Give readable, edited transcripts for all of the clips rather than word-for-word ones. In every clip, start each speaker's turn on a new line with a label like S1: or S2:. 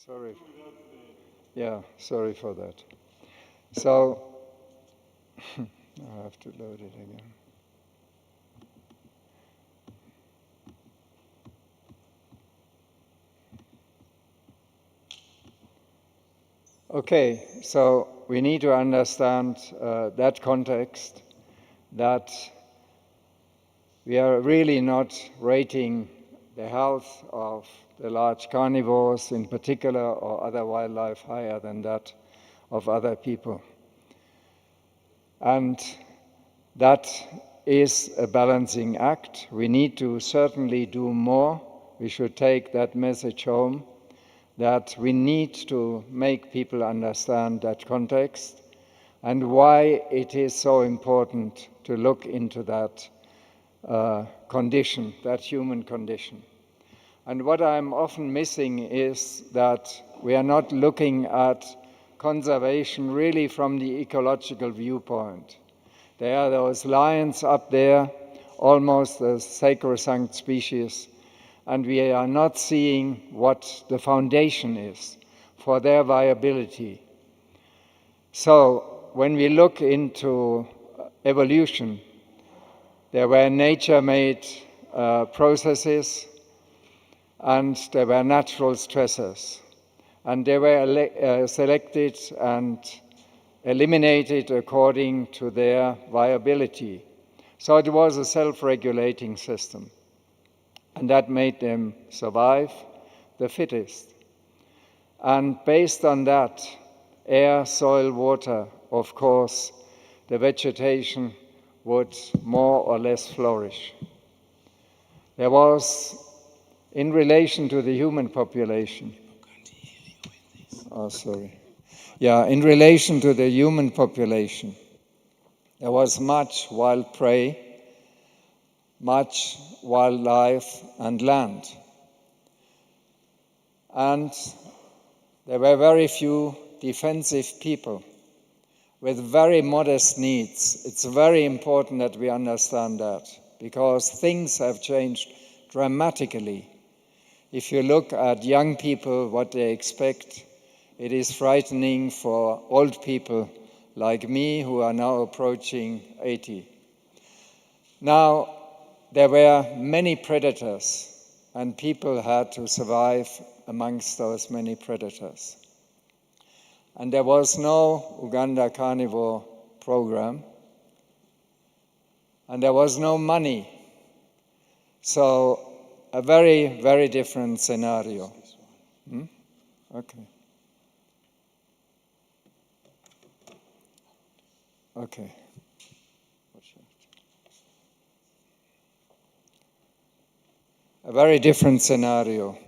S1: Sorry. Yeah, sorry for that. So, I have to load it again. Okay, so we need to understand that context, that we are really not rating the health of the large carnivores in particular or other wildlife higher than that of other people. And that is a balancing act. We need to certainly do more. We should take that message home, that we need to make people understand that context and why it is so important to look into that condition, that human condition. And what I'm often missing is that we are not looking at conservation really from the ecological viewpoint. There are those lions up there, almost a sacrosanct species, and we are not seeing what the foundation is for their viability. So when we look into evolution, there were nature-made processes and there were natural stressors. And they were selected and eliminated according to their viability. So it was a self-regulating system. And that made them survive, the fittest. And based on that, air, soil, water, of course, the vegetation would more or less flourish. There was, in relation to the human population, in relation to the human population, there was much wild prey, much wildlife and land. And there were very few defensive people with very modest needs. It's very important that we understand that, because things have changed dramatically. If you look at young people, what they expect, it is frightening for old people like me who are now approaching 80. Now, there were many predators, and people had to survive amongst those many predators. And there was no Uganda carnivore program, and there was no money. So a very, very different scenario. Okay. Okay. A very different scenario.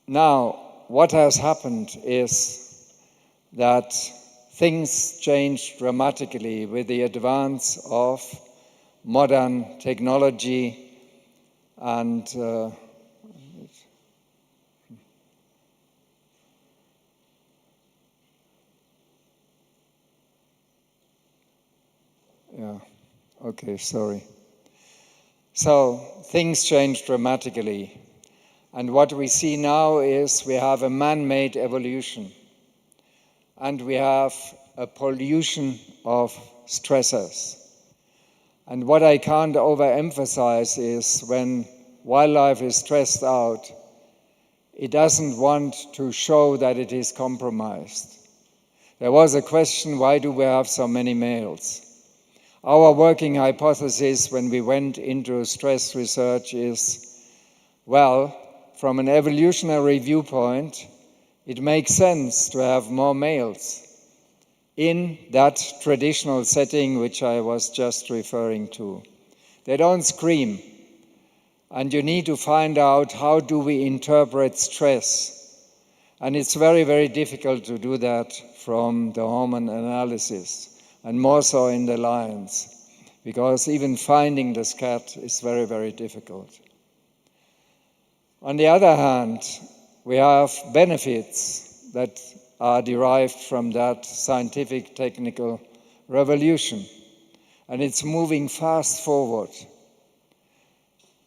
S1: Now, what has happened is that things changed dramatically with the advance of modern technology and So things changed dramatically. And what we see now is we have a man-made evolution. And we have a pollution of stressors. And what I can't overemphasize is when wildlife is stressed out, it doesn't want to show that it is compromised. There was a question, why do we have so many males? Our working hypothesis when we went into stress research is, well, from an evolutionary viewpoint, it makes sense to have more males in that traditional setting which I was just referring to. They don't scream, and you need to find out how do we interpret stress. And it's very, very difficult to do that from the hormone analysis, and more so in the lions, because even finding the scat is very, very difficult. On the other hand, we have benefits that are derived from that scientific technical revolution, and it's moving fast forward.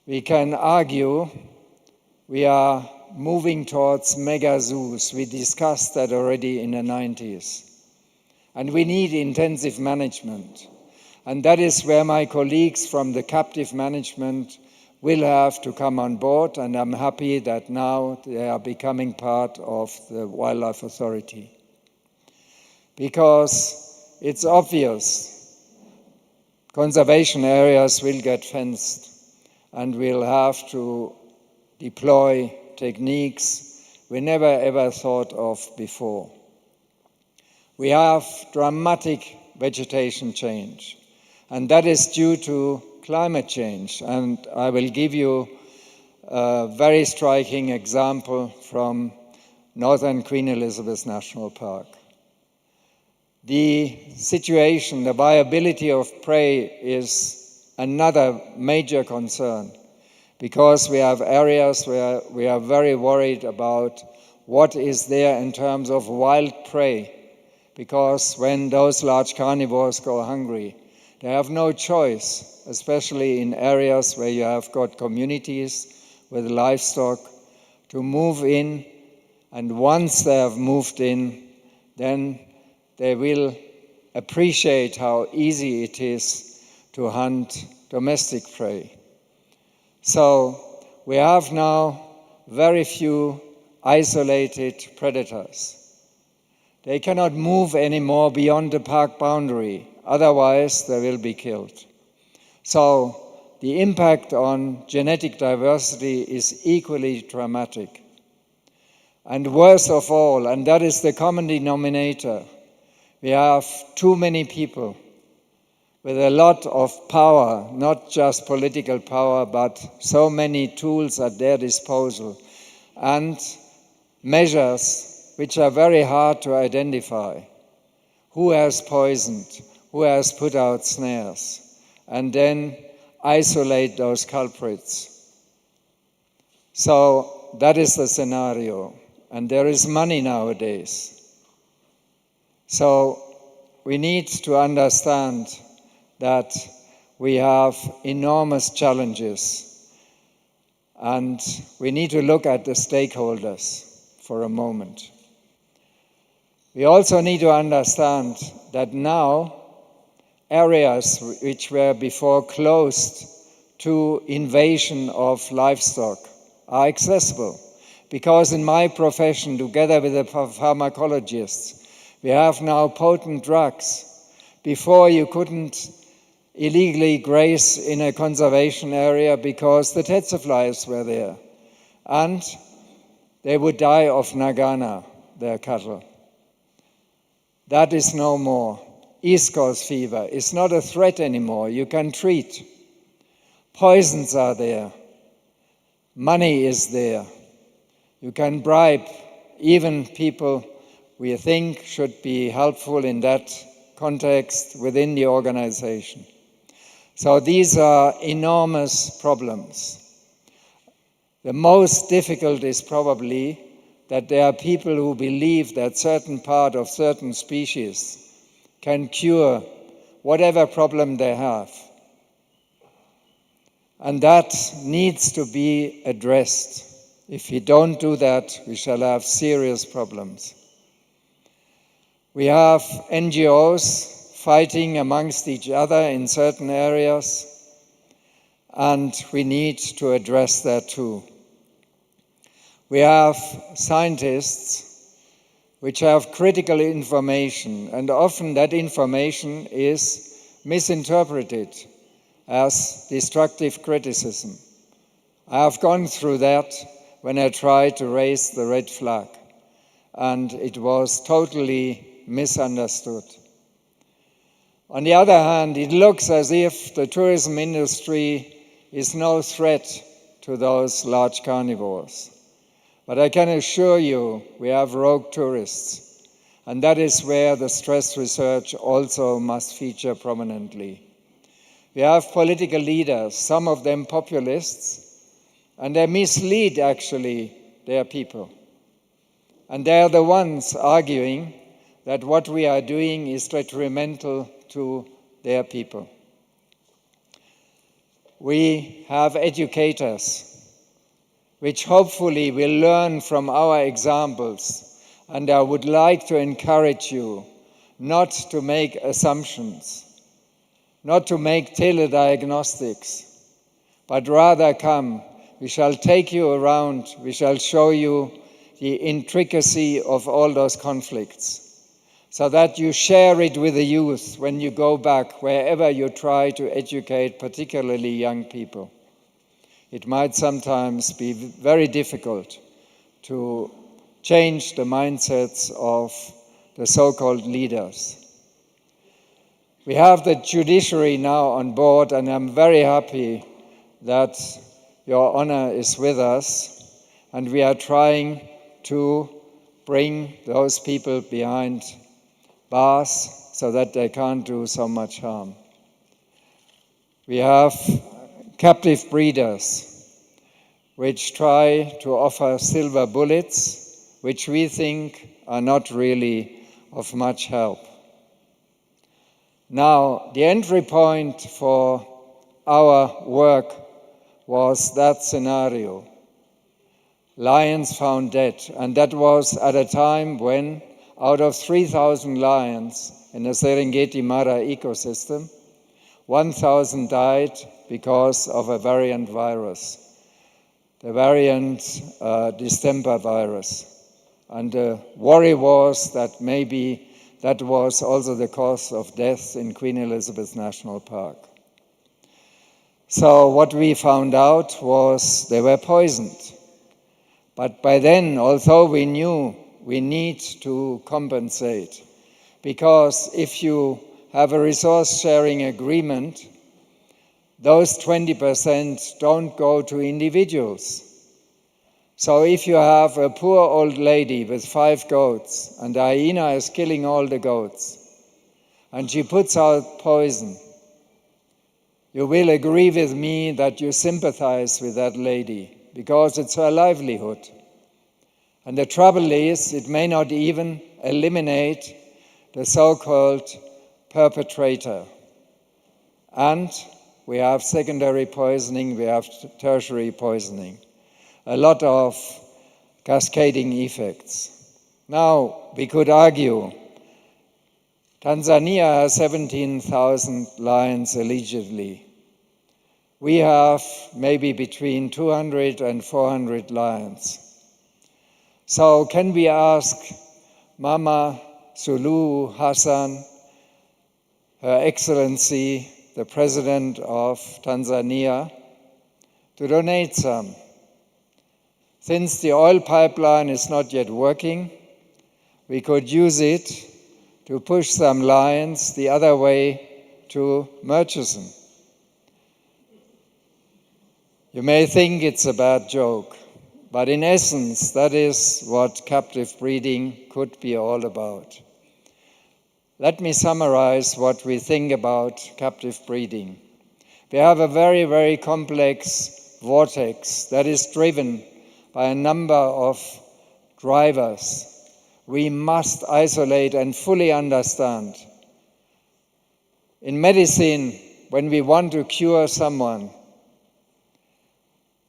S1: We can argue we are moving towards mega zoos. We discussed that already in the 90s. And we need intensive management. And that is where my colleagues from the captive management will have to come on board, and I'm happy that now they are becoming part of the Wildlife Authority. Because it's obvious conservation areas will get fenced, and we'll have to deploy techniques we never ever thought of before. We have dramatic vegetation change, and that is due to climate change. And I will give you a very striking example from Northern Queen Elizabeth National Park. The situation, the viability of prey is another major concern, because we have areas where we are very worried about what is there in terms of wild prey, because when those large carnivores go hungry, they have no choice, especially in areas where you have got communities with livestock, to move in, and once they have moved in, then they will appreciate how easy it is to hunt domestic prey. So we have now very few isolated predators. They cannot move anymore beyond the park boundary, otherwise they will be killed. So the impact on genetic diversity is equally dramatic. And worst of all, and that is the common denominator, we have too many people with a lot of power, not just political power, but so many tools at their disposal, and measures which are very hard to identify. Who has poisoned? Who has put out snares? And then isolate those culprits. So that is the scenario. And there is money nowadays. So we need to understand that we have enormous challenges, and we need to look at the stakeholders for a moment. We also need to understand that now areas which were before closed to invasion of livestock are accessible, because in my profession, together with the pharmacologists, we have now potent drugs. Before, you couldn't illegally graze in a conservation area because the tsetse flies were there, and they would die of nagana, their cattle. That is no more. East Coast fever is not a threat anymore. You can treat. Poisons are there. Money is there. You can bribe even people we think should be helpful in that context within the organization. So these are enormous problems. The most difficult is probably that there are people who believe that certain part of certain species can cure whatever problem they have. And that needs to be addressed. If we don't do that, we shall have serious problems. We have NGOs fighting amongst each other in certain areas, and we need to address that too. We have scientists which have critical information, and often that information is misinterpreted as destructive criticism. I have gone through that when I tried to raise the red flag, and it was totally misunderstood. On the other hand, it looks as if the tourism industry is no threat to those large carnivores. But I can assure you, we have rogue tourists, and that is where the stress research also must feature prominently. We have political leaders, some of them populists, and they mislead actually their people. And they are the ones arguing that what we are doing is detrimental to their people. We have educators which hopefully will learn from our examples. And I would like to encourage you not to make assumptions, not to make telediagnostics, but rather come. We shall take you around. We shall show you the intricacy of all those conflicts, so that you share it with the youth when you go back, wherever you try to educate, particularly young people. It might sometimes be very difficult to change the mindsets of the so-called leaders. We have the judiciary now on board, and I'm very happy that Your Honor is with us, and we are trying to bring those people behind bars so that they can't do so much harm. We have captive breeders which try to offer silver bullets, which we think are not really of much help. Now, the entry point for our work was that scenario. Lions found dead, and that was at a time when out of 3,000 lions in the Serengeti Mara ecosystem, 1,000 died because of a variant virus, the variant distemper virus. And the worry was that maybe that was also the cause of death in Queen Elizabeth National Park. So what we found out was they were poisoned. But by then, although we knew we need to compensate, because if you have a resource sharing agreement, those 20% don't go to individuals. So if you have a poor old lady with 5 goats and the hyena is killing all the goats and she puts out poison, you will agree with me that you sympathize with that lady because it's her livelihood. And the trouble is, it may not even eliminate the so-called perpetrator. And we have secondary poisoning, we have tertiary poisoning. A lot of cascading effects. Now, we could argue, Tanzania has 17,000 lions allegedly. We have maybe between 200 and 400 lions. So can we ask Mama Suluhu Hassan, Her Excellency, the President of Tanzania, to donate some? Since the oil pipeline is not yet working, we could use it to push some lions the other way to Murchison. You may think it's a bad joke, but in essence, that is what captive breeding could be all about. Let me summarize what we think about captive breeding. We have a very, very complex vortex that is driven by a number of drivers. We must isolate and fully understand. In medicine, when we want to cure someone,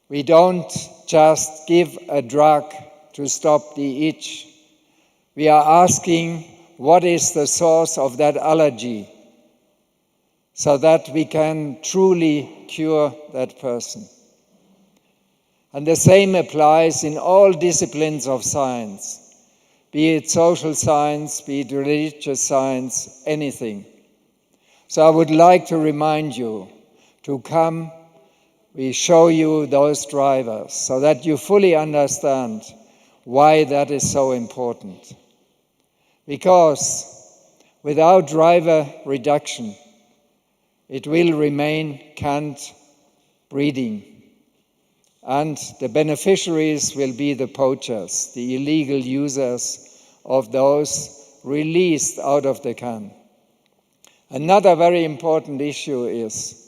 S1: we don't just give a drug to stop the itch. We are asking, what is the source of that allergy, so that we can truly cure that person. And the same applies in all disciplines of science, be it social science, be it religious science, anything. So I would like to remind you to come. We show you those drivers so that you fully understand why that is so important. Because without driver reduction, it will remain canned breeding. And the beneficiaries will be the poachers, the illegal users of those released out of the can. Another very important issue is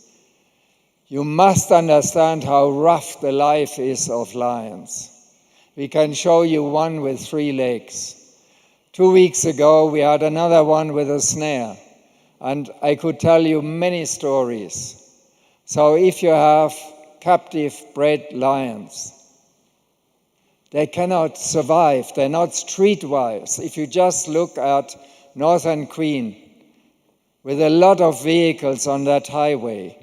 S1: you must understand how rough the life is of lions. We can show you one with 3 legs. 2 weeks ago, we had another one with a snare, and I could tell you many stories. So if you have captive bred lions, they cannot survive. They're not streetwise. If you just look at Northern Queen, with a lot of vehicles on that highway,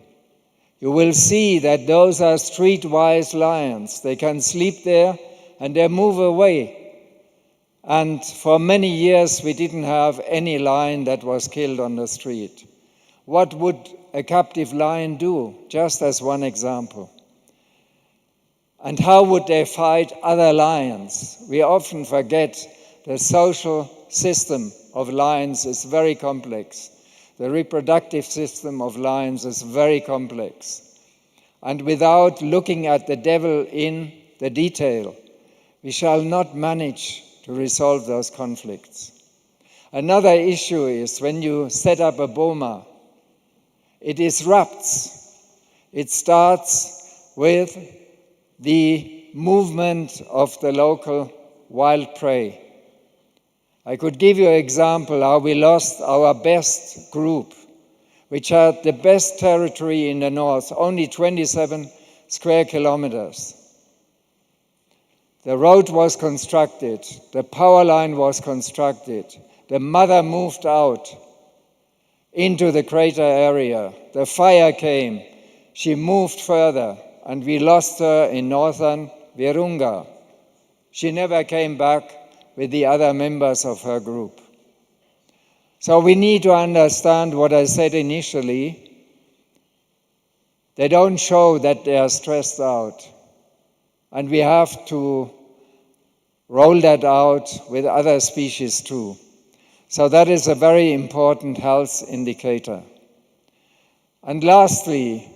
S1: you will see that those are streetwise lions. They can sleep there and they move away. And for many years, we didn't have any lion that was killed on the street. What would a captive lion do? Just as one example. And how would they fight other lions? We often forget the social system of lions is very complex. The reproductive system of lions is very complex. And without looking at the devil in the detail, we shall not manage to resolve those conflicts. Another issue is when you set up a boma, it disrupts. It starts with the movement of the local wild prey. I could give you an example how we lost our best group, which had the best territory in the north, only 27 square kilometers. The road was constructed, the power line was constructed, the mother moved out into the crater area, the fire came, she moved further, and we lost her in northern Virunga. She never came back with the other members of her group. So we need to understand what I said initially. They don't show that they are stressed out. And we have to roll that out with other species too. So that is a very important health indicator. And lastly,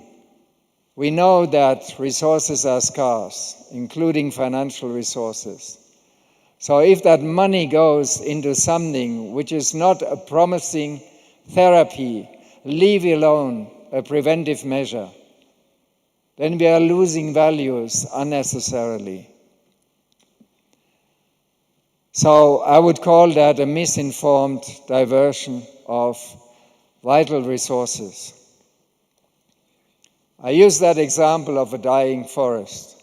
S1: we know that resources are scarce, including financial resources. So if that money goes into something which is not a promising therapy, leave alone a preventive measure, then we are losing values unnecessarily. So I would call that a misinformed diversion of vital resources. I use that example of a dying forest.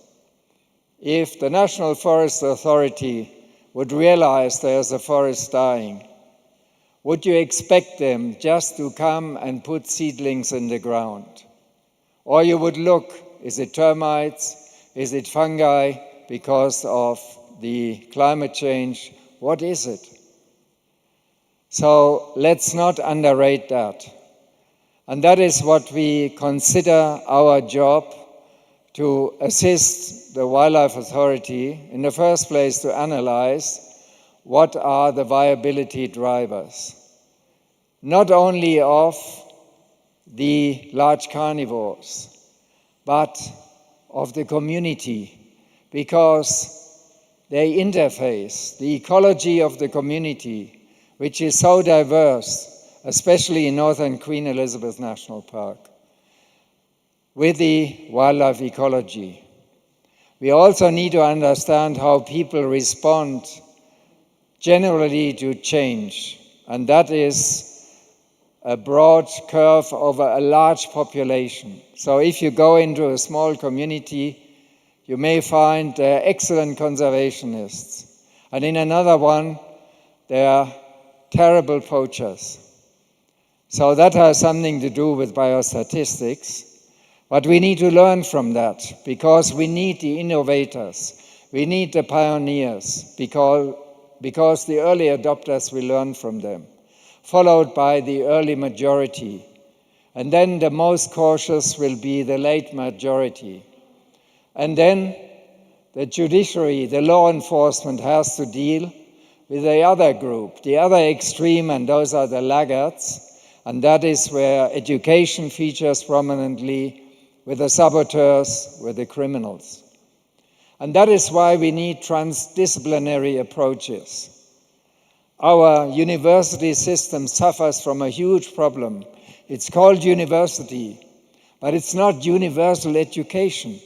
S1: If the National Forest Authority would realize there's a forest dying, would you expect them just to come and put seedlings in the ground? Or you would look, is it termites? Is it fungi because of the climate change? What is it? So let's not underrate that. And that is what we consider our job, to assist the Wildlife Authority, in the first place to analyze what are the viability drivers, not only of the large carnivores, but of the community, because they interface, the ecology of the community, which is so diverse, especially in northern Queen Elizabeth National Park, with the wildlife ecology. We also need to understand how people respond generally to change, and that is a broad curve over a large population. So if you go into a small community, you may find they're excellent conservationists, and in another one, they are terrible poachers. So that has something to do with biostatistics. But we need to learn from that, because we need the innovators, we need the pioneers, because the early adopters will learn from them, followed by the early majority. And then the most cautious will be the late majority. And then the judiciary, the law enforcement has to deal with the other group, the other extreme, and those are the laggards. And that is where education features prominently, with the saboteurs, with the criminals. And that is why we need transdisciplinary approaches. Our university system suffers from a huge problem. It's called university, but it's not universal education.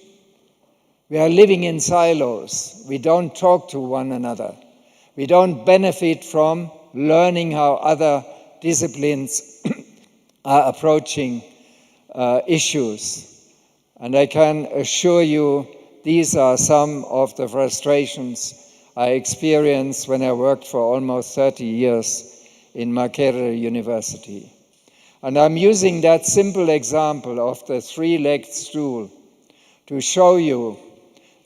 S1: We are living in silos. We don't talk to one another. We don't benefit from learning how other disciplines are approaching issues. And I can assure you these are some of the frustrations I experienced when I worked for almost 30 years in Makerere University. And I'm using that simple example of the three-legged stool to show you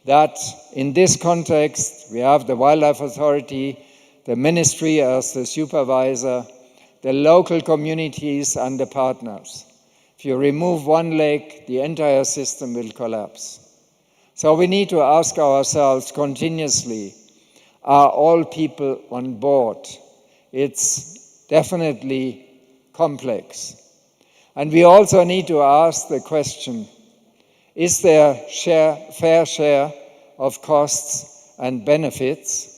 S1: that in this context, we have the Wildlife Authority, the ministry as the supervisor, the local communities and the partners. If you remove one leg, the entire system will collapse. So we need to ask ourselves continuously, are all people on board? It's definitely complex. And we also need to ask the question, is there fair share of costs and benefits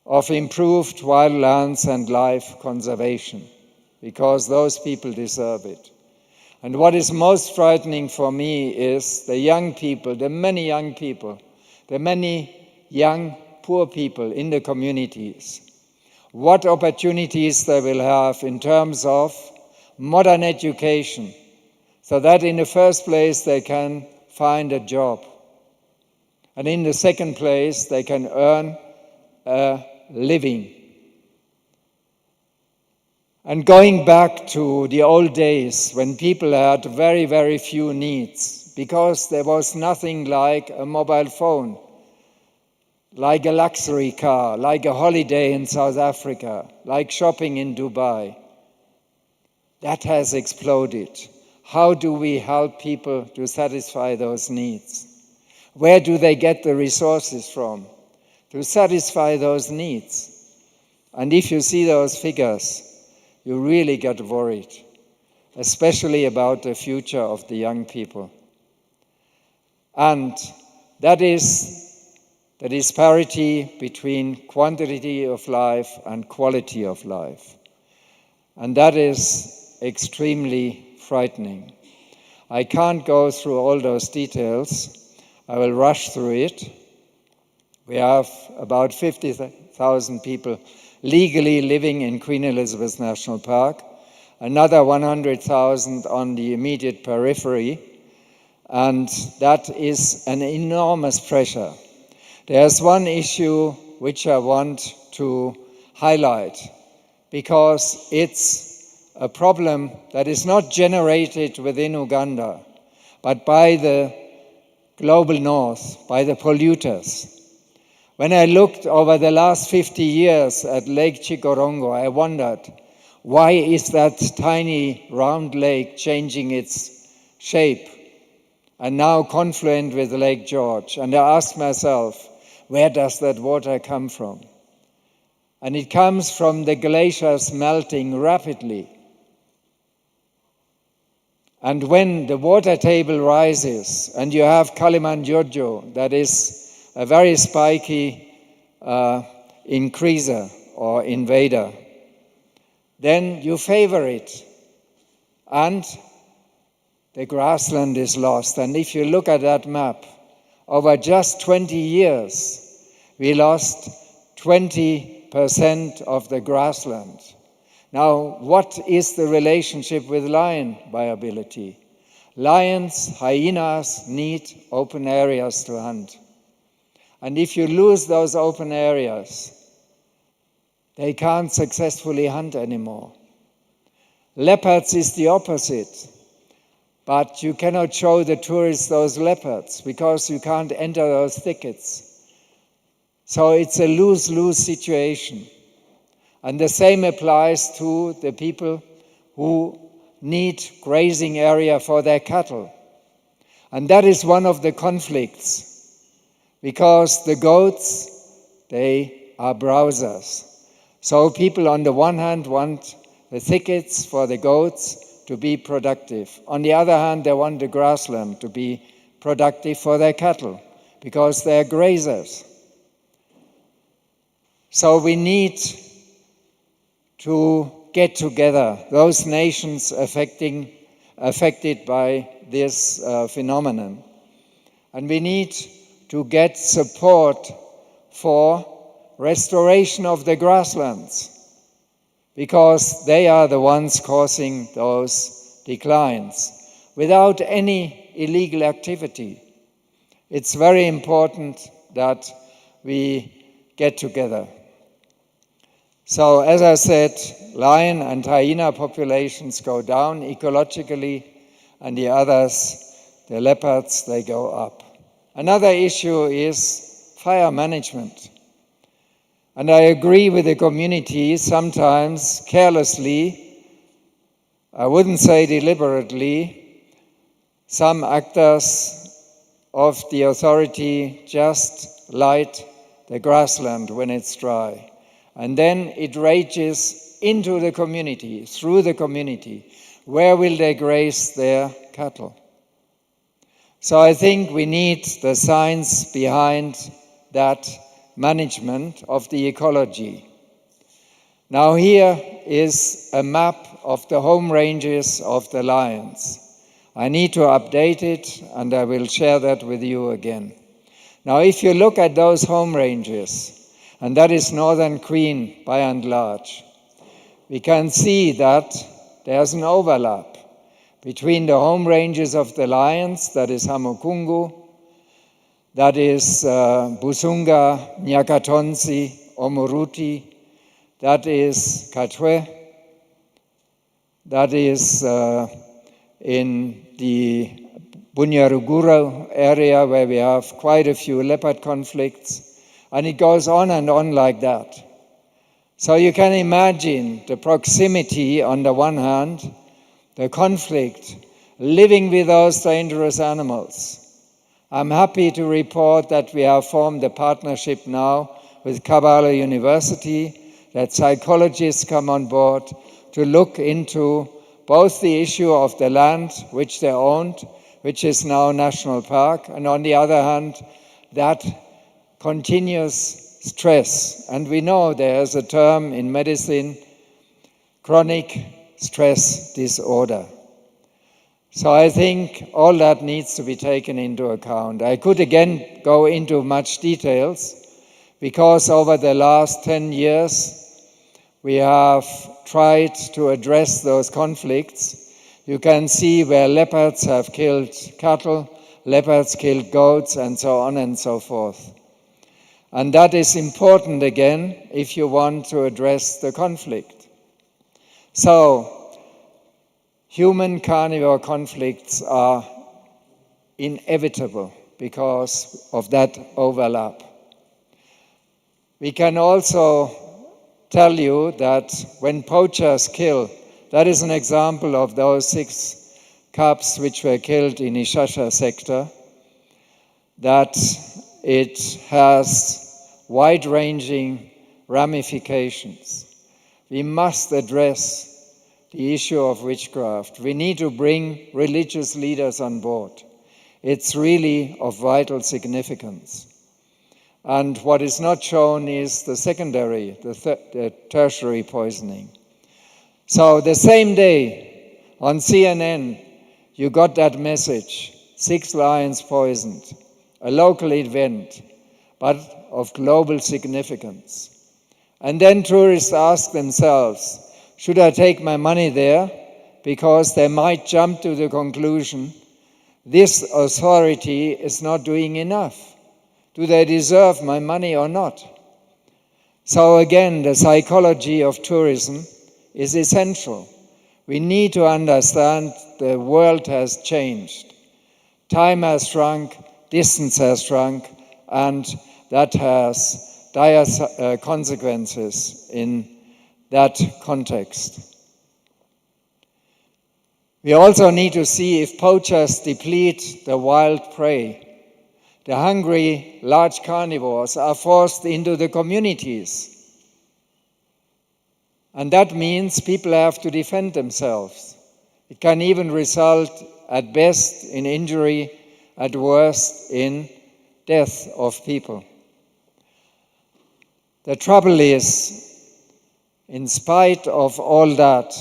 S1: of improved wildlands and life conservation? Because those people deserve it. And what is most frightening for me is the young people, the many young people, the many young poor people in the communities. What opportunities they will have in terms of modern education, so that in the first place they can find a job. And in the second place, they can earn a living. And going back to the old days when people had very, very few needs, because there was nothing like a mobile phone, like a luxury car, like a holiday in South Africa, like shopping in Dubai. That has exploded. How do we help people to satisfy those needs? Where do they get the resources from to satisfy those needs? And if you see those figures, you really get worried, especially about the future of the young people. And that is the disparity between quantity of life and quality of life. And that is extremely frightening. I can't go through all those details. I will rush through it. We have about 50,000 people legally living in Queen Elizabeth National Park, another 100,000 on the immediate periphery, and that is an enormous pressure. There's one issue which I want to highlight, because it's a problem that is not generated within Uganda, but by the global north, by the polluters. When I looked over the last 50 years at Lake Chikorongo, I wondered, why is that tiny round lake changing its shape and now confluent with Lake George? And I asked myself, where does that water come from? And it comes from the glaciers melting rapidly. And when the water table rises and you have Kalimanjaro, that is a very spiky increaser or invader, then you favor it. And the grassland is lost. And if you look at that map, over just 20 years, we lost 20% of the grassland. Now, what is the relationship with lion viability? Lions, hyenas need open areas to hunt. And if you lose those open areas, they can't successfully hunt anymore. Leopards is the opposite. But you cannot show the tourists those leopards because you can't enter those thickets. So it's a lose-lose situation. And the same applies to the people who need grazing area for their cattle. And that is one of the conflicts, because the goats, they are browsers. So people on the one hand want the thickets for the goats to be productive. On the other hand, they want the grassland to be productive for their cattle, because they're grazers. So we need to get together, those nations affected by this phenomenon. And we need to get support for restoration of the grasslands, because they are the ones causing those declines without any illegal activity. it's very important that we get together. So, as I said, lion and hyena populations go down ecologically, and the others, the leopards, they go up. Another issue is fire management. And I agree with the community, sometimes carelessly, I wouldn't say deliberately, some actors of the authority just light the grassland when it's dry. And then it rages into the community, through the community. Where will they graze their cattle? So I think we need the science behind that management of the ecology. Now here is a map of the home ranges of the lions. I need to update it, and I will share that with you again. Now if you look at those home ranges, and that is Northern Queen by and large, we can see that there's an overlap between the home ranges of the lions, that is Hamukungu, that is Busunga, Nyakatonsi, Omuruti, that is Katwe, that is in the Bunyaruguru area where we have quite a few leopard conflicts, and it goes on and on like that. So you can imagine the proximity on the one hand, the conflict, living with those dangerous animals. I'm happy to report that we have formed a partnership now with Kabbalah University, that psychologists come on board to look into both the issue of the land which they owned, which is now national park, and on the other hand, that continuous stress. And we know there's a term in medicine, chronic stress disorder. So I think all that needs to be taken into account. I could again go into much details because over the last 10 years we have tried to address those conflicts. You can see where leopards have killed cattle, leopards killed goats, and so on and so forth. And that is important again if you want to address the conflict. So, human-carnivore conflicts are inevitable because of that overlap. We can also tell you that when poachers kill, that is an example of those 6 cubs which were killed in Ishasha sector, that it has wide-ranging ramifications. We must address the issue of witchcraft. We need to bring religious leaders on board. It's really of vital significance. And what is not shown is the secondary, the tertiary poisoning. So the same day on CNN, you got that message, 6 lions poisoned, a local event, but of global significance. And then tourists ask themselves, should I take my money there? Because they might jump to the conclusion, this authority is not doing enough. Do they deserve my money or not? So again, the psychology of tourism is essential. We need to understand the world has changed. Time has shrunk, distance has shrunk, and that has dire consequences in that context. We also need to see if poachers deplete the wild prey. The hungry large carnivores are forced into the communities. And that means people have to defend themselves. It can even result at best in injury, at worst in death of people. The trouble is, in spite of all that,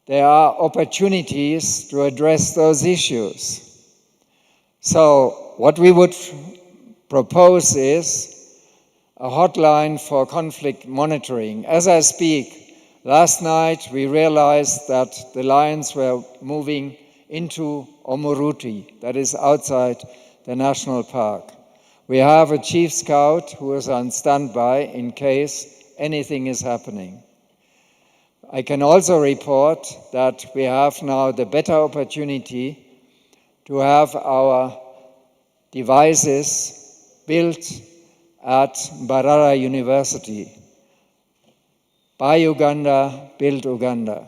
S1: there are opportunities to address those issues. So what we would propose is a hotline for conflict monitoring. As I speak, last night we realized that the lions were moving into Omuruti, that is outside the national park. We have a chief scout who is on standby in case anything is happening. I can also report that we have now the better opportunity to have our devices built at Mbarara University. Buy Uganda, build Uganda.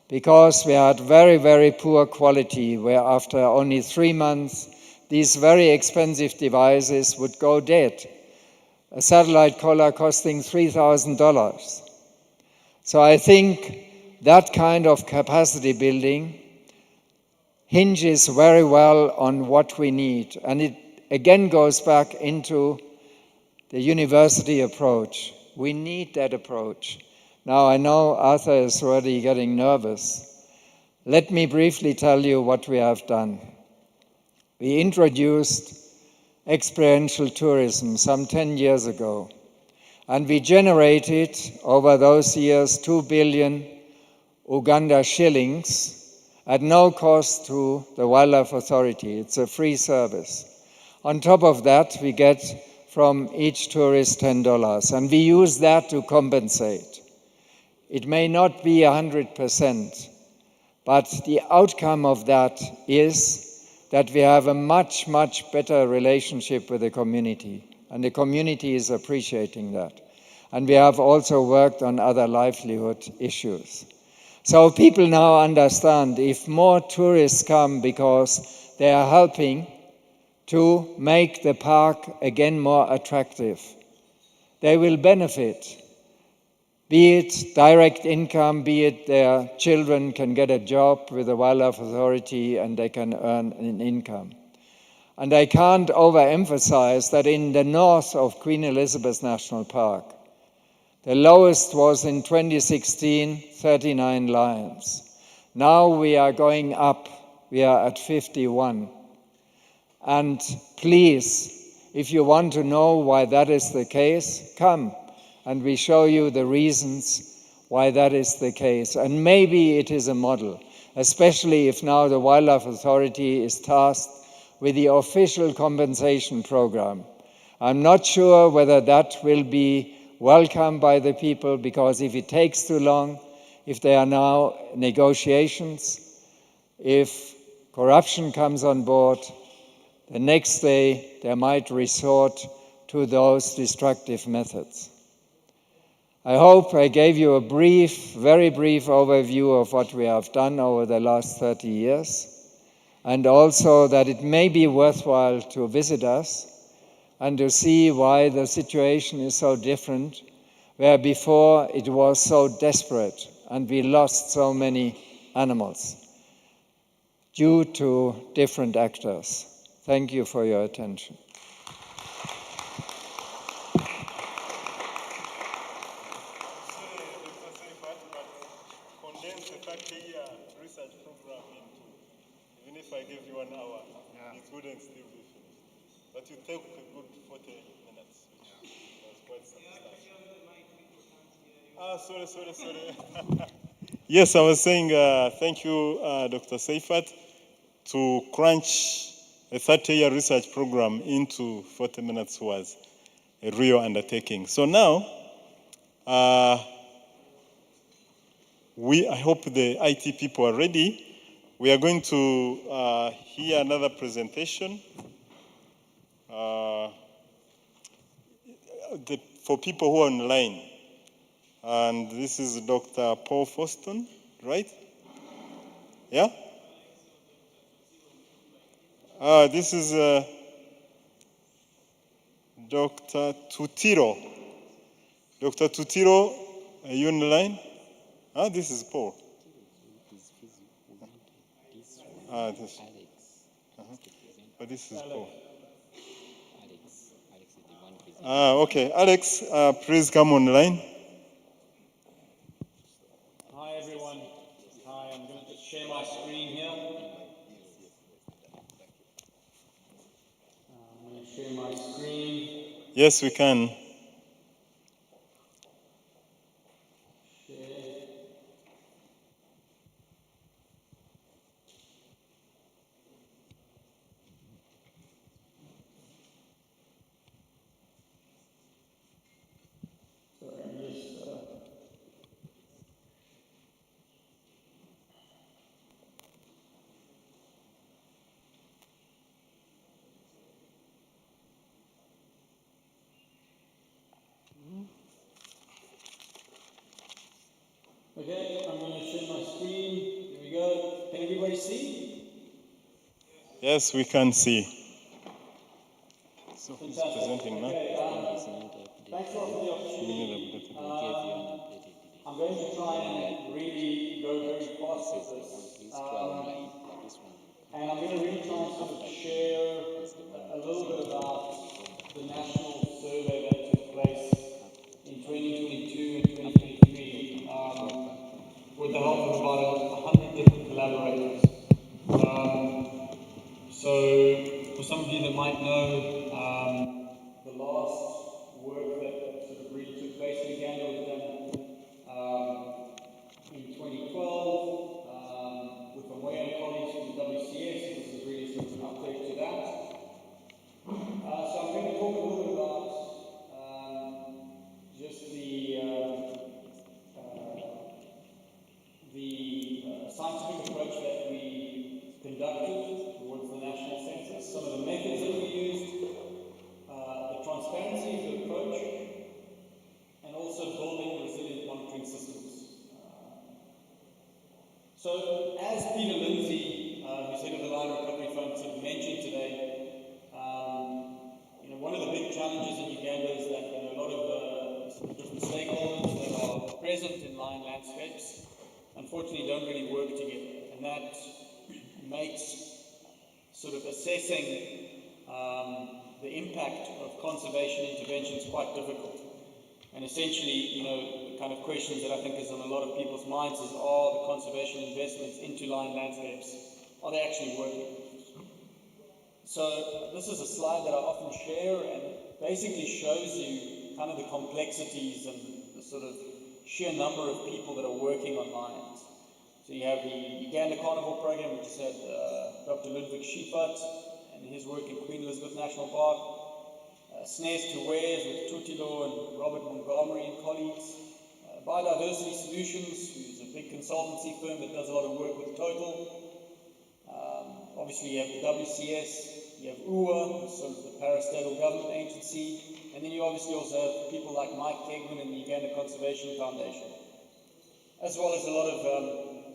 S1: Because we had very, very poor quality, where after only 3 months, these very expensive devices would go dead. A satellite collar costing $3,000. So I think that kind of capacity building hinges very well on what we need. And it again goes back into the university approach. We need that approach. Now I know Arthur is already getting nervous. Let me briefly tell you what we have done. We introduced experiential tourism some 10 years ago, and we generated over those years 2 billion Uganda shillings at no cost to the Wildlife Authority. It's a free service. On top of that, we get from each tourist $10, and we use that to compensate. It may not be 100%, but the outcome of that is that we have a much, much better relationship with the community, and the community is appreciating that. And we have also worked on other livelihood issues. So people now understand if more tourists come because they are helping to make the park again more attractive, they will benefit. Be it direct income, be it their children can get a job with the Wildlife Authority and they can earn an income. And I can't overemphasize that in the north of Queen Elizabeth National Park, the lowest was in 2016, 39 lions. Now we are going up, we are at 51. And please, if you want to know why that is the case, come. And we show you the reasons why that is the case. And maybe it is a model, especially if now the Wildlife Authority is tasked with the official compensation program. I'm not sure whether that will be welcomed by the people, because if it takes too long, if there are now negotiations, if corruption comes on board, the next day they might resort to those destructive methods. I hope I gave you a brief, very brief overview of what we have done over the last 30 years, and also that it may be worthwhile to visit us and to see why the situation is so different, where before it was so desperate and we lost so many animals due to different actors. Thank you for your attention.
S2: Research program into, even if I give you 1 hour, it wouldn't still be finished. But you take a good 40 minutes, which was quite substantial. Sorry. Yes, I was saying thank you, Dr. Seifert, to crunch a 30-year research program into 40 minutes was a real undertaking. So now, I hope the IT people are ready. We are going to hear another presentation. For people who are online. And this is Dr. Paul Foston, right? Yeah? This is Dr. Tutiro. Dr. Tutiro, are you on the line? This is Paul. This. But this is Paul. Okay, Alex, please come on the line.
S3: Hi, everyone. Hi, I'm going to share my screen here. I'm going to share my screen.
S2: Yes, we can.
S3: Okay, I'm going to share my screen. Here we go. Can everybody see?
S2: Yes, we can see. So who's
S3: Fantastic.
S2: presenting now?
S3: Okay, thanks a lot for the opportunity. I'm going to try and really go very fast with this. And I'm going to really try and sort of share a little bit about the national survey that took place in 2022 and 2023 with the help of about 100 different collaborators. So, for some of you that might know, the last work that sort of really took place in Uganda was done in 2012 with Moya and colleagues from the WCS. This is really sort of an update to that. So I'm going to talk a little bit about just the scientific approach that we conducted towards the national census, some of the methods that we used, the transparency of the approach, and also building resilient monitoring systems. So, as Peter Lindsay, who's head of the Line Recovery Fund, sort of mentioned today, one of the big challenges in Uganda is that a lot of the different stakeholders that are present in line landscapes, unfortunately, don't really work together, and that makes sort of assessing the impact of conservation interventions quite difficult. And essentially, the kind of questions that I think is on a lot of people's minds is, are the conservation investments into line landscapes, are they actually working? So this is a slide that I often share and basically shows you kind of the complexities and the sort of sheer number of people that are working on lines. So you have the Uganda Carnivore Program, which just had Dr. Ludwig Schiefert and his work in Queen Elizabeth National Park. Snares to Wares with Tutilo and Robert Montgomery and colleagues. Biodiversity Solutions, who's a big consultancy firm that does a lot of work with Total. Obviously, you have the WCS, you have UWA, sort of the parastatal government agency, and then you obviously also have people like Mike Kegman and the Uganda Conservation Foundation, as well as a lot of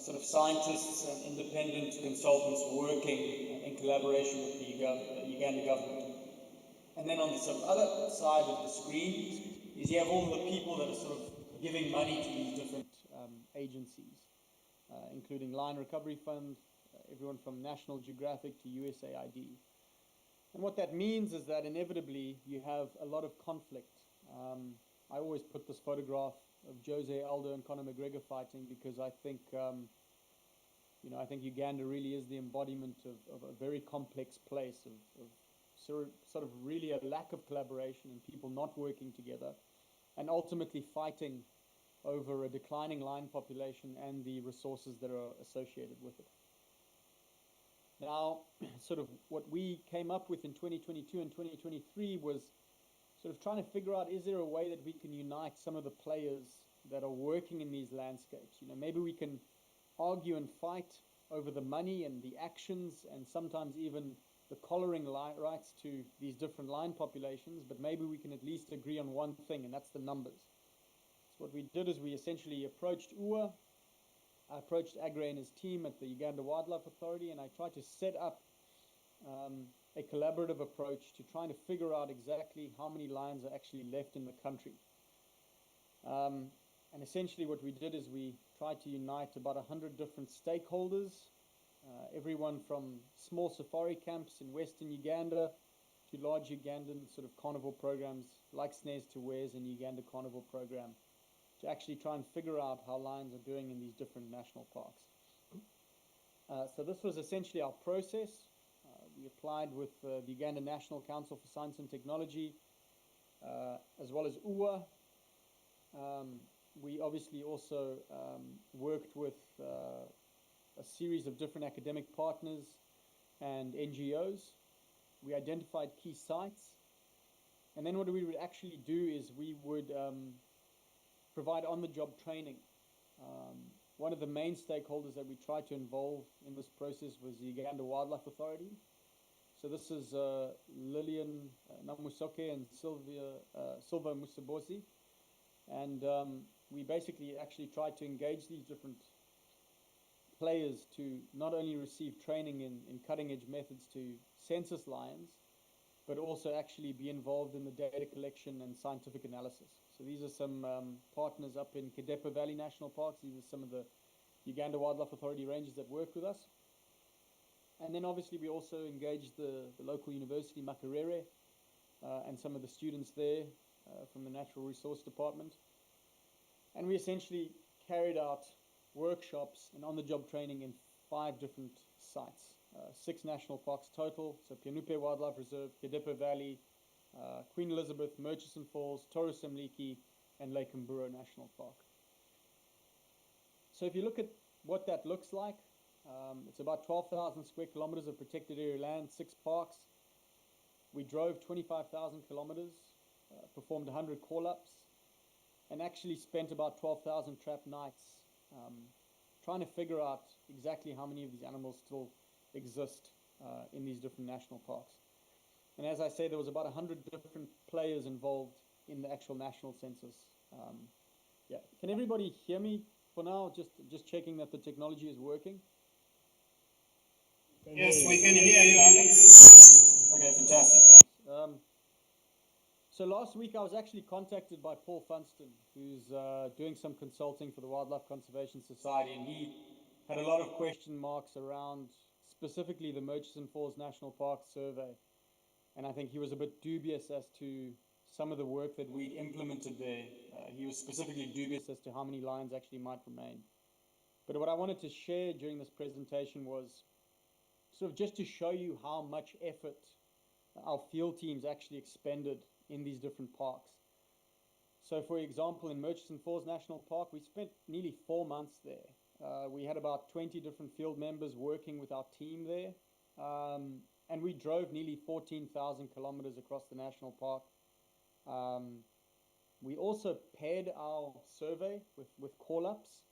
S3: sort of scientists and independent consultants working in collaboration with the Uganda government. And then on the sort of other side of the screen is you have all the people that are sort of giving money to these different agencies, including Line Recovery Fund, everyone from National Geographic to USAID. And what that means is that inevitably you have a lot of conflict. I always put this photograph of Jose Aldo and Conor McGregor fighting because I think, I think Uganda really is the embodiment of a very complex place of sort of really a lack of collaboration and people not working together and ultimately fighting over a declining line population and the resources that are associated with it. Now, sort of what we came up with in 2022 and 2023 was sort of trying to figure out, is there a way that we can unite some of the players that are working in these landscapes? Maybe we can argue and fight over the money and the actions and sometimes even the collaring rights to these different line populations, but maybe we can at least agree on one thing, and that's the numbers. So what we did is we essentially approached UWA, I approached Agre and his team at the Uganda Wildlife Authority, and I tried to set up a collaborative approach to trying to figure out exactly how many lions are actually left in the country. And essentially what we did is we tried to unite about 100 different stakeholders, everyone from small safari camps in western Uganda to large Ugandan sort of carnivore programs like Snares to Wares and Uganda Carnivore Program, to actually try and figure out how lions are doing in these different national parks. So this was essentially our process. We applied with the Uganda National Council for Science and Technology, as well as UWA. We obviously also worked with a series of different academic partners and NGOs. We identified key sites. And then what we would actually do is we would provide on-the-job training. One of the main stakeholders that we tried to involve in this process was the Uganda Wildlife Authority. So this is Lillian Namusoke and Silva Musabosi. And we basically actually tried to engage these different players to not only receive training in cutting-edge methods to census lions, but also actually be involved in the data collection and scientific analysis. So these are some partners up in Kadepa Valley National Parks. These are some of the Uganda Wildlife Authority rangers that work with us. And then obviously we also engaged the local university, Makerere, and some of the students there from the Natural Resource Department. And we essentially carried out workshops and on-the-job training in 5 different sites. 6 national parks total, so Pianupe Wildlife Reserve, Kadepa Valley, Queen Elizabeth, Murchison Falls, Torres Semliki, and Lake Mburo National Park. So if you look at what that looks like, it's about 12,000 square kilometers of protected area land, 6 parks. We drove 25,000 kilometers, performed 100 call-ups, and actually spent about 12,000 trap nights trying to figure out exactly how many of these animals still exist in these different national parks. And as I say, there was about 100 different players involved in the actual national census. Yeah, can everybody hear me for now? Just checking that the technology is working.
S4: Yes, we can hear you, Alex.
S3: Okay, fantastic. Thanks. So last week I was actually contacted by Paul Funston, who's doing some consulting for the Wildlife Conservation Society, and he had a lot of question marks around specifically the Murchison Falls National Park survey. And I think he was a bit dubious as to some of the work that we'd implemented there. He was specifically dubious as to how many lions actually might remain. But what I wanted to share during this presentation was sort of just to show you how much effort our field teams actually expended in these different parks. So for example, in Murchison Falls National Park, we spent nearly 4 months there. We had about 20 different field members working with our team there. And we drove nearly 14,000 kilometers across the national park. We also paired our survey with call-ups.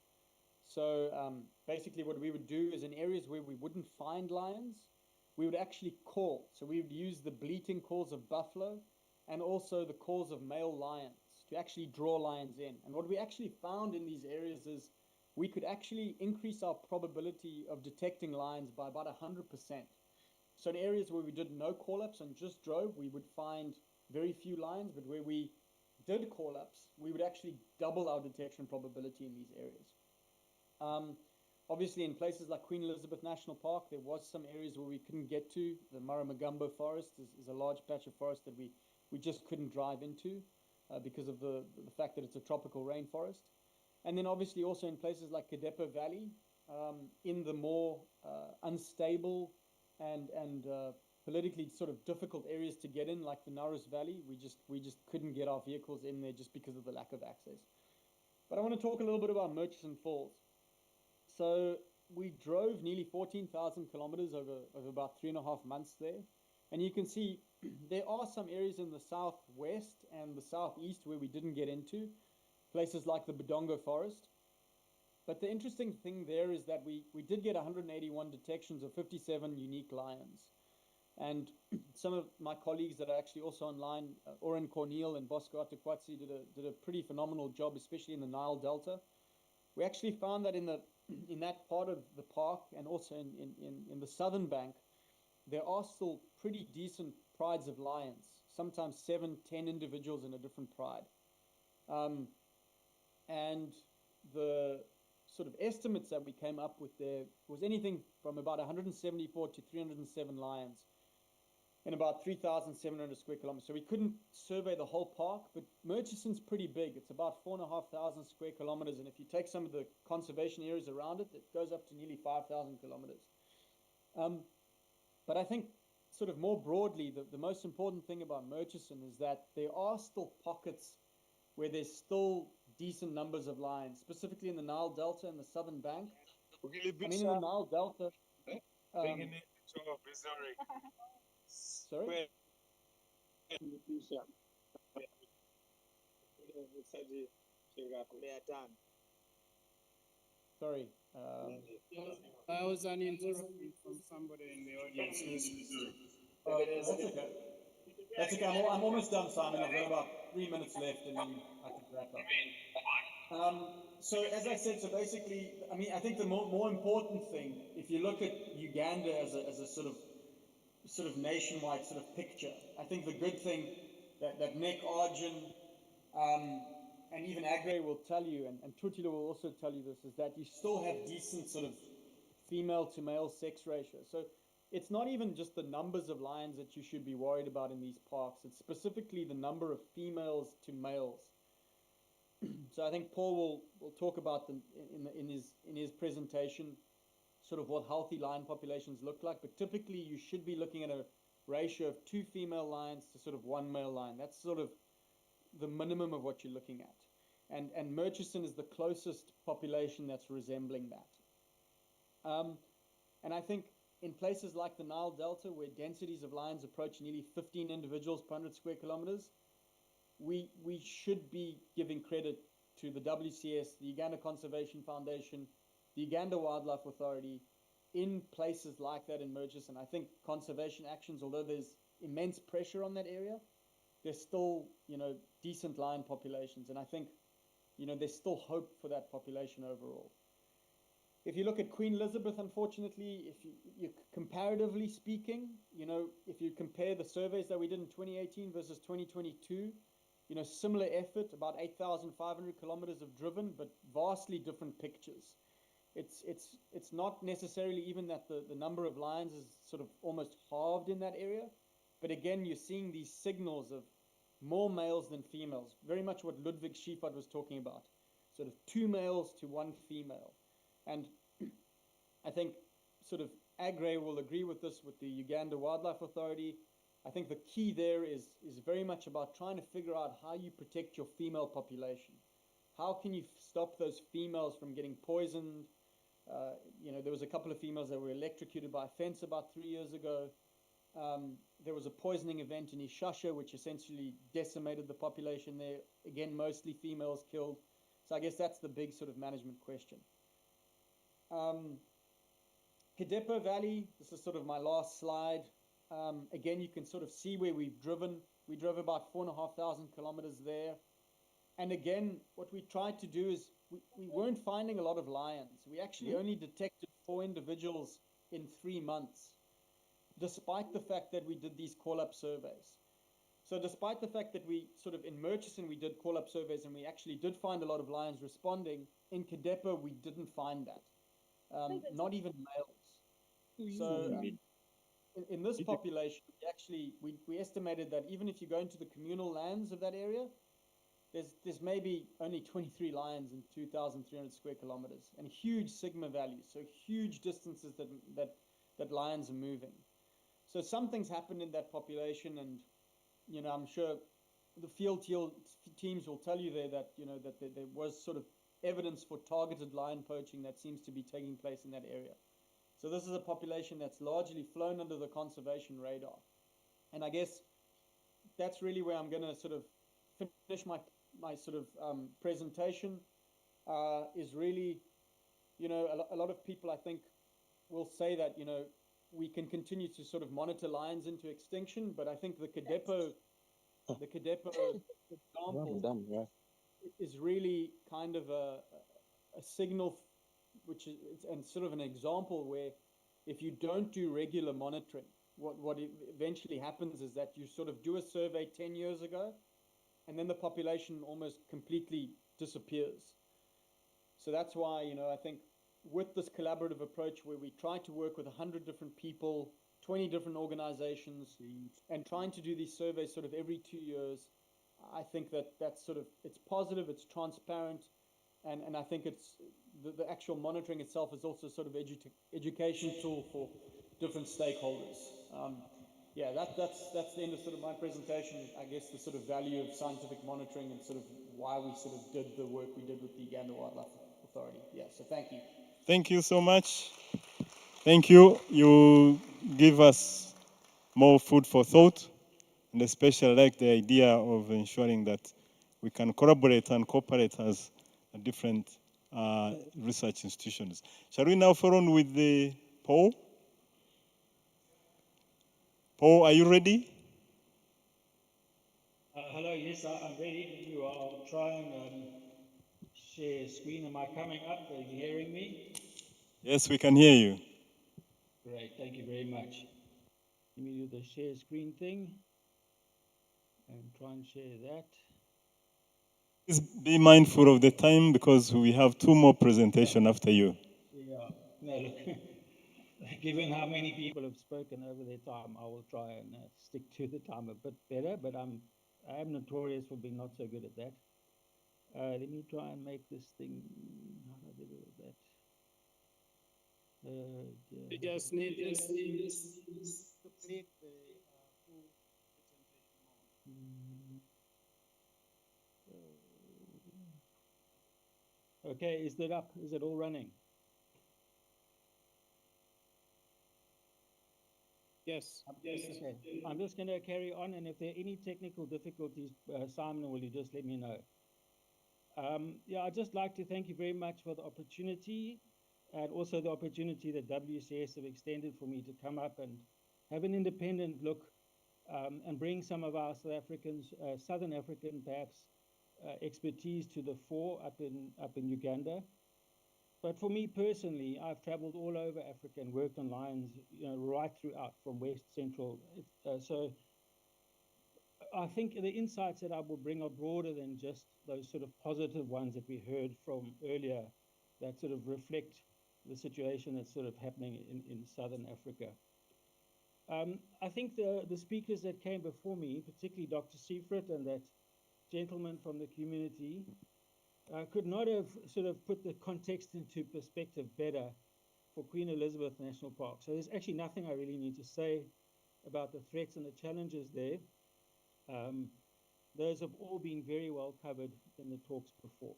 S3: So basically what we would do is in areas where we wouldn't find lions, we would actually call. So we would use the bleating calls of buffalo and also the calls of male lions to actually draw lions in. And what we actually found in these areas is we could actually increase our probability of detecting lions by about 100%. So in areas where we did no call-ups and just drove, we would find very few lions, but where we did call-ups, we would actually double our detection probability in these areas. Obviously, in places like Queen Elizabeth National Park, there was some areas where we couldn't get to. The Murrumbidgee Forest is a large patch of forest that we just couldn't drive into because of the fact that it's a tropical rainforest. And then obviously also in places like Kadepa Valley, in the more unstable and politically sort of difficult areas to get in, like the Narus Valley, we just couldn't get our vehicles in there just because of the lack of access. But I want to talk a little bit about Murchison Falls. So we drove nearly 14,000 kilometers over about 3.5 months there. And you can see there are some areas in the southwest and the southeast where we didn't get into, places like the Budongo Forest. But the interesting thing there is that we did get 181 detections of 57 unique lions. And some of my colleagues that are actually also online, Oren Cornel and Bosco Atukwatsi, did a pretty phenomenal job, especially in the Nile Delta. We actually found that in that part of the park and also in the southern bank, there are still pretty decent prides of lions, sometimes 7, 10 individuals in a different pride. And the sort of estimates that we came up with there was anything from about 174 to 307 lions in about 3,700 square kilometers. So we couldn't survey the whole park, but Murchison's pretty big. It's about 4,500 square kilometers. And if you take some of the conservation areas around it, it goes up to nearly 5,000 kilometers. But I think sort of more broadly, the most important thing about Murchison is that there are still pockets where there's still decent numbers of lions, specifically in the Nile Delta and the southern bank. I mean, in the Nile Delta. Sorry? Sorry.
S4: I was an interruption from somebody in the audience.
S3: That's okay. That's okay. I'm almost done, Simon. I've got about 3 minutes left, and then I can wrap up. So as I said, so basically, I mean, I think the more important thing, if you look at Uganda as a sort of nationwide sort of picture, I think the good thing that Nick, Arjun, and even Agre will tell you, and Tutila will also tell you this, is that you still have decent sort of female to male sex ratio. So it's not even just the numbers of lions that you should be worried about in these parks. It's specifically the number of females to males. So I think Paul will talk about in his presentation sort of what healthy lion populations look like. But typically you should be looking at a ratio of 2 female lions to sort of 1 male lion. That's sort of the minimum of what you're looking at. And Murchison is the closest population that's resembling that. And I think in places like the Nile Delta, where densities of lions approach nearly 15 individuals per 100 square kilometers, we should be giving credit to the WCS, the Uganda Conservation Foundation, the Uganda Wildlife Authority, in places like that in Murchison. I think conservation actions, although there's immense pressure on that area, there's still, decent lion populations. And I think, there's still hope for that population overall. If you look at Queen Elizabeth, unfortunately, if you comparatively speaking, if you compare the surveys that we did in 2018 versus 2022, similar effort, about 8,500 kilometers of driven, but vastly different pictures. It's not necessarily even that the number of lions is sort of almost halved in that area, but again, you're seeing these signals of more males than females, very much what Ludwig Schiefert was talking about, sort of 2 males to 1 female. And I think sort of Agre will agree with this with the Uganda Wildlife Authority. I think the key there is very much about trying to figure out how you protect your female population. How can you stop those females from getting poisoned? There was a couple of females that were electrocuted by a fence about 3 years ago. There was a poisoning event in Ishasha, which essentially decimated the population there. Again, mostly females killed. So I guess that's the big sort of management question. Kadepo Valley, this is sort of my last slide. Again, you can sort of see where we've driven. We drove about 4,500 kilometers there. And again, what we tried to do is we weren't finding a lot of lions. We actually only detected 4 individuals in 3 months, despite the fact that we did these call-up surveys. So despite the fact that we sort of in Murchison, we did call-up surveys and we actually did find a lot of lions responding, in Kadepo, we didn't find that. Not even males. So in this population, we estimated that even if you go into the communal lands of that area, there's maybe only 23 lions in 2,300 square kilometers, and huge sigma values, so huge distances that lions are moving. So something's happened in that population, and I'm sure the field teams will tell you there that that there was sort of evidence for targeted lion poaching that seems to be taking place in that area. So this is a population that's largely flown under the conservation radar. And I guess that's really where I'm going to sort of finish my sort of presentation, is really, a lot of people, I think, will say that, we can continue to sort of monitor lions into extinction, but I think the Kadepo example is really kind of a signal, which is, and sort of an example where if you don't do regular monitoring, what eventually happens is that you sort of do a survey 10 years ago, and then the population almost completely disappears. So that's why, I think with this collaborative approach where we try to work with 100 different people, 20 different organizations, and trying to do these surveys sort of every 2 years, I think that's sort of, it's positive, it's transparent, and I think it's, the actual monitoring itself is also sort of education tool for different stakeholders. That's the end of sort of my presentation. I guess the sort of value of scientific monitoring and sort of why we sort of did the work we did with the Uganda Wildlife Authority. Yeah, so thank you.
S2: Thank you so much. Thank you. You give us more food for thought, and especially like the idea of ensuring that we can collaborate and cooperate as different research institutions. Shall we now follow on with the Paul? Paul, are you ready?
S5: Hello, yes, I'm ready. I'll try and share screen. Am I coming up? Are you hearing me?
S2: Yes, we can hear you.
S5: Great, thank you very much. Let me do the share screen thing and try and share that.
S2: Please be mindful of the time because we have 2 more presentations after you.
S5: Yeah, no, look, given how many people have spoken over their time, I will try and stick to the time a bit better, but I am notorious for being not so good at that. Let me try and make this thing, how do I do that?
S4: You just need to complete the full presentation mode.
S5: Okay, is that up? Is it all running?
S4: Yes.
S5: Okay, I'm just going to carry on, and if there are any technical difficulties, Simon, will you just let me know? Yeah, I'd just like to thank you very much for the opportunity, and also the opportunity that WCS have extended for me to come up and have an independent look and bring some of our Southern African, perhaps, expertise to the fore up in Uganda. But for me personally, I've traveled all over Africa and worked on lions, right throughout from West Central. So I think the insights that I will bring are broader than just those sort of positive ones that we heard from earlier that sort of reflect the situation that's sort of happening in Southern Africa. I think the speakers that came before me, particularly Dr. Seifert and that gentleman from the community, could not have sort of put the context into perspective better for Queen Elizabeth National Park. So there's actually nothing I really need to say about the threats and the challenges there. Those have all been very well covered in the talks before.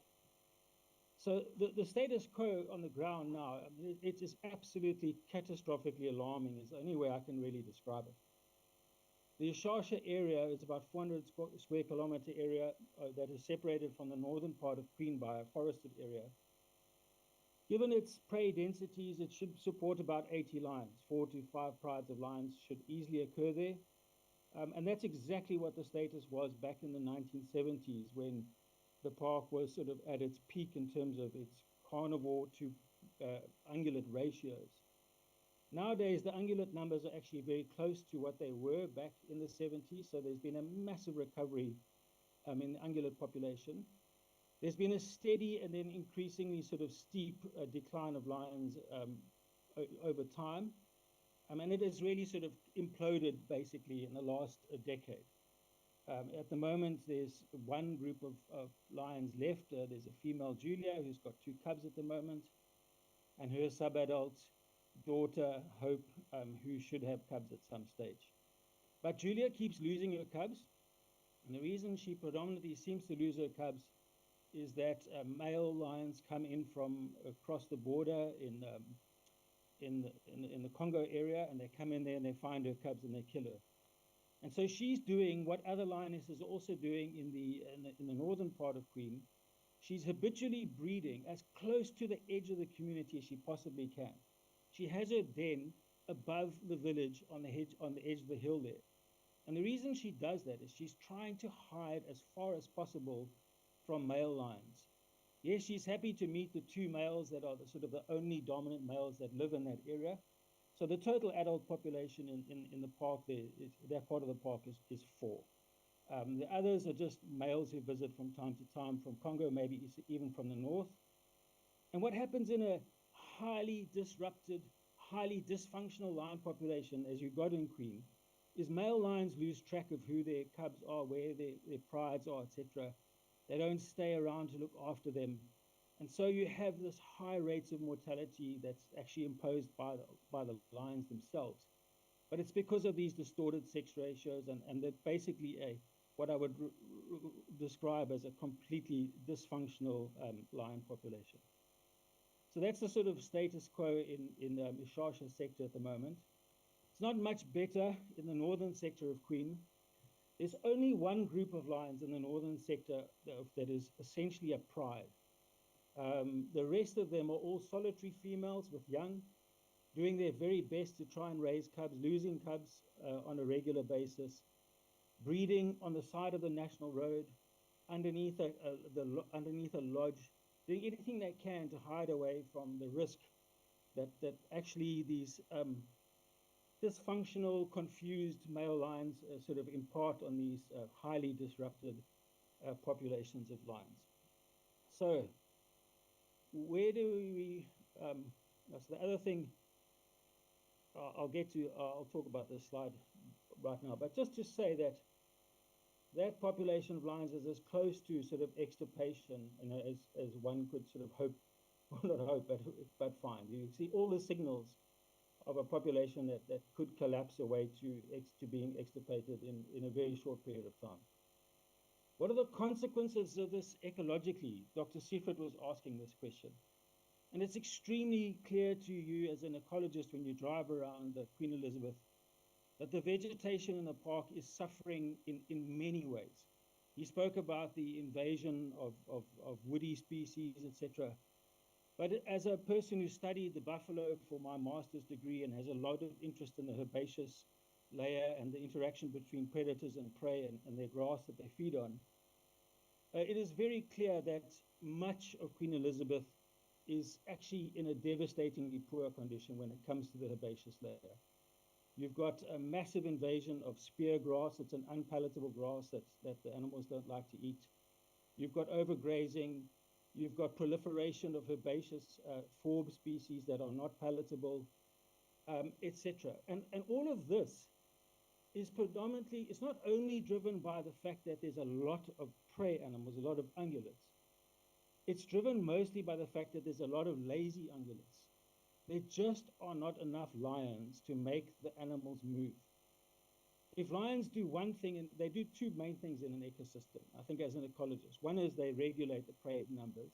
S5: So the status quo on the ground now, I mean, it is absolutely catastrophically alarming, is the only way I can really describe it. The Ishasha area is about 400 square kilometer area that is separated from the northern part of Queen by a forested area. Given its prey densities, it should support about 80 lions. 4 to 5 prides of lions should easily occur there. And that's exactly what the status was back in the 1970s when the park was sort of at its peak in terms of its carnivore to ungulate ratios. Nowadays, the ungulate numbers are actually very close to what they were back in the 70s, so there's been a massive recovery in the ungulate population. There's been a steady and then increasingly sort of steep decline of lions over time. And it has really sort of imploded basically in the last decade. At the moment, there's one group of lions left. There's a female Julia who's got 2 cubs at the moment, and her subadult daughter, Hope, who should have cubs at some stage. But Julia keeps losing her cubs, and the reason she predominantly seems to lose her cubs is that male lions come in from across the border in the Congo area, and they come in there and they find her cubs and they kill her. And so she's doing what other lionesses are also doing in the northern part of Queen. She's habitually breeding as close to the edge of the community as she possibly can. She has her den above the village on the edge of the hill there. And the reason she does that is she's trying to hide as far as possible from male lions. Yes, she's happy to meet the 2 males that are the only dominant males that live in that area. So the total adult population in the park there, that part of the park is 4. The others are just males who visit from time to time from Congo, maybe even from the north. And what happens in a highly disrupted, highly dysfunctional lion population, as you got in Queen, is male lions lose track of who their cubs are, where their prides are, etc. They don't stay around to look after them. And so you have this high rates of mortality that's actually imposed by the lions themselves. But it's because of these distorted sex ratios and they're basically what I would describe as a completely dysfunctional lion population. So that's the sort of status quo in the Ishasha sector at the moment. It's not much better in the northern sector of Queen. There's only one group of lions in the northern sector that is essentially a pride. The rest of them are all solitary females with young, doing their very best to try and raise cubs, losing cubs on a regular basis, breeding on the side of the national road, underneath a lodge, doing anything they can to hide away from the risk that actually these dysfunctional, confused male lions sort of impart on these highly disrupted populations of lions. So where do we, that's the other thing I'll get to, I'll talk about this slide right now, but just to say that that population of lions is as close to sort of extirpation, you know, as one could sort of hope, well, not hope, but find. You see all the signals of a population that could collapse away to being extirpated in a very short period of time. What are the consequences of this ecologically? Dr. Seifert was asking this question. And it's extremely clear to you as an ecologist when you drive around the Queen Elizabeth that the vegetation in the park is suffering in many ways. He spoke about the invasion of woody species, etc. But as a person who studied the buffalo for my master's degree and has a lot of interest in the herbaceous layer and the interaction between predators and prey and their grass that they feed on, it is very clear that much of Queen Elizabeth is actually in a devastatingly poor condition when it comes to the herbaceous layer. You've got a massive invasion of spear grass. It's an unpalatable grass that the animals don't like to eat. You've got overgrazing. You've got proliferation of herbaceous forb species that are not palatable, etc. And all of this is predominantly, it's not only driven by the fact that there's a lot of prey animals, a lot of ungulates. It's driven mostly by the fact that there's a lot of lazy ungulates. There just are not enough lions to make the animals move. If lions do one thing, and they do two main things in an ecosystem, I think as an ecologist. One is they regulate the prey numbers,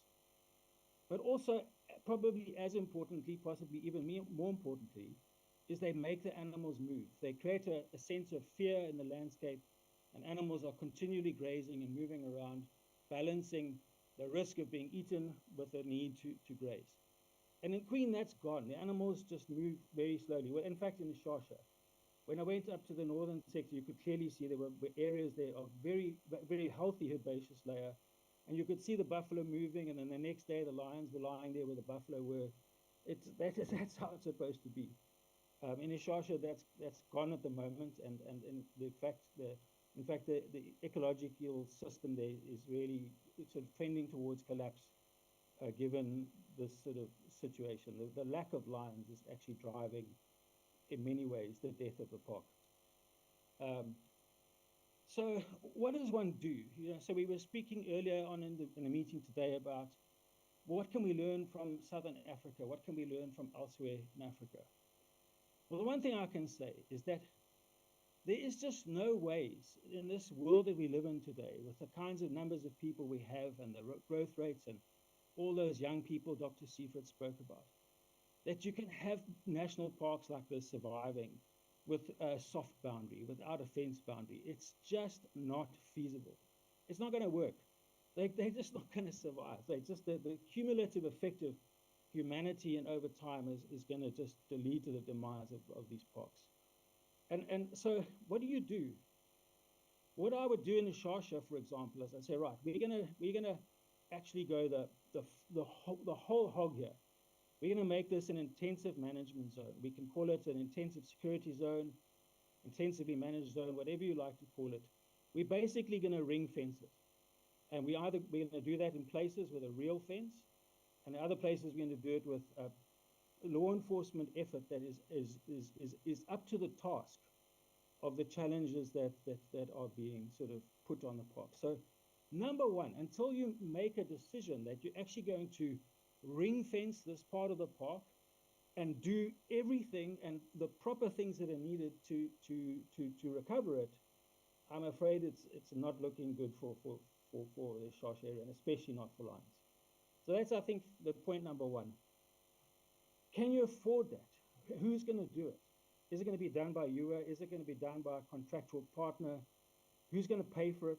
S5: but also probably as importantly, possibly even more importantly, is they make the animals move. They create a sense of fear in the landscape, and animals are continually grazing and moving around, balancing the risk of being eaten with the need to graze. And in Queen, that's gone. The animals just move very slowly. Well, in fact, in the Shasha, when I went up to the northern sector, you could clearly see there were areas there of very, very healthy herbaceous layer. And you could see the buffalo moving, and then the next day the lions were lying there where the buffalo were. That's how it's supposed to be. In Ishasha, that's gone at the moment, and in fact the ecological system there is really sort of trending towards collapse, given this sort of situation. The lack of lions is actually driving, in many ways, the death of the park. So what does one do? You know, so we were speaking earlier on in the meeting today about what can we learn from Southern Africa? What can we learn from elsewhere in Africa? Well, the one thing I can say is that there is just no ways in this world that we live in today, with the kinds of numbers of people we have and the growth rates and all those young people Dr. Seifert spoke about, that you can have national parks like this surviving with a soft boundary, without a fence boundary. It's just not feasible. It's not going to work. They're just not going to survive. They just the cumulative effect of humanity and over time is going to just lead to the demise of these parks. And so what do you do? What I would do in the Shasha, for example, is I say, right, we're gonna actually go the whole hog here. We're going to make this an intensive management zone. We can call it an intensive security zone, intensively managed zone, whatever you like to call it. We're basically going to ring fence it. And we're going to do that in places with a real fence, and in other places we're going to do it with a law enforcement effort that is up to the task of the challenges that are being sort of put on the park. So number one, until you make a decision that you're actually going to ring fence this part of the park and do everything and the proper things that are needed to recover it, I'm afraid it's not looking good for the Shasha area, and especially not for lions. So that's, I think, the point number one. Can you afford that? Who's going to do it? Is it going to be done by you? Is it going to be done by a contractual partner? Who's going to pay for it?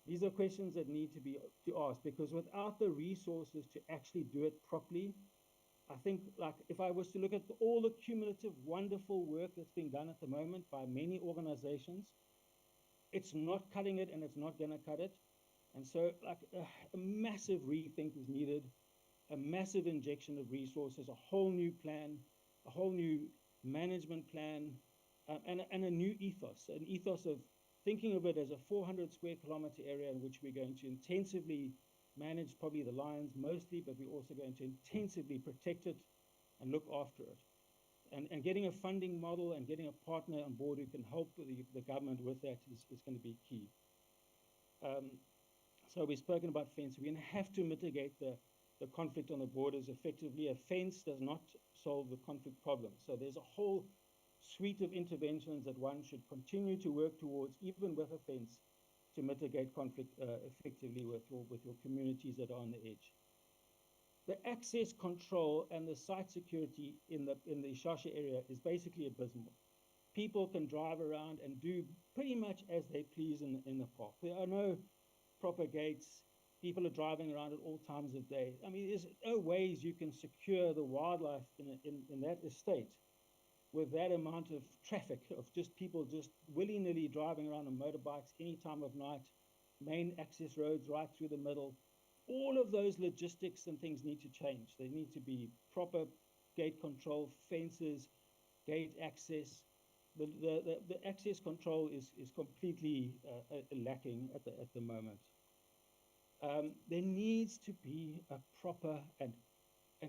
S5: These are questions that need to be asked, because without the resources to actually do it properly, I think, like, if I was to look at all the cumulative, wonderful work that's being done at the moment by many organizations, it's not cutting it, and it's not going to cut it. And so like a massive rethink is needed, a massive injection of resources, a whole new plan, a whole new management plan, and a new ethos, an ethos of thinking of it as a 400 square kilometer area in which we're going to intensively manage probably the lions mostly, but we're also going to intensively protect it and look after it. And getting a funding model and getting a partner on board who can help the government with that is going to be key. So we've spoken about fence. We're going to have to mitigate the conflict on the borders effectively. A fence does not solve the conflict problem. So there's a whole suite of interventions that one should continue to work towards, even with a fence, to mitigate conflict effectively with your communities that are on the edge. The access control and the site security in the Ishasha area is basically abysmal. People can drive around and do pretty much as they please in the park. There are no proper gates. People are driving around at all times of day. I mean, there's no ways you can secure the wildlife in that estate with that amount of traffic, of just people just willy-nilly driving around on motorbikes any time of night, main access roads right through the middle. All of those logistics and things need to change. There need to be proper gate control, fences, gate access. The access control is completely lacking at the moment. There needs to be a proper and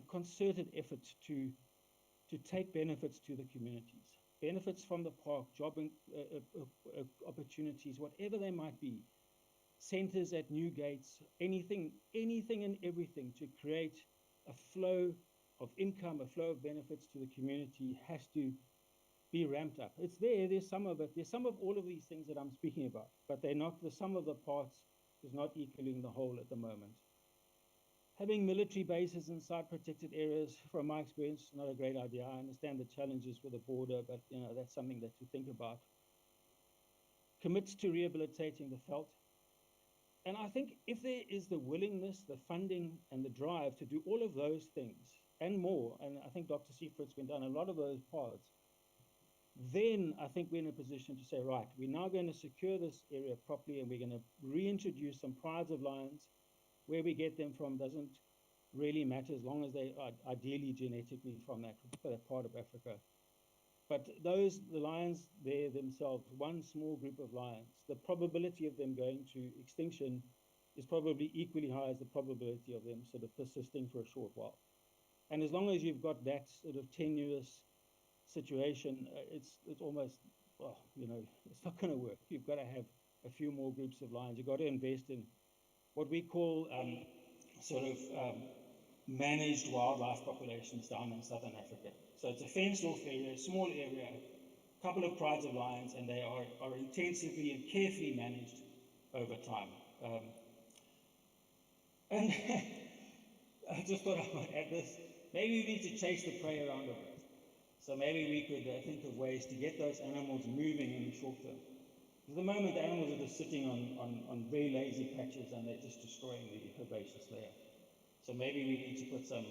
S5: concerted effort to take benefits to the communities, benefits from the park, job opportunities, whatever they might be, centers at new gates, anything and everything to create a flow of income, a flow of benefits to the community has to be ramped up. It's there, there's some of it, there's some of all of these things that I'm speaking about, but they're not, the sum of the parts is not equaling the whole at the moment. Having military bases inside protected areas, from my experience, is not a great idea. I understand the challenges with the border, but that's something that to think about. Commits to rehabilitating the veld. And I think if there is the willingness, the funding, and the drive to do all of those things and more, and I think Dr. Siefert's went down a lot of those paths, then I think we're in a position to say, right, we're now going to secure this area properly, and we're going to reintroduce some prides of lions. Where we get them from doesn't really matter, as long as they are ideally genetically from that part of Africa. But the lions there themselves, one small group of lions, the probability of them going to extinction is probably equally high as the probability of them sort of persisting for a short while. And as long as you've got that sort of tenuous situation, it's almost, well, it's not going to work. You've got to have a few more groups of lions. You've got to invest in what we call managed wildlife populations down in southern Africa. So it's a fenced-off area, a small area, a couple of prides of lions, and they are intensively and carefully managed over time. And I just thought I might add this. Maybe we need to chase the prey around a bit. So maybe we could think of ways to get those animals moving in the short term. At the moment, the animals are just sitting on very lazy patches, and they're just destroying the herbaceous layer. So maybe we need to put some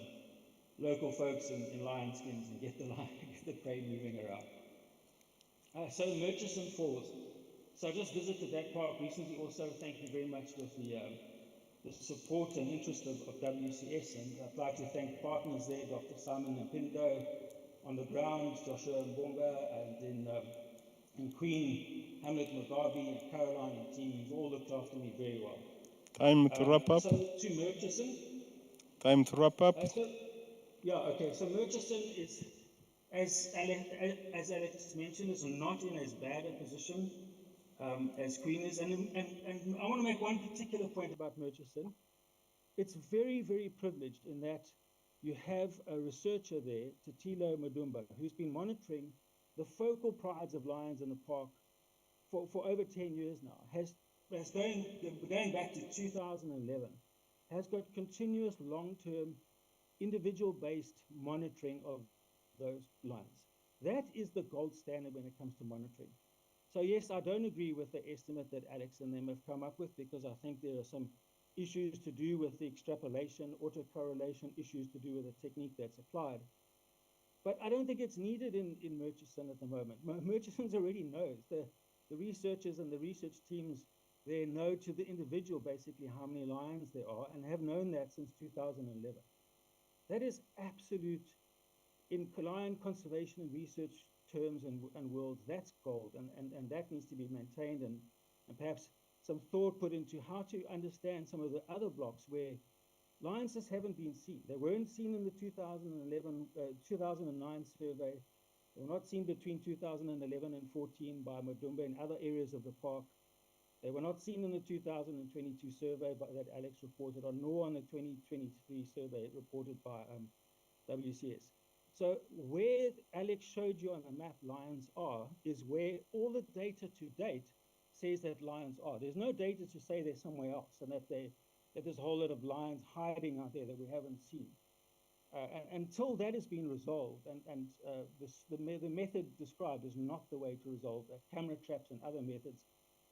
S5: local folks in lion skins and get the prey moving around. So Murchison Falls. So I just visited that park recently also. Thank you very much with the support and interest of WCS, and I'd like to thank partners there, Dr. Simon and Pindo on the ground, Joshua and Bonga, and in Queen, Hamlet Mugabe, and Caroline and team. You've all looked after me very well.
S2: Time to wrap up.
S5: So to Murchison.
S2: Time to wrap up.
S5: So Murchison is, as Alex mentioned, is not in as bad a position as Queen is. And I want to make one particular point about Murchison. It's very, very privileged in that you have a researcher there, Tatilo Madumba, who's been monitoring the focal prides of lions in the park for over 10 years now, has going back to 2011, has got continuous long-term individual-based monitoring of those lions. That is the gold standard when it comes to monitoring. So yes, I don't agree with the estimate that Alex and them have come up with, because I think there are some issues to do with the extrapolation, autocorrelation, issues to do with the technique that's applied. But I don't think it's needed in Murchison at the moment. Murchison's already knows. The researchers and the research teams They know to the individual basically how many lions there are and have known that since 2011. That is absolute, in lion conservation and research terms and worlds, that's gold, and that needs to be maintained, and perhaps some thought put into how to understand some of the other blocks where lions just haven't been seen. They weren't seen in the 2009 survey. They were not seen between 2011 and 14 by Madumba in other areas of the park. They were not seen in the 2022 survey that Alex reported on, nor on the 2023 survey reported by WCS. So where Alex showed you on the map lions are is where all the data to date says that lions are. There's no data to say they're somewhere else and that there's a whole lot of lions hiding out there that we haven't seen. Until that has been resolved, the method described is not the way to resolve that. Camera traps and other methods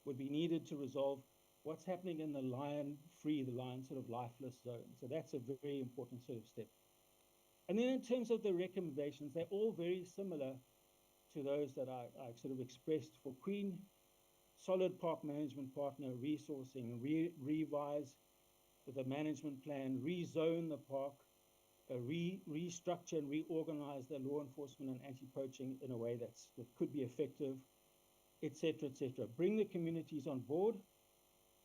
S5: would be needed to resolve what's happening in the lion-free, the lion sort of lifeless zone. So that's a very important sort of step. And then in terms of the recommendations, they're all very similar to those that I sort of expressed for Queen. Solid park management partner, resourcing, revise the management plan, rezone the park, restructure and reorganize the law enforcement and anti-poaching in a way that could be effective, etc., etc. Bring the communities on board.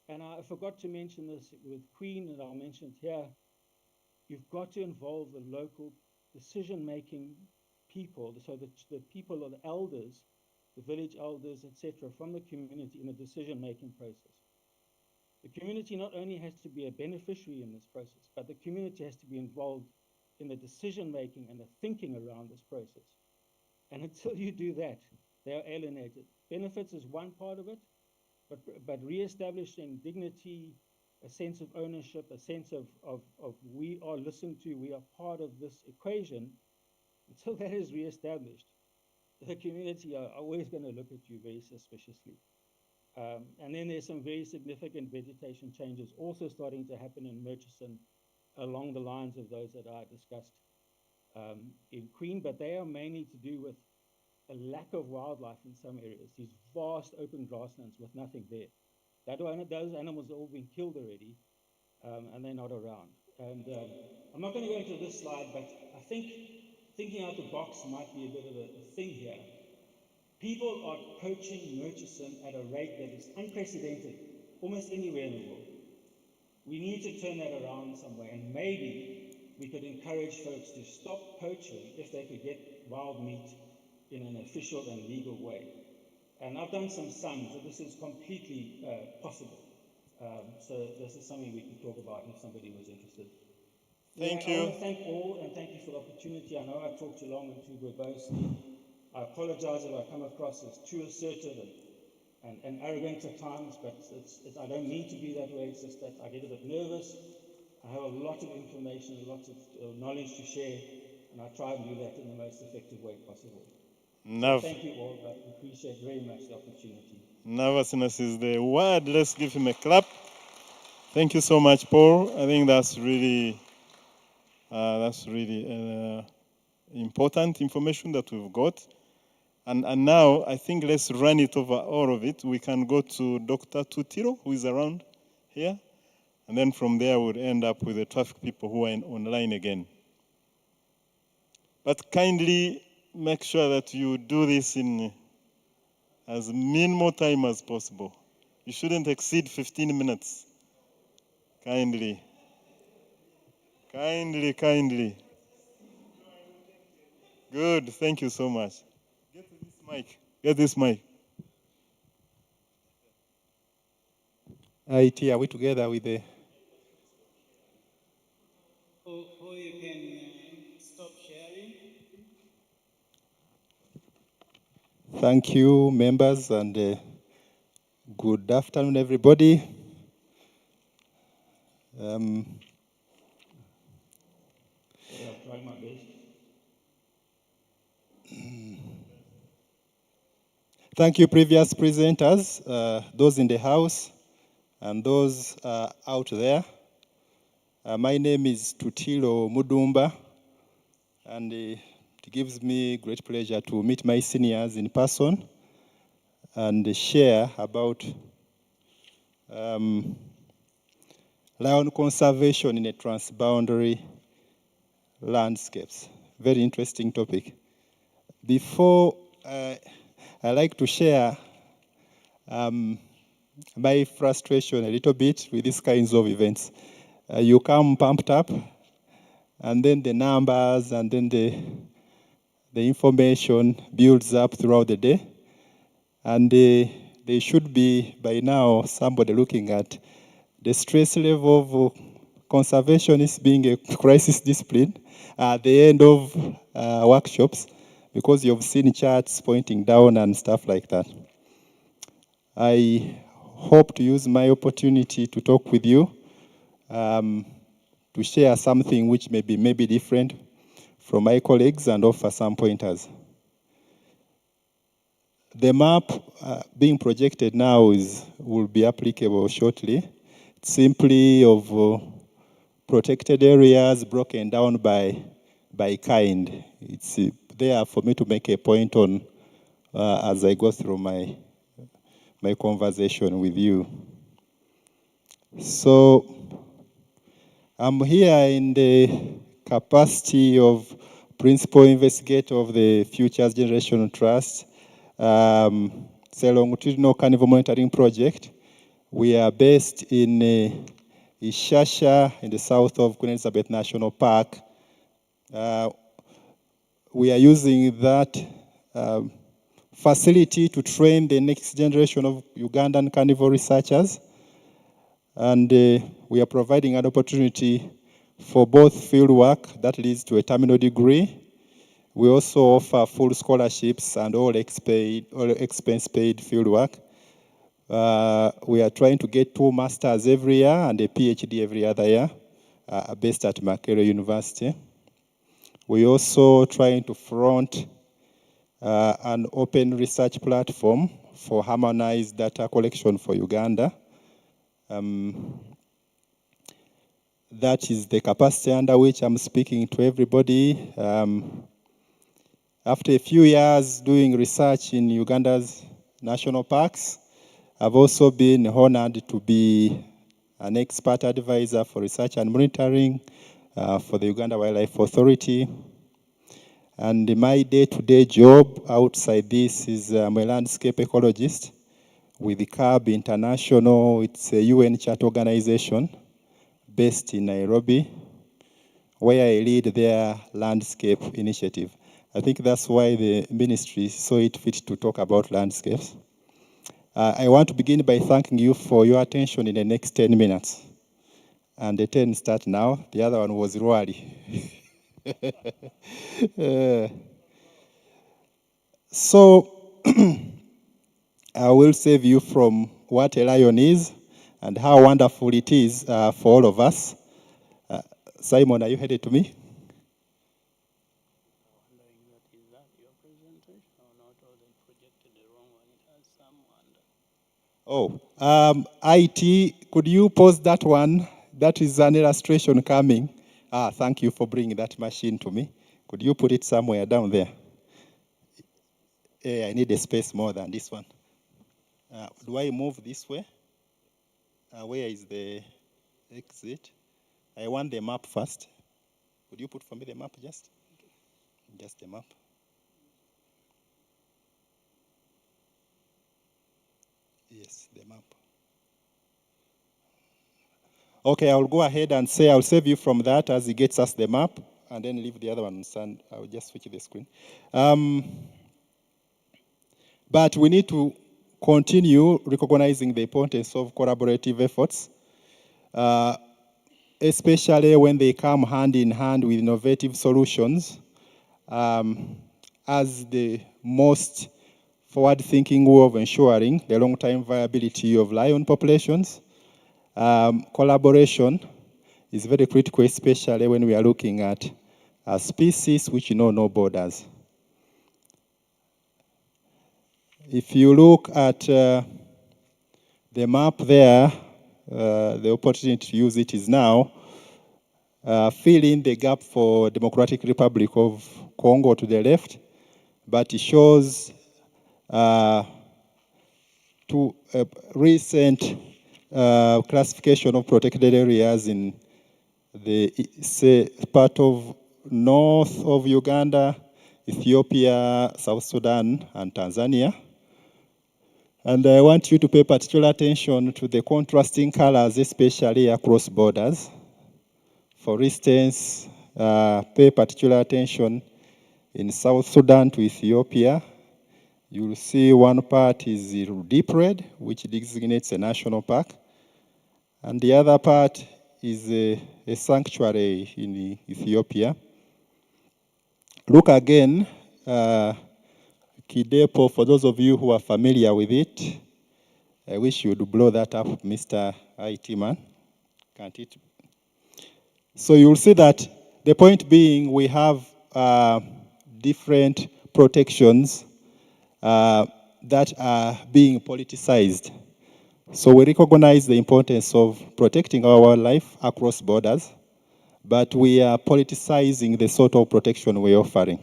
S5: And I forgot to mention this with Queen, and I'll mention it here. You've got to involve the local decision-making people, so the people or the elders, the village elders, etc., from the community in the decision-making process. The community not only has to be a beneficiary in this process, but the community has to be involved in the decision-making and the thinking around this process. And until you do that, they are alienated. Benefits is one part of it, but re-establishing dignity, a sense of ownership, a sense of we are listened to, we are part of this equation, until that is re-established, the community are always going to look at you very suspiciously. And then there's some very significant vegetation changes also starting to happen in Murchison along the lines of those that I discussed in Queen, but they are mainly to do with a lack of wildlife in some areas, these vast open grasslands with nothing there. Those animals have all been killed already, and they're not around. And I'm not going to go into this slide, but I think thinking out the box might be a bit of a thing here. People are poaching Murchison at a rate that is unprecedented, almost anywhere in the world. We need to turn that around some way, and maybe we could encourage folks to stop poaching if they could get wild meat in an official and legal way. And I've done some sums, so this is completely possible. So this is something we can talk about if somebody was interested.
S2: Thank
S5: I
S2: you.
S5: want to thank all, and thank you for the opportunity. I know I talked too long and too verbosely. I apologize if I come across as too assertive and arrogant at times, but I don't mean to be that way. It's just that I get a bit nervous. I have a lot of information, a lot of knowledge to share, and I try and do that in the most effective way possible. Thank you all. I appreciate very much the opportunity.
S2: Nervousness is the word. Let's give him a clap. Thank you so much, Paul. I think that's really important information that we've got. And now I think let's run it over all of it. We can go to Dr. Tutiro, who is around here. And then from there, we'll end up with the traffic people who are online again. But kindly make sure that you do this in as minimal time as possible. You shouldn't exceed 15 minutes. Kindly. Kindly. Good, thank you so much. Get this mic.
S6: IT, are we together with the...
S4: Or you can stop sharing.
S6: Thank you, members, and good afternoon, everybody.
S5: I'll try my best.
S6: Thank you, previous presenters, those in the house and those out there. My name is Tutilo Mudumba, and it gives me great pleasure to meet my seniors in person and share about lion conservation in a transboundary landscapes. Very interesting topic. Before I like to share my frustration a little bit with these kinds of events. You come pumped up, and then the numbers and then the information builds up throughout the day. And there should be, by now, somebody looking at the stress level of conservationists being a crisis discipline at the end of workshops, because you've seen charts pointing down and stuff like that. I hope to use my opportunity to talk with you, to share something which may be different from my colleagues and offer some pointers. The map being projected now will be applicable shortly. It's simply of protected areas broken down by kind. It's there for me to make a point on as I go through my conversation with you. So I'm here in the capacity of principal investigator of the Futures Generation Trust. It's a longitudinal carnival monitoring project. We are based in Ishasha in the south of Queen Elizabeth National Park. We are using that facility to train the next generation of Ugandan carnival researchers. And we are providing an opportunity for both field work that leads to a terminal degree. We also offer full scholarships and all expense paid field work. We are trying to get 2 masters every year and a PhD every other year, based at Makerere University. We're also trying to front an open research platform for harmonized data collection for Uganda. That is the capacity under which I'm speaking to everybody. After a few years doing research in Uganda's national parks, I've also been honored to be an expert advisor for research and monitoring for the Uganda Wildlife Authority. And my day-to-day job outside this is I'm a landscape ecologist with the CAB International. It's a UN charter organization based in Nairobi, where I lead their landscape initiative. I think that's why the ministry saw it fit to talk about landscapes. I want to begin by thanking you for your attention in the next 10 minutes. And the 10 start now. The other one was Ruari. So I will save you from what a lion is and how wonderful it is for all of us. Simon, are you headed to me? Oh, IT, could you post that one? That is an illustration coming. Thank you for bringing that machine to me. Could you put it somewhere down there? I need a space more than this one. Do I move this way? Where is the exit? I want the map first. Would you put for me the map just? Just the map. Yes, the map. Okay, I'll go ahead and say I'll save you from that as he gets us the map, and then leave the other one. And I'll just switch the screen. But we need to continue recognizing the importance of collaborative efforts, especially when they come hand in hand with innovative solutions, as the most forward-thinking way of ensuring the long-term viability of lion populations. Collaboration is very critical, especially when we are looking at species which know no borders. If you look at the map there, the opportunity to use it is now. Fill in the gap for Democratic Republic of Congo to the left, but it shows two recent classification of protected areas in the part of north of Uganda, Ethiopia, South Sudan, and Tanzania. And I want you to pay particular attention to the contrasting colors, especially across borders. For instance, pay particular attention in South Sudan to Ethiopia. You'll see one part is deep red, which designates a national park. And the other part is a sanctuary in Ethiopia. Look again, Kidepo, for those of you who are familiar with it, I wish you would blow that up, Mr. IT man. Can't it? So you'll see that the point being we have different protections that are being politicized. So we recognize the importance of protecting our wildlife across borders, but we are politicizing the sort of protection we're offering.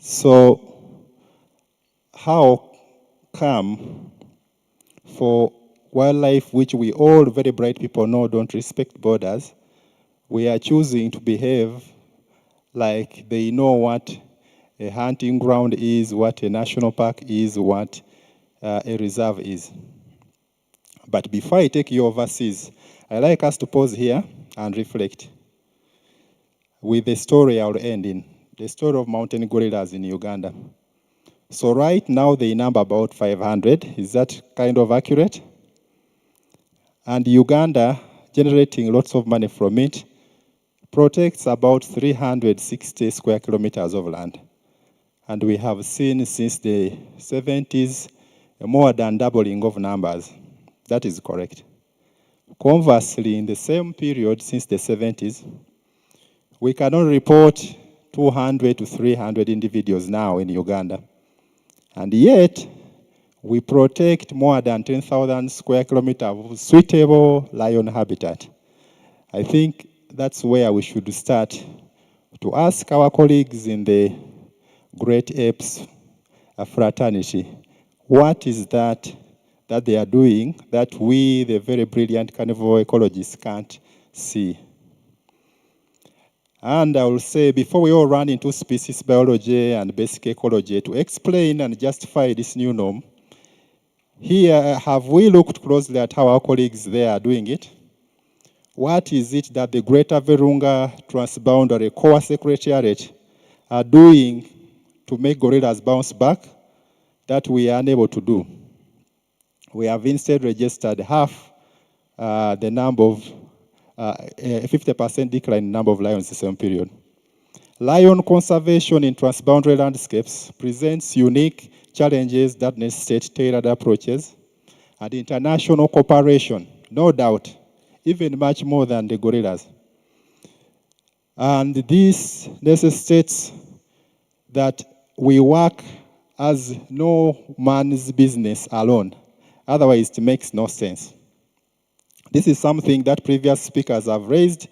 S6: So how come for wildlife which we all very bright people know don't respect borders, we are choosing to behave like they know what a hunting ground is, what a national park is, what a reserve is. But before I take you overseas, I'd like us to pause here and reflect with the story I'll end in, the story of mountain gorillas in Uganda. So right now they number about 500. Is that kind of accurate? And Uganda, generating lots of money from it, protects about 360 square kilometers of land. And we have seen since the 70s more than doubling of numbers. That is correct. Conversely, in the same period since the 70s, we cannot report 200 to 300 individuals now in Uganda. And yet, we protect more than 10,000 square kilometers of suitable lion habitat. I think that's where we should start to ask our colleagues in the Great Apes fraternity, what is that they are doing that we, the very brilliant carnivore ecologists, can't see? And I will say, before we all run into species biology and basic ecology to explain and justify this new norm, here, have we looked closely at how our colleagues there are doing it? What is it that the Greater Virunga Transboundary Core Secretariat are doing to make gorillas bounce back that we are unable to do? We have instead registered half the number of, 50% decline in number of lions in the same period. Lion conservation in transboundary landscapes presents unique challenges that necessitate tailored approaches and international cooperation, no doubt, even much more than the gorillas. And this necessitates that we work as no man's business alone. Otherwise, it makes no sense. This is something that previous speakers have raised,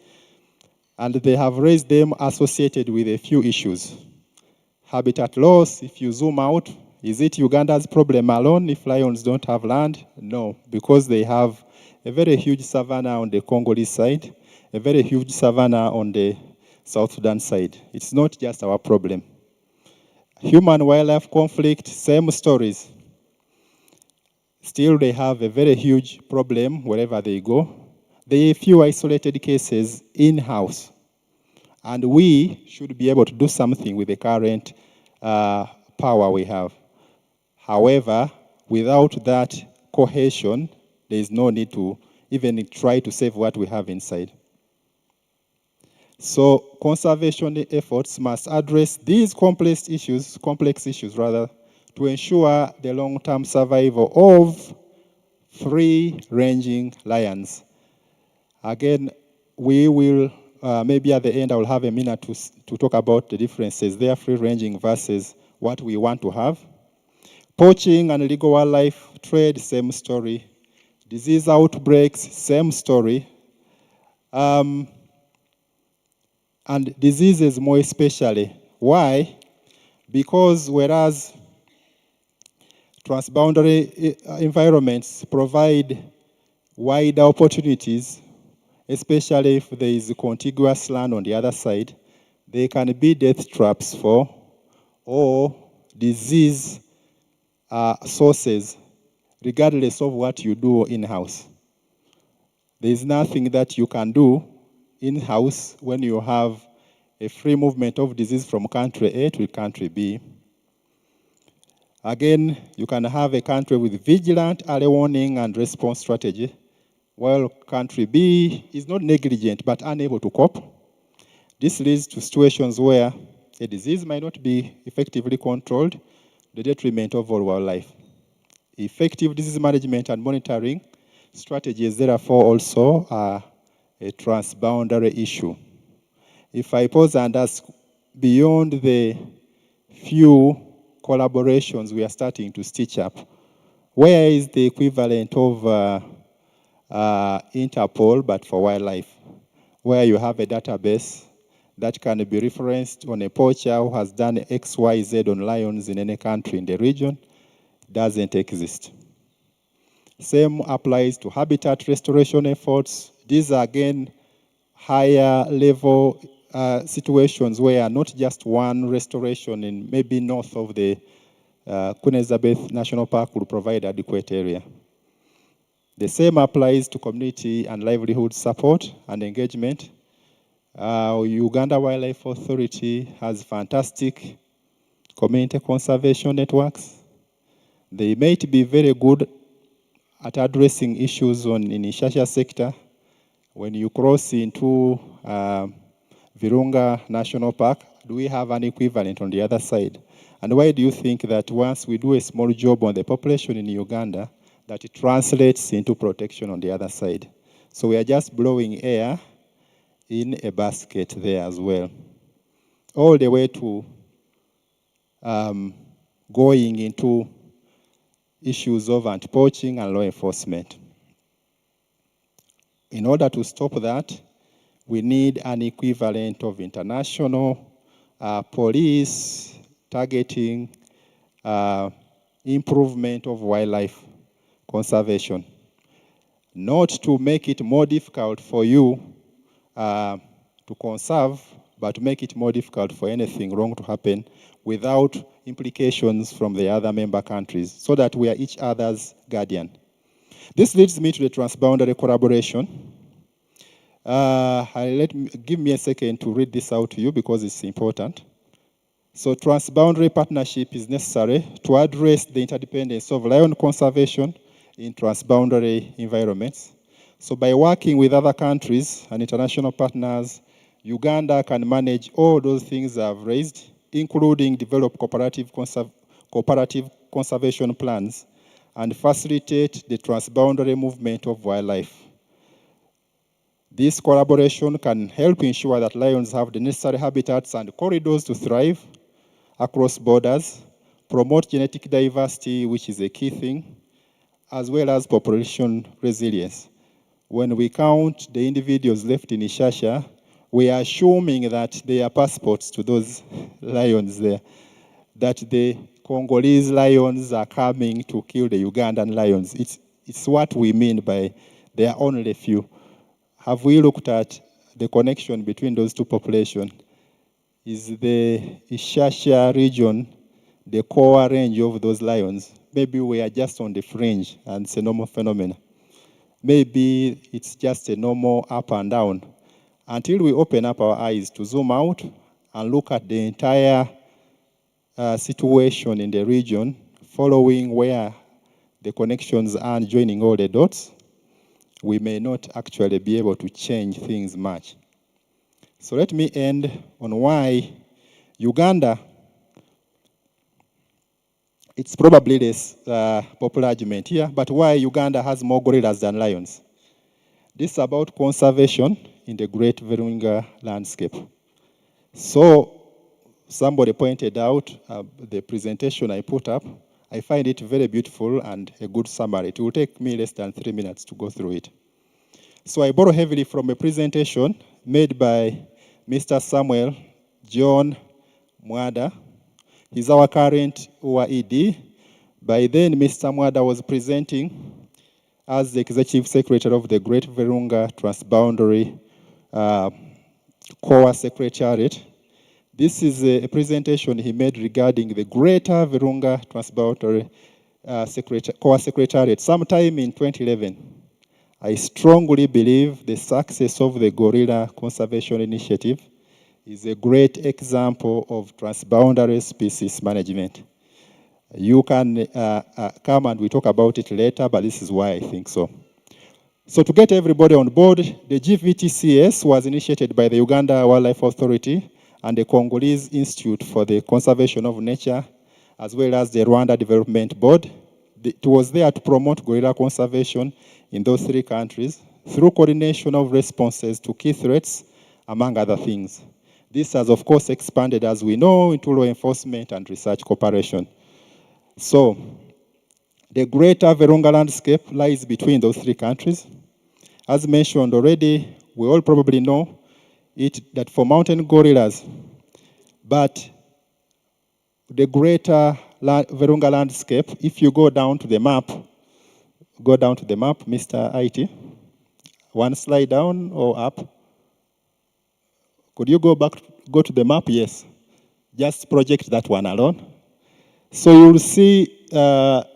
S6: and they have raised them associated with a few issues. Habitat loss, if you zoom out, is it Uganda's problem alone if lions don't have land? No, because they have a very huge savanna on the Congolese side, a very huge savanna on the South Sudan side. It's not just our problem. Human-wildlife conflict, same stories. Still, they have a very huge problem wherever they go. There are a few isolated cases in-house. And we should be able to do something with the current power we have. However, without that cohesion, there is no need to even try to save what we have inside. So conservation efforts must address these complex issues to ensure the long-term survival of free-ranging lions. Again, we will, maybe at the end I will have a minute to talk about the differences there, free-ranging versus what we want to have. Poaching and illegal wildlife trade, same story. Disease outbreaks, same story. And diseases more especially. Why? Because whereas transboundary environments provide wider opportunities, especially if there is contiguous land on the other side. They can be death traps for or disease sources, regardless of what you do in-house. There is nothing that you can do in-house when you have a free movement of disease from country A to country B. Again, you can have a country with vigilant early warning and response strategy, while country B is not negligent but unable to cope. This leads to situations where a disease might not be effectively controlled to the detriment of all wildlife. Effective disease management and monitoring strategies, therefore, also are a transboundary issue. If I pause and ask, beyond the few collaborations we are starting to stitch up, where is the equivalent of Interpol, but for wildlife, where you have a database that can be referenced on a poacher who has done XYZ on lions in any country in the region? Doesn't exist. Same applies to habitat restoration efforts. These are, again, higher level situations where not just one restoration in maybe north of the Queen Elizabeth National Park will provide adequate area. The same applies to community and livelihood support and engagement. Uganda Wildlife Authority has fantastic community conservation networks. They might be very good at addressing issues in the Ishasha sector. When you cross into Virunga National Park, do we have an equivalent on the other side? And why do you think that once we do a small job on the population in Uganda, that it translates into protection on the other side? So we are just blowing air in a basket there as well. All the way to going into issues of anti-poaching and law enforcement. In order to stop that, we need an equivalent of international police targeting improvement of wildlife conservation. Not to make it more difficult for you to conserve, but to make it more difficult for anything wrong to happen without implications from the other member countries, so that we are each other's guardian. This leads me to the transboundary collaboration. Give me a second to read this out to you because it's important. So transboundary partnership is necessary to address the interdependence of lion conservation in transboundary environments. So by working with other countries and international partners, Uganda can manage all those things I've raised, including develop cooperative conservation plans and facilitate the transboundary movement of wildlife. This collaboration can help ensure that lions have the necessary habitats and corridors to thrive across borders, promote genetic diversity, which is a key thing, as well as population resilience. When we count the individuals left in Ishasha, we are assuming that they are passports to those lions there, that the Congolese lions are coming to kill the Ugandan lions. It's what we mean by there are only a few. Have we looked at the connection between those two populations? Is the Ishasha region the core range of those lions? Maybe we are just on the fringe and it's a normal phenomenon. Maybe it's just a normal up and down. Until we open up our eyes to zoom out and look at the entire situation in the region, following where the connections are and joining all the dots, we may not actually be able to change things much. So let me end on why Uganda, it's probably less popular argument here, but why Uganda has more gorillas than lions. This is about conservation in the Great Virunga landscape. So somebody pointed out the presentation I put up. I find it very beautiful and a good summary. It will take me less than 3 minutes to go through it. So I borrow heavily from a presentation made by Mr. Samuel John Mwada. He's our current OED. By then, Mr. Mwada was presenting as the Executive Secretary of the Great Virunga Transboundary Core Secretariat. This is a presentation he made regarding the Greater Virunga Transboundary Core Secretariat sometime in 2011. I strongly believe the success of the Gorilla Conservation Initiative is a great example of transboundary species management. You can come and we talk about it later, but this is why I think so. So to get everybody on board, the GVTCS was initiated by the Uganda Wildlife Authority and the Congolese Institute for the Conservation of Nature, as well as the Rwanda Development Board. It was there to promote gorilla conservation in those three countries through coordination of responses to key threats, among other things. This has, of course, expanded, as we know, into law enforcement and research cooperation. So, the greater Virunga landscape lies between those three countries. As mentioned already, we all probably know it that for mountain gorillas, but the greater Virunga landscape, if you go down to the map, Mr. IT, one slide down or up. Could you go to the map? Yes. Just project that one alone. So you'll see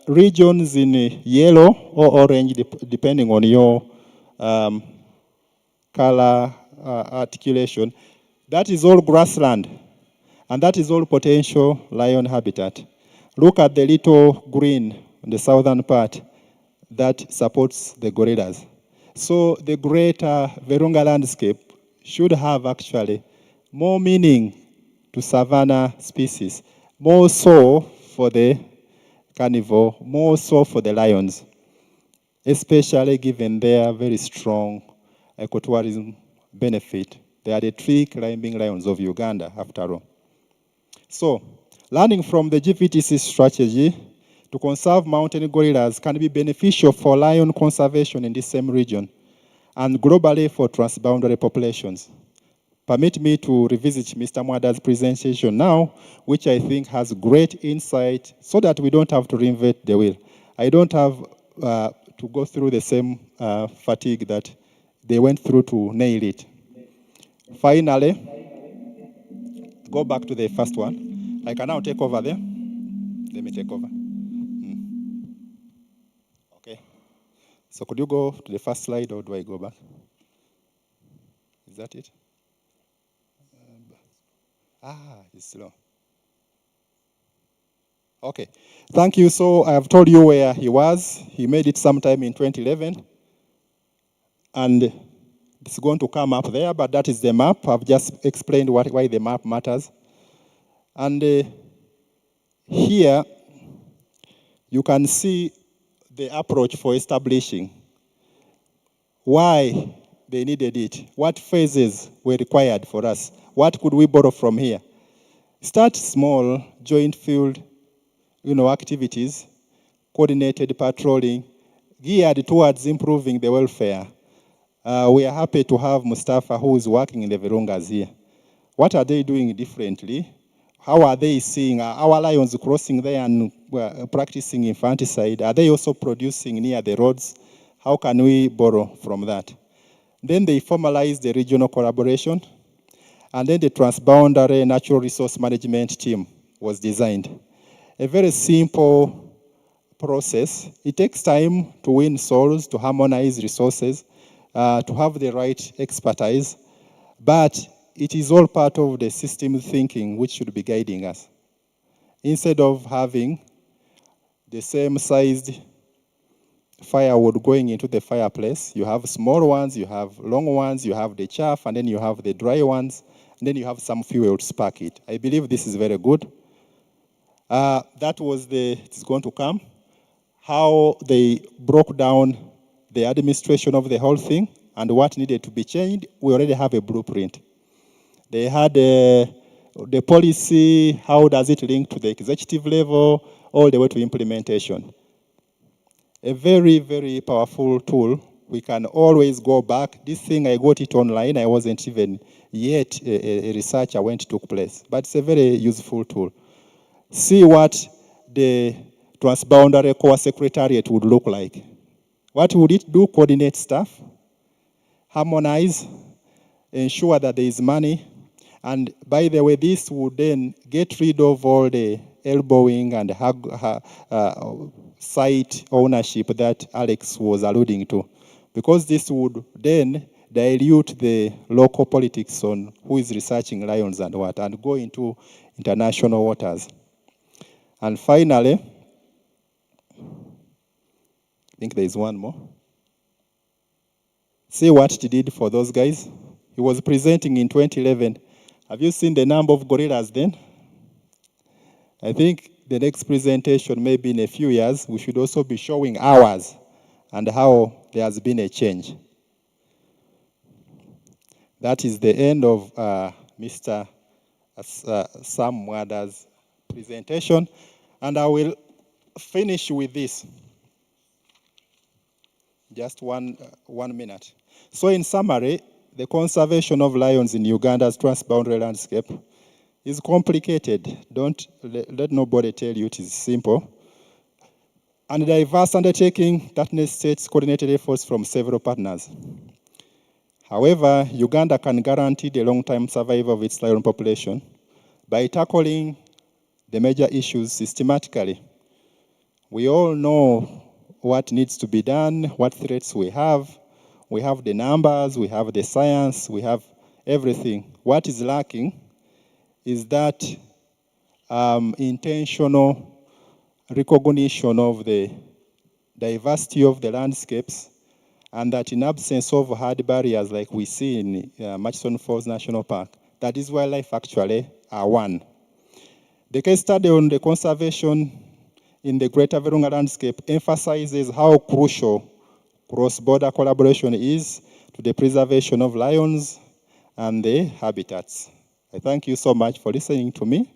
S6: regions in yellow or orange, depending on your color articulation. That is all grassland, and that is all potential lion habitat. Look at the little green on the southern part that supports the gorillas. So the greater Virunga landscape should have actually more meaning to savanna species, more so for the carnivore, more so for the lions, especially given their very strong ecotourism benefit. They are the tree climbing lions of Uganda, after all. So, learning from the GVTC strategy to conserve mountain gorillas can be beneficial for lion conservation in this same region and globally for transboundary populations. Permit me to revisit Mr. Mwada's presentation now, which I think has great insight so that we don't have to reinvent the wheel. I don't have to go through the same fatigue that they went through to nail it. Finally, go back to the first one. I can now take over there. Let me take over. Okay. So could you go to the first slide or do I go back? Is that it? It's slow. Okay. Thank you. So I have told you where he was. He made it sometime in 2011. And it's going to come up there, but that is the map. I've just explained why the map matters. And here, you can see the approach for establishing why they needed it, what phases were required for us, what could we borrow from here. Start small, joint field, activities, coordinated patrolling, geared towards improving the welfare. We are happy to have Mustafa, who is working in the Virungas here. What are they doing differently? How are they seeing our lions crossing there and practicing infanticide? Are they also producing near the roads? How can we borrow from that? Then they formalized the regional collaboration, and then the transboundary natural resource management team was designed. A very simple process. It takes time to win souls, to harmonize resources, to have the right expertise, but it is all part of the system thinking which should be guiding us. Instead of having the same sized firewood going into the fireplace, you have small ones, you have long ones, you have the chaff, and then you have the dry ones, and then you have some fuel to spark it. I believe this is very good. That was it's going to come. How they broke down the administration of the whole thing and what needed to be changed, we already have a blueprint. They had the policy, how does it link to the executive level, all the way to implementation. A very, very powerful tool. We can always go back. This thing, I got it online. I wasn't even yet a researcher when it took place. But it's a very useful tool. See what the Transboundary Core Secretariat would look like. What would it do? Coordinate staff, harmonize, ensure that there is money. And by the way, this would then get rid of all the elbowing and site ownership that Alex was alluding to. Because this would then dilute the local politics on who is researching lions and what, and go into international waters. And finally, I think there is one more. See what he did for those guys. He was presenting in 2011. Have you seen the number of gorillas then? I think the next presentation, maybe in a few years, we should also be showing ours and how there has been a change. That is the end of Mr. Sam Mwada's presentation. And I will finish with this. Just one minute. So in summary, the conservation of lions in Uganda's transboundary landscape is complicated. Don't let nobody tell you it is simple. And a diverse undertaking that necessitates coordinated efforts from several partners. However, Uganda can guarantee the long-term survival of its lion population by tackling the major issues systematically. We all know what needs to be done, what threats we have. We have the numbers, we have the science, we have everything. What is lacking is that intentional recognition of the diversity of the landscapes, and that in absence of hard barriers like we see in Murchison Falls National Park, that is wildlife actually are one. The case study on the conservation in the Greater Virunga landscape emphasizes how crucial cross-border collaboration is to the preservation of lions and the habitats. I thank you so much for listening to me,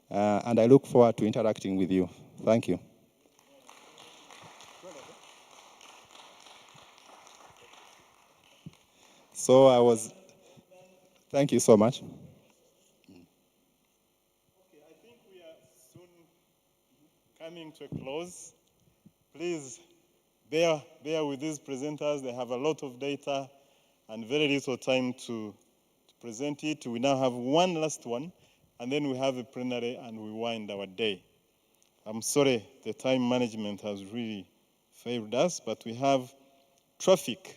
S6: and I look forward to interacting with you. Thank you. So thank you so much.
S2: Okay, I think we are soon coming to a close. Please bear with these presenters. They have a lot of data and very little time to present it. We now have one last one, and then we have a plenary and we wind our day. I'm sorry, the time management has really failed us, but we have traffic.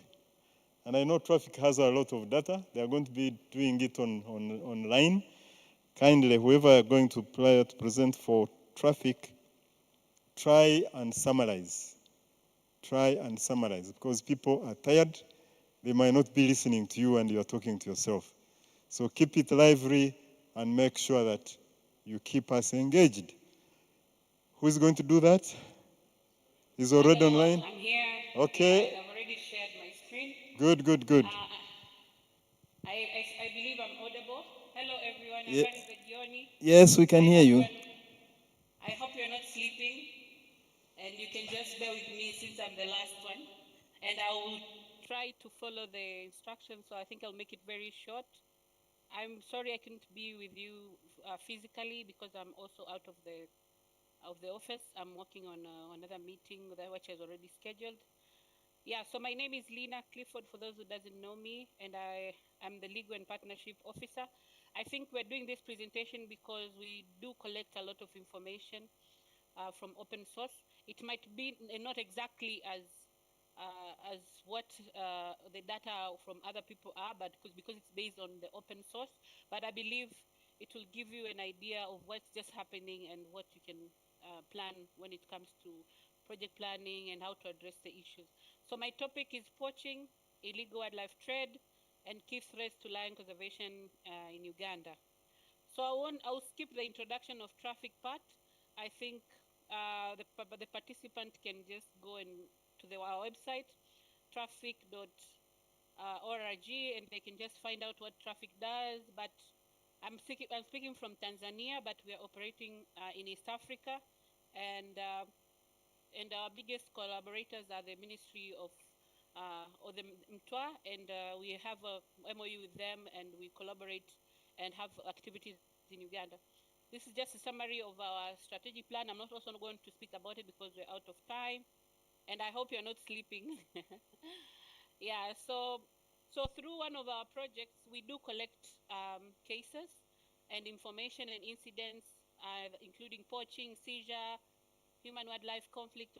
S2: And I know traffic has a lot of data. They are going to be doing it online. Kindly, whoever are going to present for traffic, try and summarize. Try and summarize, because people are tired. They might not be listening to you and you're talking to yourself. So keep it lively and make sure that you keep us engaged. Who is going to do that? Is already online?
S7: I'm here.
S2: Okay.
S7: I've already shared my screen.
S2: Good.
S7: I believe I'm audible. Hello, everyone.
S2: Yeah.
S7: I'm Johnny.
S2: Yes, we can hear you.
S7: I hope you're not sleeping, and you can just bear with me since I'm the last one. And I will try to follow the instructions, so I think I'll make it very short. I'm sorry I couldn't be with you physically because I'm also out of the office. I'm working on another meeting which is already scheduled. Yeah, so my name is Lina Clifford, for those who doesn't know me, and I am the Legal and Partnership Officer. I think we're doing this presentation because we do collect a lot of information from open source. It might be not exactly as what the data from other people are, but because it's based on the open source. But I believe it will give you an idea of what's just happening and what you can plan when it comes to project planning and how to address the issues. So my topic is poaching, illegal wildlife trade, and key threats to lion conservation in Uganda. So I'll skip the introduction of traffic part. I think the participant can just go to our website, traffic.org, and they can just find out what traffic does. But I'm speaking from Tanzania, but we are operating in East Africa, and our biggest collaborators are the Ministry of or the MTWA, and we have a MOU with them, and we collaborate and have activities in Uganda. This is just a summary of our strategic plan. I'm not also going to speak about it because we're out of time. and I hope you're not sleeping. Yeah, so through one of our projects, we do collect cases and information and incidents, including poaching, seizure, human-wildlife conflict.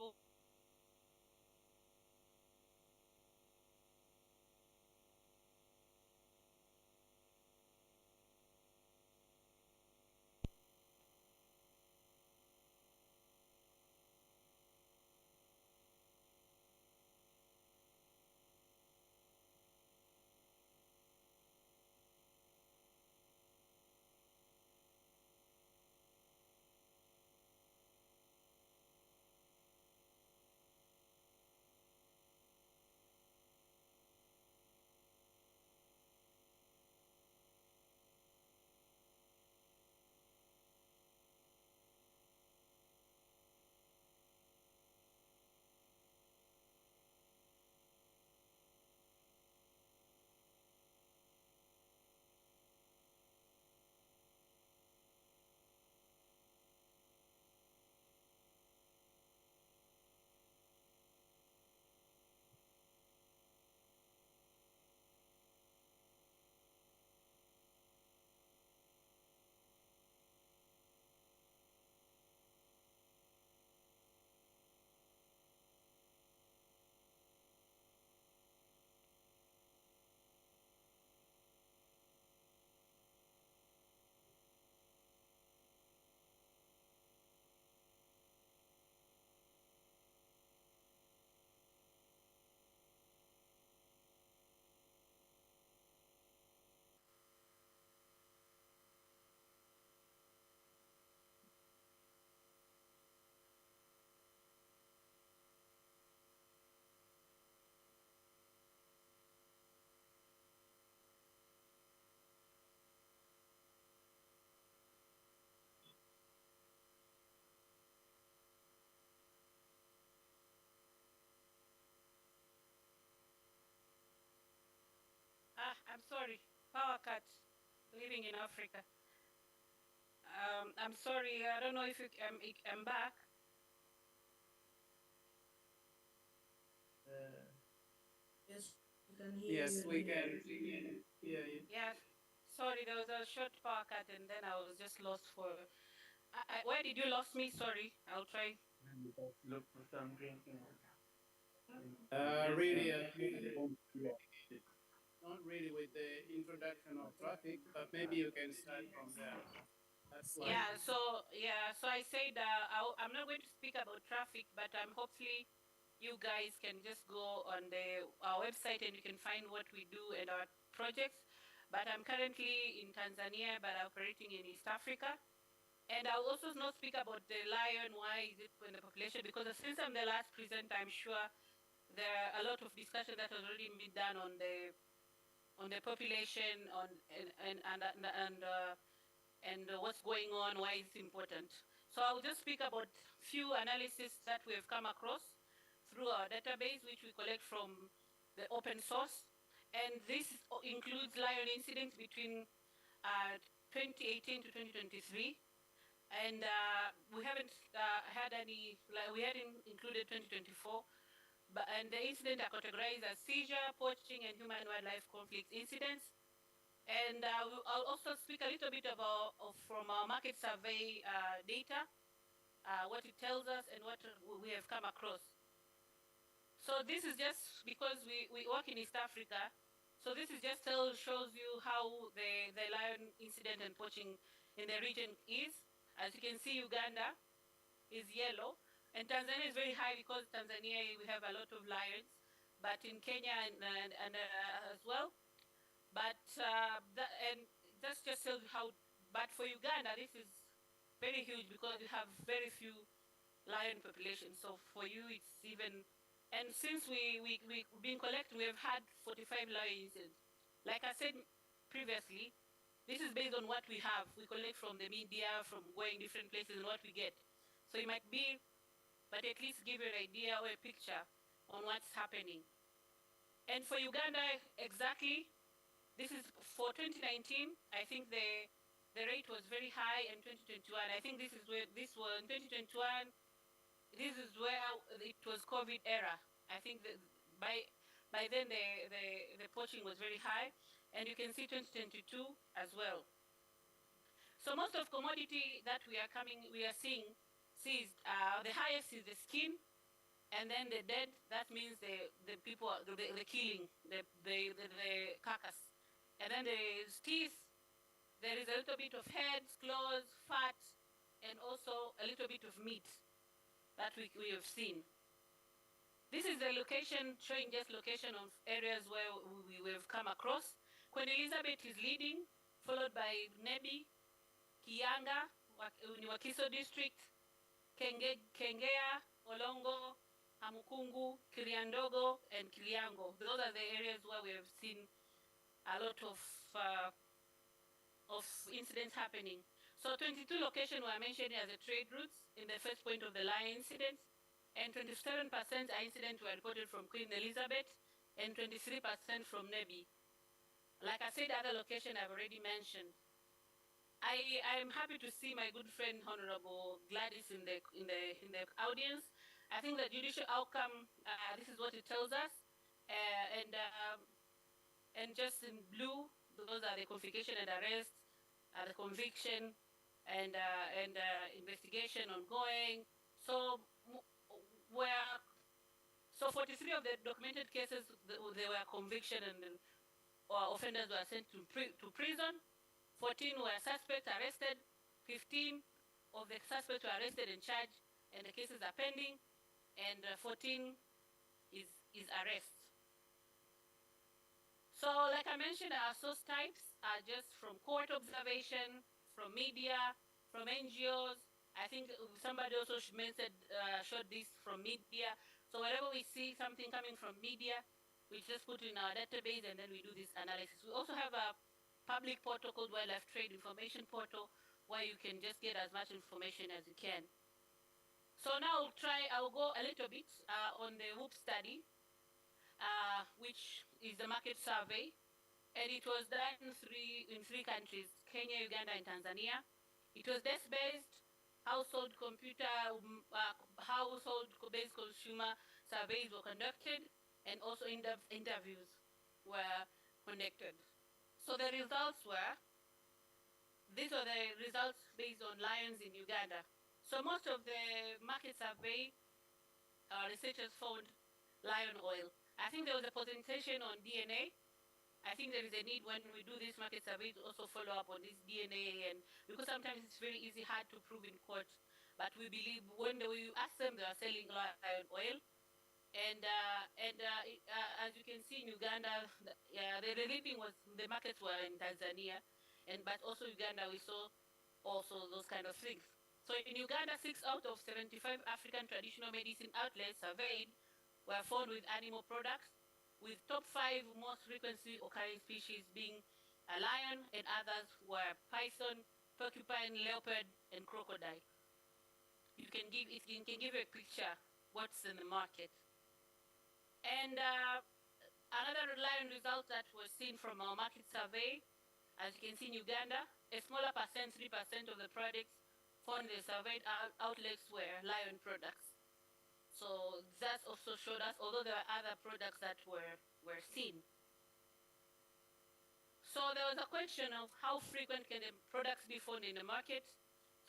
S7: I'm sorry, power cut, living in Africa. I'm sorry, I don't know if I'm back.
S4: Yes, we can hear you. We can hear you.
S7: Yes, sorry, there was a short power cut and then I was just lost for. Where did you lost me? Sorry, I'll try.
S4: Look for some drinking water. Really, not really with the introduction of traffic, but maybe you can start from there. That's why.
S7: So I said I'm not going to speak about traffic, but hopefully you guys can just go on our website and you can find what we do and our projects. But I'm currently in Tanzania, but operating in East Africa. And I'll also not speak about the lion. Why is it in the population? Because since I'm the last presenter, I'm sure there are a lot of discussion that has already been done on the population and what's going on, why it's important. So I'll just speak about few analysis that we have come across through our database, which we collect from the open source. And this includes lion incidents between 2018 to 2023. And we haven't had any, we hadn't included 2024. And the incidents are categorized as seizure, poaching, and human-wildlife conflict incidents. And I'll also speak a little bit from our market survey data, what it tells us and what we have come across. So this is just because we work in East Africa. So this is just shows you how the lion incident and poaching in the region is. As you can see, Uganda is yellow, and Tanzania is very high because Tanzania we have a lot of lions, but in Kenya and as well. But and that's just shows how. But for Uganda, this is very huge because you have very few lion population. So for you, it's even. And since we've been collecting, we have had 45 lion incidents. Like I said previously, this is based on what we have. We collect from the media, from going different places, and what we get. So it might be, but at least give you an idea or a picture on what's happening. And for Uganda, exactly, this is for 2019. I think the rate was very high in 2021. I think this is where this was in 2021. this is where it was COVID era. I think that by then the poaching was very high, and you can see 2022 as well. So most of commodity that we are seeing seized, the highest is the skin, and then the dead. That means the people, the killing, the carcass, and then there is teeth. There is a little bit of heads, claws, fat, and also a little bit of meat that we have seen. This is the location, showing just location of areas where we have come across. Queen Elizabeth is leading, followed by Nebi, Kianga, Wakiso district, Kengea, Olongo, Amukungu, Kiriandogo, and Kiliango. Those are the areas where we have seen a lot of incidents happening. So 22 locations were mentioned as the trade routes in the first point of the lion incident, and 27% incidents were reported from Queen Elizabeth, and 23% from Nebi. Like I said, other locations I've already mentioned. I am happy to see my good friend Honorable Gladys in the audience. I think the judicial outcome, this is what it tells us, and just in blue, those are the confiscation and arrest, the conviction, and investigation ongoing. So where 43 of the documented cases, they were conviction and or offenders were sent to prison. 14 were suspects arrested. 15 of the suspects were arrested and charged, and the cases are pending. And 14 is arrest. So, like I mentioned, our source types are just from court observation, from media, from NGOs. I think somebody also mentioned, showed this from media. So wherever we see something coming from media, we just put in our database and then we do this analysis. We also have a public portal called Wildlife Trade Information Portal, where you can just get as much information as you can. So now I'll go a little bit on the WHOOP study, which is the market survey. And it was done in three countries, Kenya, Uganda, and Tanzania. It was desk-based, household-based consumer surveys were conducted, and also in-depth interviews were conducted. So the results were, these are the results based on lions in Uganda. So most of the market survey researchers found lion oil. I think there was a presentation on DNA. I think there is a need when we do this market survey to also follow up on this DNA, and because sometimes it's very easy, hard to prove in court. But we believe when we ask them, they are selling lion oil. And as you can see in Uganda, the living was, the markets were in Tanzania, but also Uganda, we saw also those kind of things. So in Uganda, 6 out of 75 African traditional medicine outlets surveyed were found with animal products, with top 5 most frequently occurring species being a lion, and others were python, porcupine, leopard, and crocodile. It can give you a picture what's in the market. And another lion result that was seen from our market survey, as you can see in Uganda, a smaller percent, 3% of the products found in the surveyed outlets were lion products. So that also showed us, although there were other products that were seen. So there was a question of how frequent can the products be found in the market.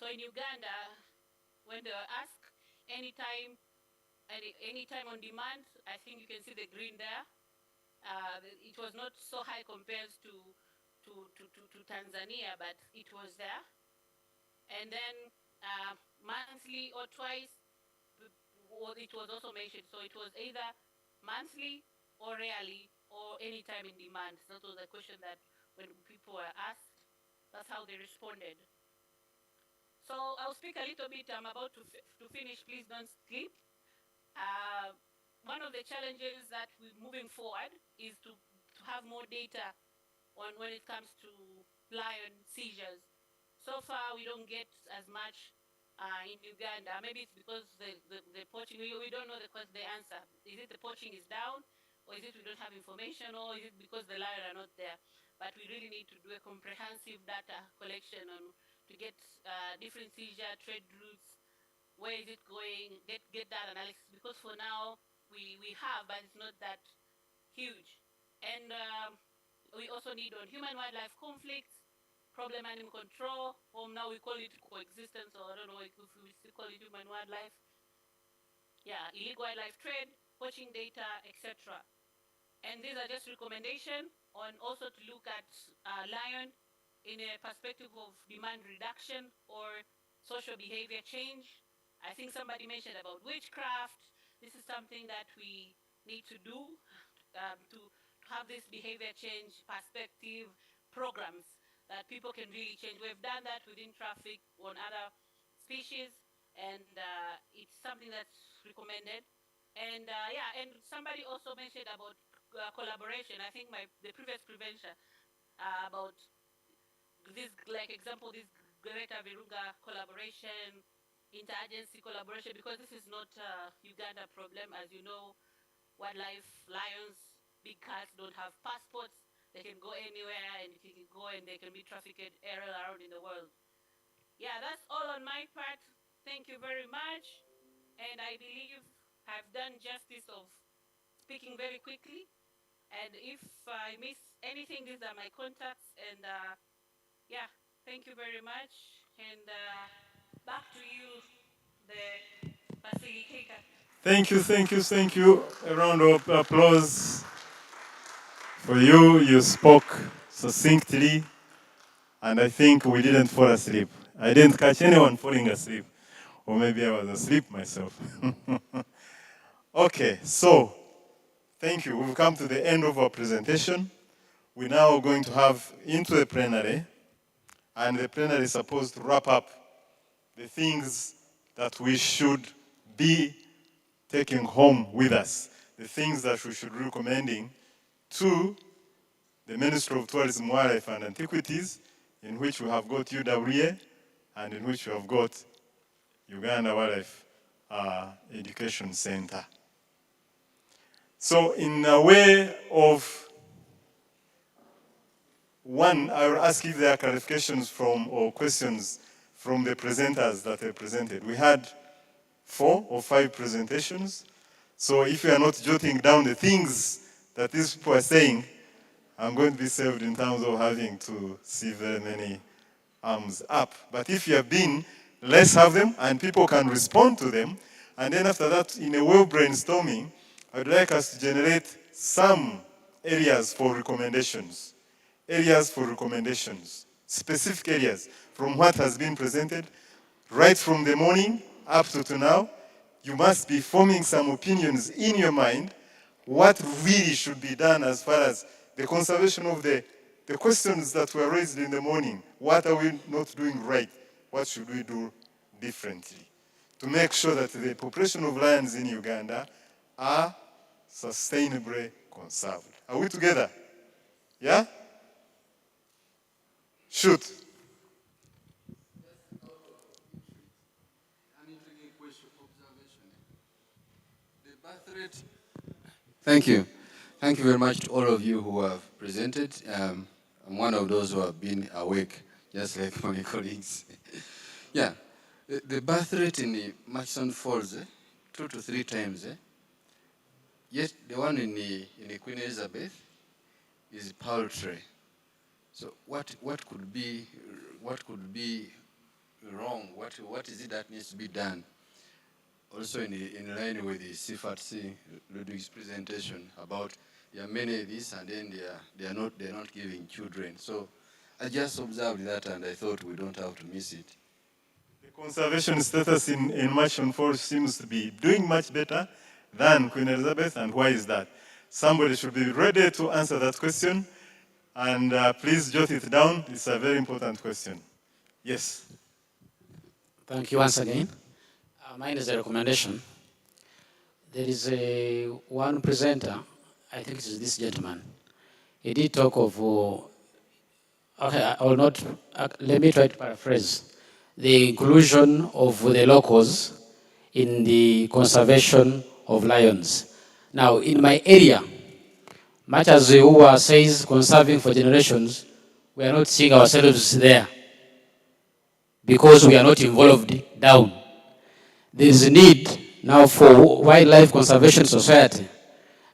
S7: So in Uganda, when they were asked, anytime on demand, I think you can see the green there. It was not so high compared to Tanzania, but it was there. And then monthly or twice, it was also mentioned. So it was either monthly or rarely or anytime in demand. That was the question that when people were asked, that's how they responded. So I'll speak a little bit. I'm about to finish. Please don't skip. One of the challenges that we're moving forward is to have more data on when it comes to lion seizures. So far, we don't get as much in Uganda. Maybe it's because the poaching, we don't know the answer. Is it the poaching is down, or is it we don't have information, or is it because the lion are not there? But we really need to do a comprehensive data collection on to get different seizure, trade routes, where is it going, get that analysis, because for now we have, but it's not that huge. And we also need on human wildlife conflicts, problem animal control, or now we call it coexistence, or I don't know if we still call it human wildlife. Yeah, illegal wildlife trade, poaching data, etc. And these are just recommendations on also to look at lion in a perspective of demand reduction or social behavior change. I think somebody mentioned about witchcraft. This is something that we need to do to have this behavior change perspective programs that people can really change. We've done that within traffic on other species, and it's something that's recommended. And yeah, and somebody also mentioned about collaboration. I think the previous prevention about this, like example, this Greta Virunga collaboration, interagency collaboration, because this is not a Uganda problem. As you know, wildlife, lions, big cats don't have passports. They can go anywhere, and they can go and they can be trafficked all around in the world. Yeah, that's all on my part. Thank you very much. And I believe I've done justice of speaking very quickly. And if I miss anything, these are my contacts. And yeah, thank you very much. And back to you, the facilitator.
S2: Thank you, thank you, thank you. A round of applause for you. You spoke succinctly, and I think we didn't fall asleep. I didn't catch anyone falling asleep, or maybe I was asleep myself. Okay, so thank you. We've come to the end of our presentation. We're now going to have into the plenary, and the plenary is supposed to wrap up the things that we should be taking home with us, the things that we should be recommending to the Ministry of Tourism, Wildlife and Antiquities, in which we have got UWA and in which we have got Uganda Wildlife Education Center. So in a way of one, I will ask if there are clarifications from or questions from the presenters that they presented. We had 4 or 5 presentations. So if you are not jotting down the things that these people are saying, I'm going to be saved in terms of having to see very many arms up. But if you have been, let's have them and people can respond to them. And then after that, in a way of brainstorming, I would like us to generate some areas for recommendations. Areas for recommendations. Specific areas from what has been presented, right from the morning up to now. You must be forming some opinions in your mind what really should be done as far as the conservation of the questions that were raised in the morning. What are we not doing right? What should we do differently? To make sure that the population of lions in Uganda are sustainably conserved. Are we together? Yeah? Shoot.
S8: An intriguing question, observation. The birth rate. Thank you. Thank you very much to all of you who have presented. I'm one of those who have been awake, just like my colleagues. Yeah, the birth rate in the Murchison Falls, 2 to 3 times. Yet the one in the Queen Elizabeth is paltry. So what could be wrong? What is it that needs to be done? Also in line with the CFATC Ludwig's presentation about there are many of these and then they're not giving children. So I just observed that and I thought we don't have to miss it.
S2: The conservation status in Murchison Falls seems to be doing much better than Queen Elizabeth, and why is that? Somebody should be ready to answer that question, and please jot it down. It's a very important question. Yes.
S9: Thank you once again. Mine is a recommendation. There is one presenter, I think it is this gentleman. He did talk of, okay, I will not, let me try to paraphrase. The inclusion of the locals in the conservation of lions. Now, in my area, much as Uwa says conserving for generations, we are not seeing ourselves there because we are not involved down. there is a need now for wildlife conservation society,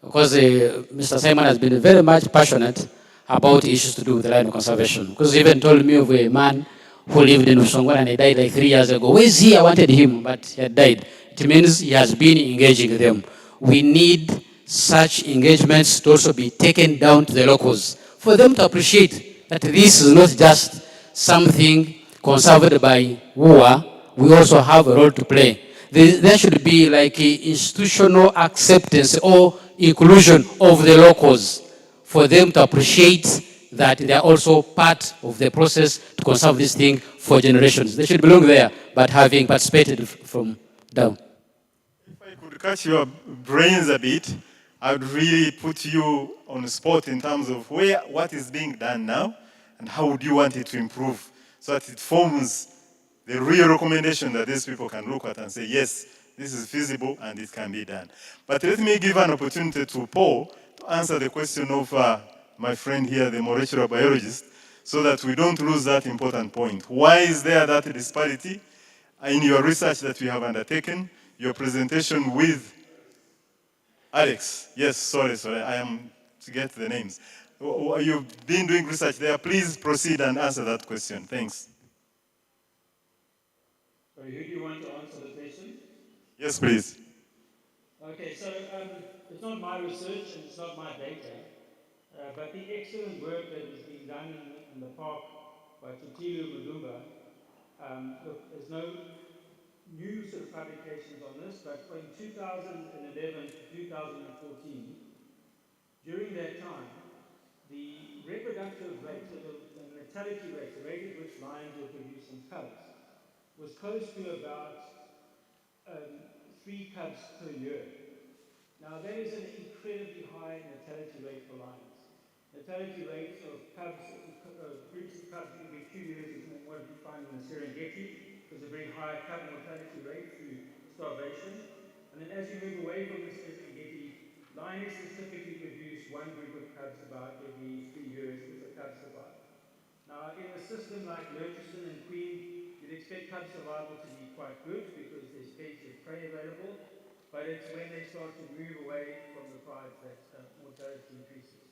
S9: because Mr. Simon has been very much passionate about issues to do with lion conservation. Because he even told me of a man who lived in Usongwan and he died like 3 years ago. Where is he? I wanted him, but he had died. It means he has been engaging them. We need such engagements to also be taken down to the locals for them to appreciate that this is not just something conserved by WUA, we also have a role to play. There should be like institutional acceptance or inclusion of the locals for them to appreciate that they are also part of the process to conserve this thing for generations. They should belong there, but having participated from down.
S2: If I could catch your brains a bit, I would really put you on the spot in terms of what is being done now, and how would you want it to improve, so that it forms the real recommendation that these people can look at and say, yes, this is feasible and it can be done. But let me give an opportunity to Paul to answer the question of my friend here, the molecular biologist, so that we don't lose that important point. Why is there that disparity in your research that you have undertaken, your presentation with Alex? Yes, sorry, I am to get the names. You've been doing research there. Please proceed and answer that question. Thanks.
S5: Sorry, who do you want to answer the question?
S2: Yes, please.
S5: Okay, so it's not my research and it's not my data, but the excellent work that is being done in the park by Tutilu Mudumba, look, there's no new sort of publications on this, but in 2011 to 2014, during that time, the reproductive rate, so the natality rate, the rate at which lions were producing cubs, was close to about 3 cubs per year. Now that is an incredibly high natality rate for lions. Natality rates of cubs, groups of cubs every 2 years is what we find in the Serengeti. There's a very high cub mortality rate through starvation. And then as you move away from the Serengeti, lionesses typically produce one group of cubs about every 3 years if the cubs survive. Now in a system like Murchison and Queen, you'd expect cub survival to be quite good because there's plenty of prey available. But it's when they start to move away from the prides that mortality increases.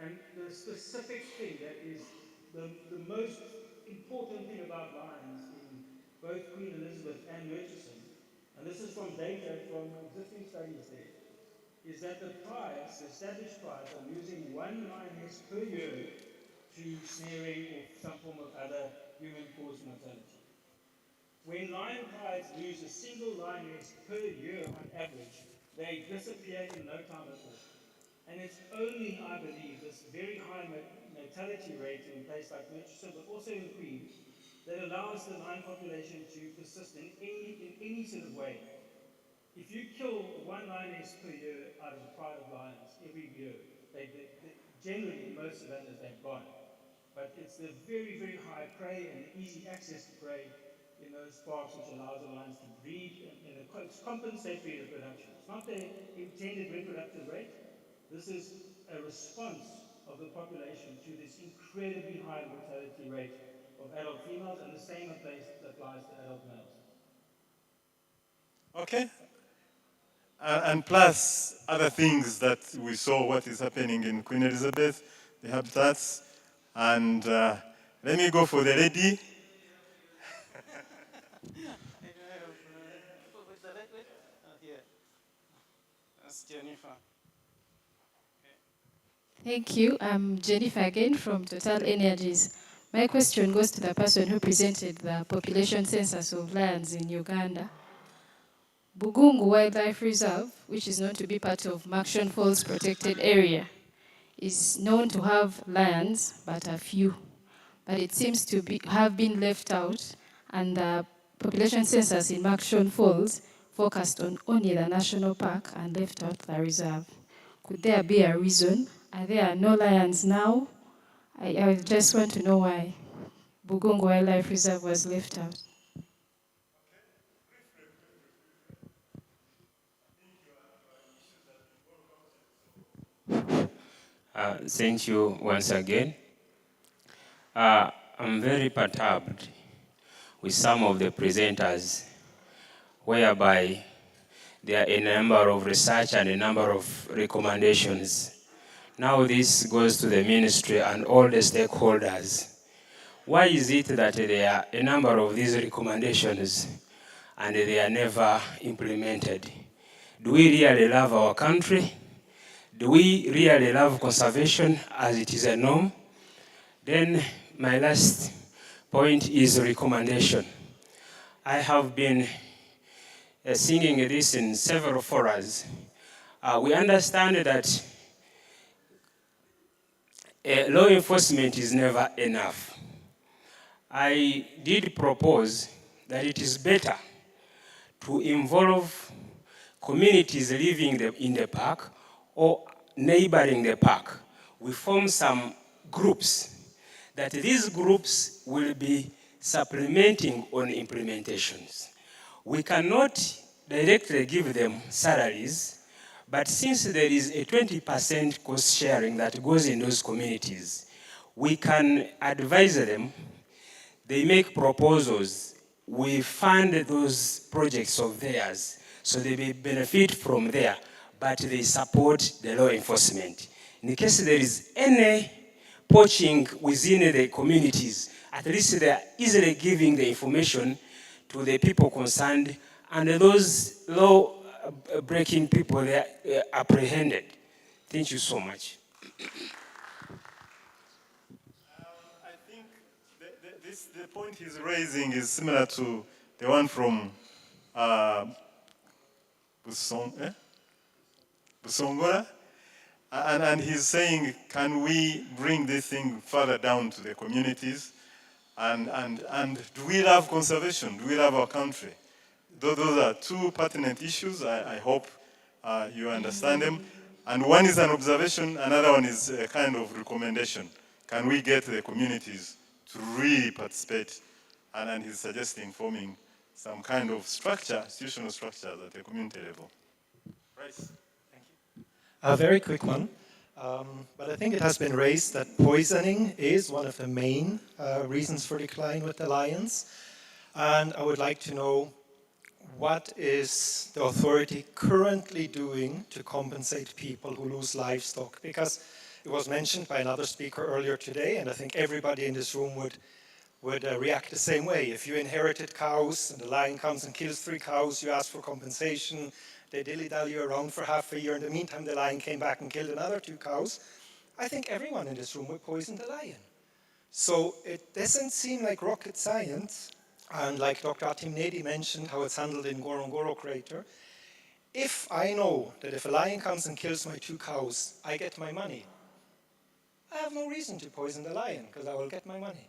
S5: And the specific thing that is the most important thing about lions in both Queen Elizabeth and Murchison, and this is from data from existing studies there, is that the prides, the established prides, are losing 1 lioness per year to snaring or some form of other human-caused mortality. When lion prides lose a single lioness per year on average, they disappear in no time at all. And it's only, I believe, this very high natality rate in a place like Murchison, but also in Queen, that allows the lion population to persist in any sort of way. If you kill 1 lioness per year out of a pride of lions every year, generally in most savannas they're gone. But it's the very, very high prey and the easy access to prey in those parks which allows the lions to breed in it's compensatory reproduction. It's not their intended reproductive rate. This is a response of the population to this incredibly high mortality rate of adult females, and the same applies to adult males.
S2: Okay. And plus other things that we saw what is happening in Queen Elizabeth, the habitats. And let me go for the lady.
S10: That's Jennifer.
S11: Thank you. I'm Jennifer again from Total Energies. My question goes to the person who presented the population census of lions in Uganda. Bugungu Wildlife Reserve, which is known to be part of Murchison Falls Protected Area, is known to have lions, but a few. But it seems to have been left out, and the population census in Murchison Falls focused on only the national park and left out the reserve. Could there be a reason? Are there no lions now? I just want to know why Bugungu Wildlife Reserve was left out.
S12: Thank you once again. I'm very perturbed with some of the presenters whereby there are a number of research and a number of recommendations. Now this goes to the ministry and all the stakeholders. Why is it that there are a number of these recommendations and they are never implemented? Do we really love our country? Do we really love conservation as it is a norm? Then my last point is recommendation. I have been singing this in several forums. We understand that law enforcement is never enough. I did propose that it is better to involve communities living in the park or neighboring the park. We form some groups, that these groups will be supplementing on implementations. We cannot directly give them salaries, but since there is a 20% cost sharing that goes in those communities, we can advise them, they make proposals, we fund those projects of theirs, so they may benefit from there, but they support the law enforcement. In case there is any poaching within the communities, at least they are easily giving the information to the people concerned, and those law-breaking people, they are apprehended. Thank you so much.
S2: The point he's raising is similar to the one from Busongola. And he's saying, can we bring this thing further down to the communities? And do we love conservation? Do we love our country? Those are two pertinent issues. I hope you understand them. And one is an observation, another one is a kind of recommendation. Can we get the communities to really participate? And he's suggesting forming some kind of structure, institutional structure at the community level. Right. Thank you.
S13: A very quick one. But I think it has been raised that poisoning is one of the main reasons for decline with the lions. And I would like to know, what is the authority currently doing to compensate people who lose livestock? Because it was mentioned by another speaker earlier today, and I think everybody in this room would react the same way. If you inherited cows and the lion comes and kills 3 cows, you ask for compensation. They dilly-dally around for half a year. In the meantime, the lion came back and killed another 2 cows. I think everyone in this room would poison the lion. So it doesn't seem like rocket science. And like Dr. Atim Nedi mentioned, how it's handled in Ngorongoro crater. If I know that if a lion comes and kills my 2 cows, I get my money, I have no reason to poison the lion, because I will get my money.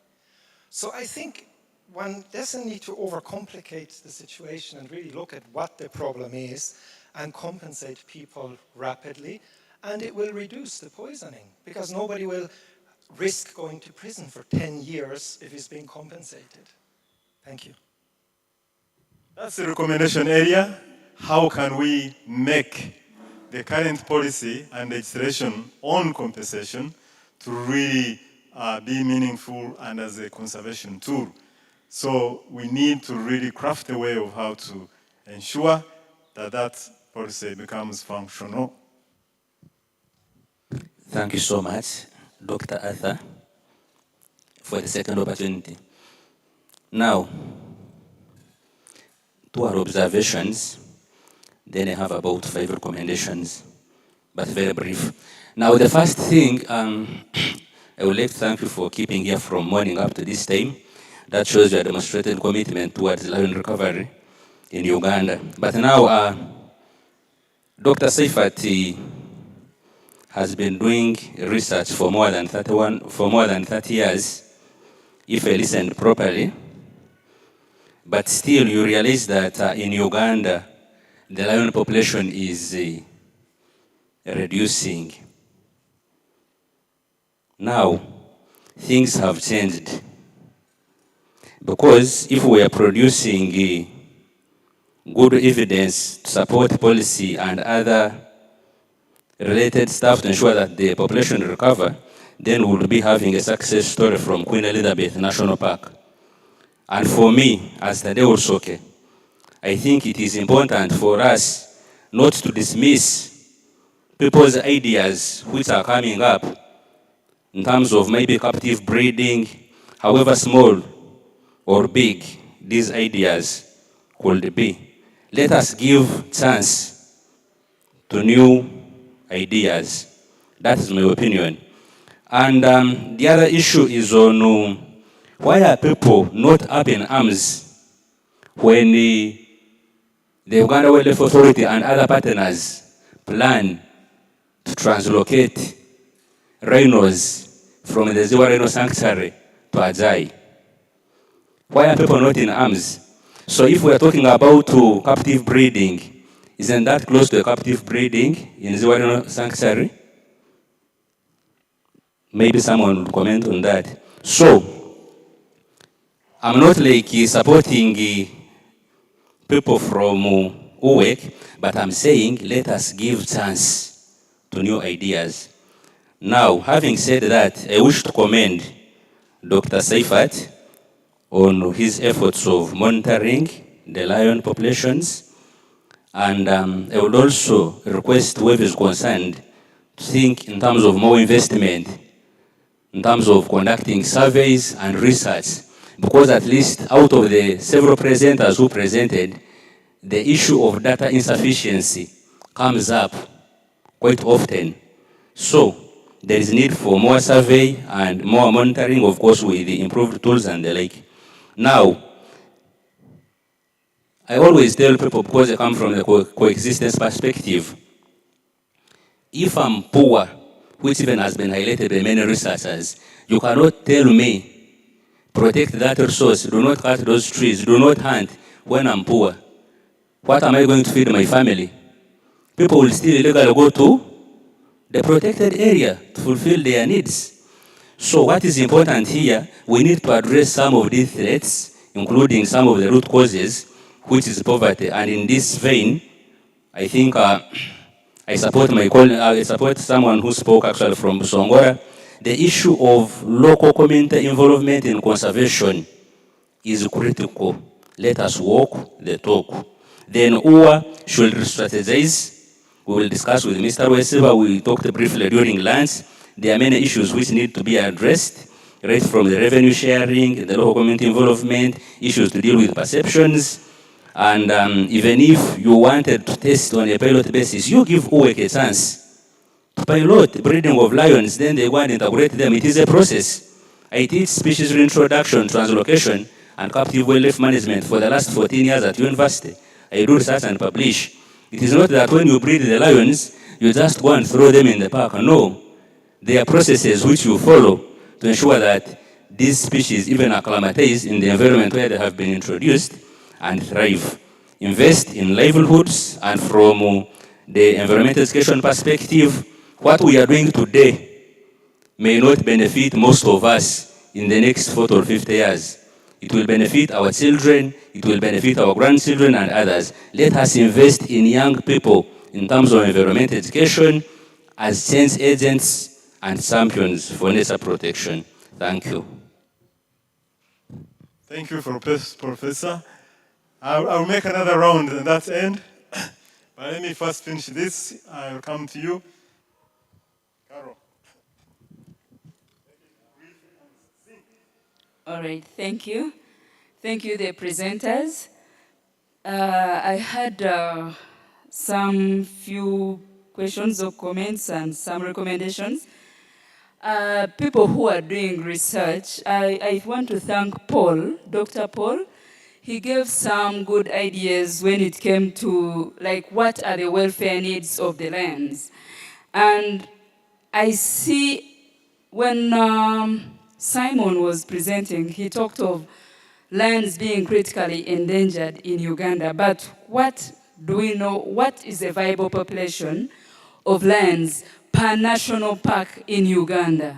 S13: So I think one doesn't need to overcomplicate the situation and really look at what the problem is and compensate people rapidly, and it will reduce the poisoning, because nobody will risk going to prison for 10 years if he's being compensated. Thank you.
S2: That's the recommendation area. How can we make the current policy and legislation on compensation to really be meaningful and as a conservation tool? So we need to really craft a way of how to ensure that that policy becomes functional.
S14: Thank you so much, Dr. Arthur, for the second opportunity. Now, 2 are observations, then I have about 5 recommendations, but very brief. Now, the first thing, I would like to thank you for keeping here from morning up to this time. That shows your demonstrated commitment towards lion recovery in Uganda. But now, Dr. Seifert has been doing research for more than 30 years, if I listened properly. But still, you realize that in Uganda, the lion population is reducing. Now, things have changed. Because if we are producing good evidence to support policy and other related stuff to ensure that the population recover, then we'll be having a success story from Queen Elizabeth National Park. And for me, as the Deul Soke, I think it is important for us not to dismiss people's ideas which are coming up in terms of maybe captive breeding, however small or big these ideas could be. Let us give chance to new ideas. That is my opinion. And the other issue is on why are people not up in arms when the Uganda Wildlife Authority and other partners plan to translocate rhinos from the Ziwa Rhino Sanctuary to Ajai? Why are people not in arms? So if we are talking about captive breeding, isn't that close to a captive breeding in Ziwa Rhino Sanctuary? Maybe someone will comment on that. So, I'm not like supporting people from UWEC, but I'm saying let us give chance to new ideas. Now, having said that, I wish to commend Dr. Seifat on his efforts of monitoring the lion populations. And I would also request whoever is concerned to think in terms of more investment, in terms of conducting surveys and research, because at least out of the several presenters who presented, the issue of data insufficiency comes up quite often. So there is need for more survey and more monitoring, of course, with the improved tools and the like. Now, I always tell people, because they come from the coexistence perspective, if I'm poor, which even has been highlighted by many researchers, you cannot tell me, protect that resource, do not cut those trees, do not hunt when I'm poor. What am I going to feed my family? People will still illegally go to the protected area to fulfill their needs. So what is important here, we need to address some of these threats, including some of the root causes, which is poverty. And in this vein, I think I support I support someone who spoke actually from Songora. The issue of local community involvement in conservation is critical. Let us walk the talk. Then UWA should strategize. We will discuss with Mr. Wesiba. We talked briefly during lunch. There are many issues which need to be addressed, right from the revenue sharing, the local community involvement, issues to deal with perceptions. And even if you wanted to test on a pilot basis, you give UWEC a chance to pilot breeding of lions, then they go and integrate them. It is a process. I teach species reintroduction, translocation, and captive wildlife management for the last 14 years at university. I do research and publish. It is not that when you breed the lions, you just go and throw them in the park. No. There are processes which you follow to ensure that these species even acclimatize in the environment where they have been introduced and thrive. Invest in livelihoods, and from the environmental education perspective, what we are doing today may not benefit most of us in the next 40 or 50 years. It will benefit our children, it will benefit our grandchildren and others. Let us invest in young people in terms of environmental education as change agents and champions for nature protection. Thank you.
S2: Thank you, Professor. I'll make another round at that end. But let me first finish this. I'll come to you. Carol.
S15: All right, thank you. Thank you, the presenters. I had some few questions or comments and some recommendations. People who are doing research, I want to thank Paul, Dr. Paul. He gave some good ideas when it came to like what are the welfare needs of the lands. And I see when Simon was presenting, he talked of lands being critically endangered in Uganda, but what do we know, what is a viable population of lands per national park in Uganda?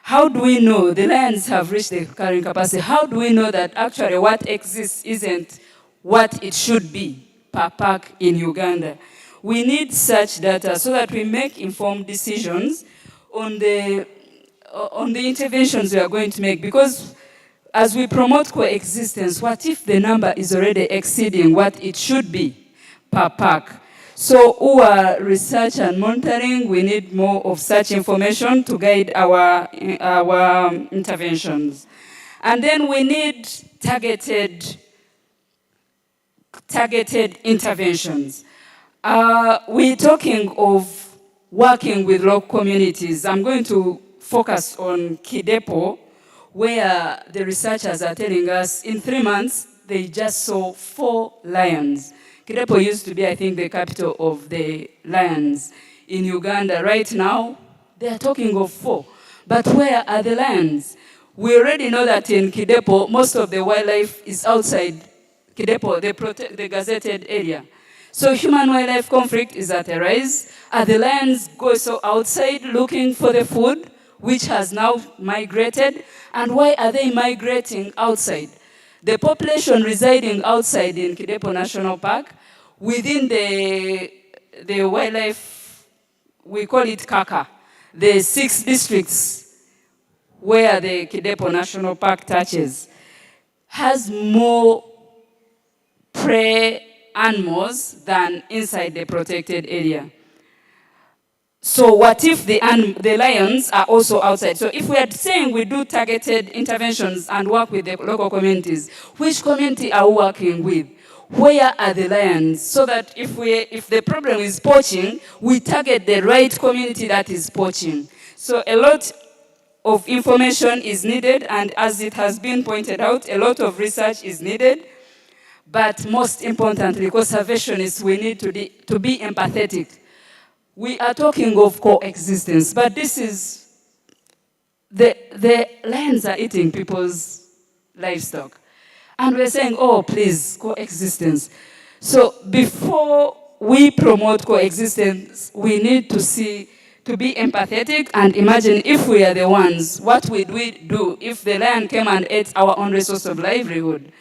S15: How do we know the lands have reached the carrying capacity? How do we know that actually what exists isn't what it should be per park in Uganda? We need such data so that we make informed decisions on the interventions we are going to make, because as we promote coexistence, what if the number is already exceeding what it should be per pack? So who are research and monitoring, we need more of such information to guide our interventions. And then we need targeted interventions. We're talking of working with local communities. I'm going to focus on Kidepo, where the researchers are telling us in 3 months, they just saw 4 lions. Kidepo used to be, I think, the capital of the lions in Uganda. Right now, they are talking of 4. But where are the lions? We already know that in Kidepo, most of the wildlife is outside Kidepo, the gazetted area. So human-wildlife conflict is at a rise. Are the lions go so outside looking for the food, which has now migrated? And why are they migrating outside? The population residing outside in Kidepo National Park, within the wildlife, we call it Kaka, the 6 districts where the Kidepo National Park touches, has more prey animals than inside the protected area. So what if the lions are also outside? So if we are saying we do targeted interventions and work with the local communities, which community are we working with? Where are the lions? So that if the problem is poaching, we target the right community that is poaching. So a lot of information is needed, and as it has been pointed out, a lot of research is needed. But most importantly, conservationists, we need to be empathetic. We are talking of coexistence, but this is, the lions are eating people's livestock. And we're saying, oh, please, coexistence. So before we promote coexistence, we need to be empathetic and imagine if we are the ones, what would we do if the lion came and ate our own resource of livelihood?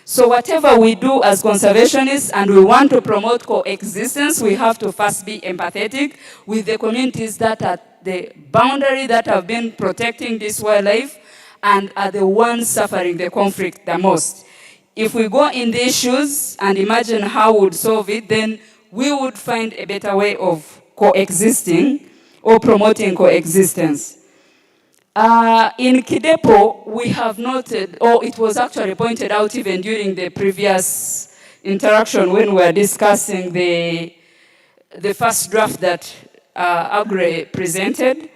S15: So whatever we do as conservationists and we want to promote coexistence, we have to first be empathetic with the communities that are the boundary that have been protecting this wildlife and are the ones suffering the conflict the most. If we go in these shoes and imagine how we would solve it, then we would find a better way of coexisting or promoting coexistence. In Kidepo, we have noted, or it was actually pointed out even during the previous interaction when we were discussing the first draft that Agre presented,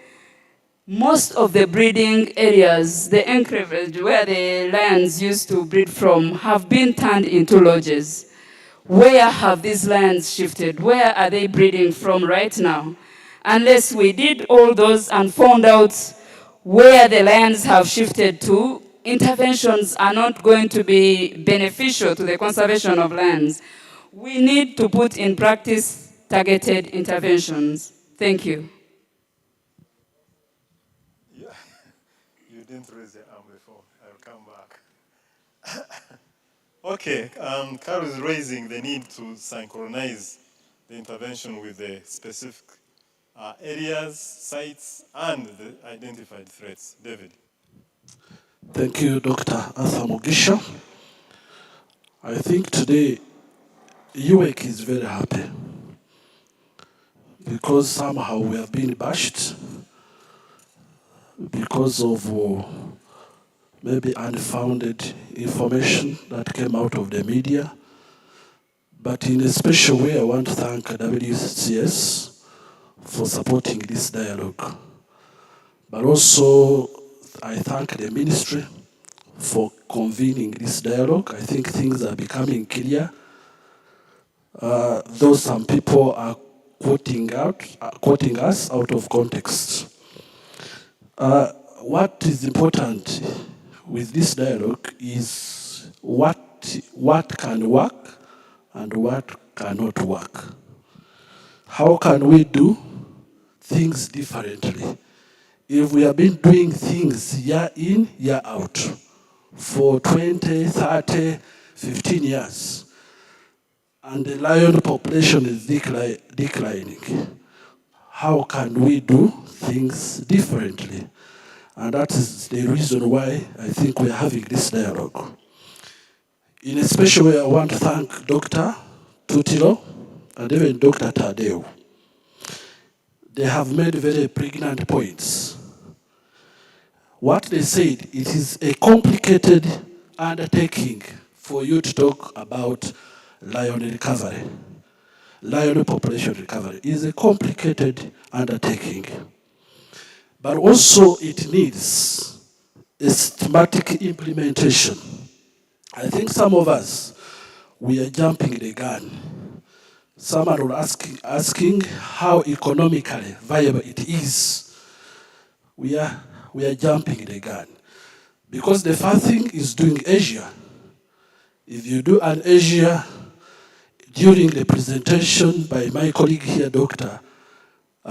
S15: most of the breeding areas, the enclaves where the lions used to breed from, have been turned into lodges. Where have these lions shifted? Where are they breeding from right now? Unless we did all those and found out where the lions have shifted to, interventions are not going to be beneficial to the conservation of lands. We need to put in practice targeted interventions. Thank you.
S2: Yeah. You didn't raise your arm before. I'll come back. Okay, Carol is raising the need to synchronize the intervention with the specific areas, sites, and the identified threats. David.
S16: Thank you, Dr. Arthur Mugisha. I think today UEC is very happy because somehow we have been bashed because of maybe unfounded information that came out of the media. But in a special way, I want to thank WCS for supporting this dialogue. But also, I thank the ministry for convening this dialogue. I think things are becoming clear. Though some people are quoting us out of context. What is important with this dialogue is what can work and what cannot work. How can we do things differently? If we have been doing things year in, year out for 20, 30, 15 years, and the lion population is declining, how can we do things differently? And that is the reason why I think we are having this dialogue. In a special way, I want to thank Dr. Tutilo and even Dr. Tadeu. They have made very pregnant points. What they said, it is a complicated undertaking for you to talk about lion recovery. Lion population recovery is a complicated undertaking. But also it needs a systematic implementation. I think some of us, we are jumping the gun. Some are asking how economically viable it is. We are jumping the gun. Because the first thing is doing Asia. If you do an Asia, during the presentation by my colleague here, Dr.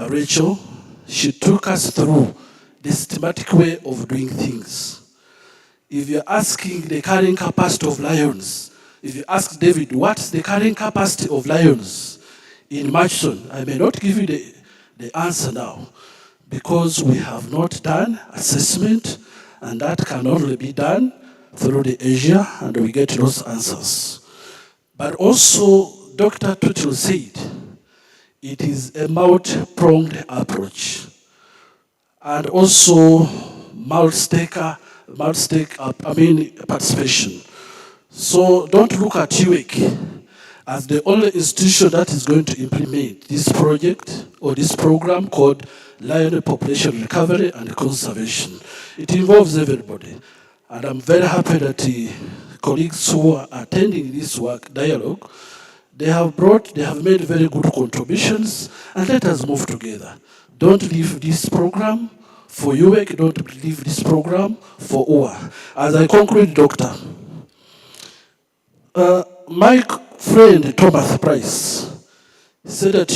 S16: Rachel, she took us through the systematic way of doing things. If you're asking the carrying capacity of lions, if you ask David, what's the carrying capacity of lions in Murchison, I may not give you the answer now, because we have not done assessment, and that can only be done through the Asia, and we get those answers. But also, Dr. Tutul said, it is a multi-pronged approach, and also participation. So don't look at UEC as the only institution that is going to implement this project or this program called Lion Population Recovery and Conservation. It involves everybody. And I'm very happy that the colleagues who are attending this work dialogue, they have made very good contributions, and let us move together. Don't leave this program for UEC, don't leave this program for OA. As I conclude, Doctor, my friend Thomas Price said that,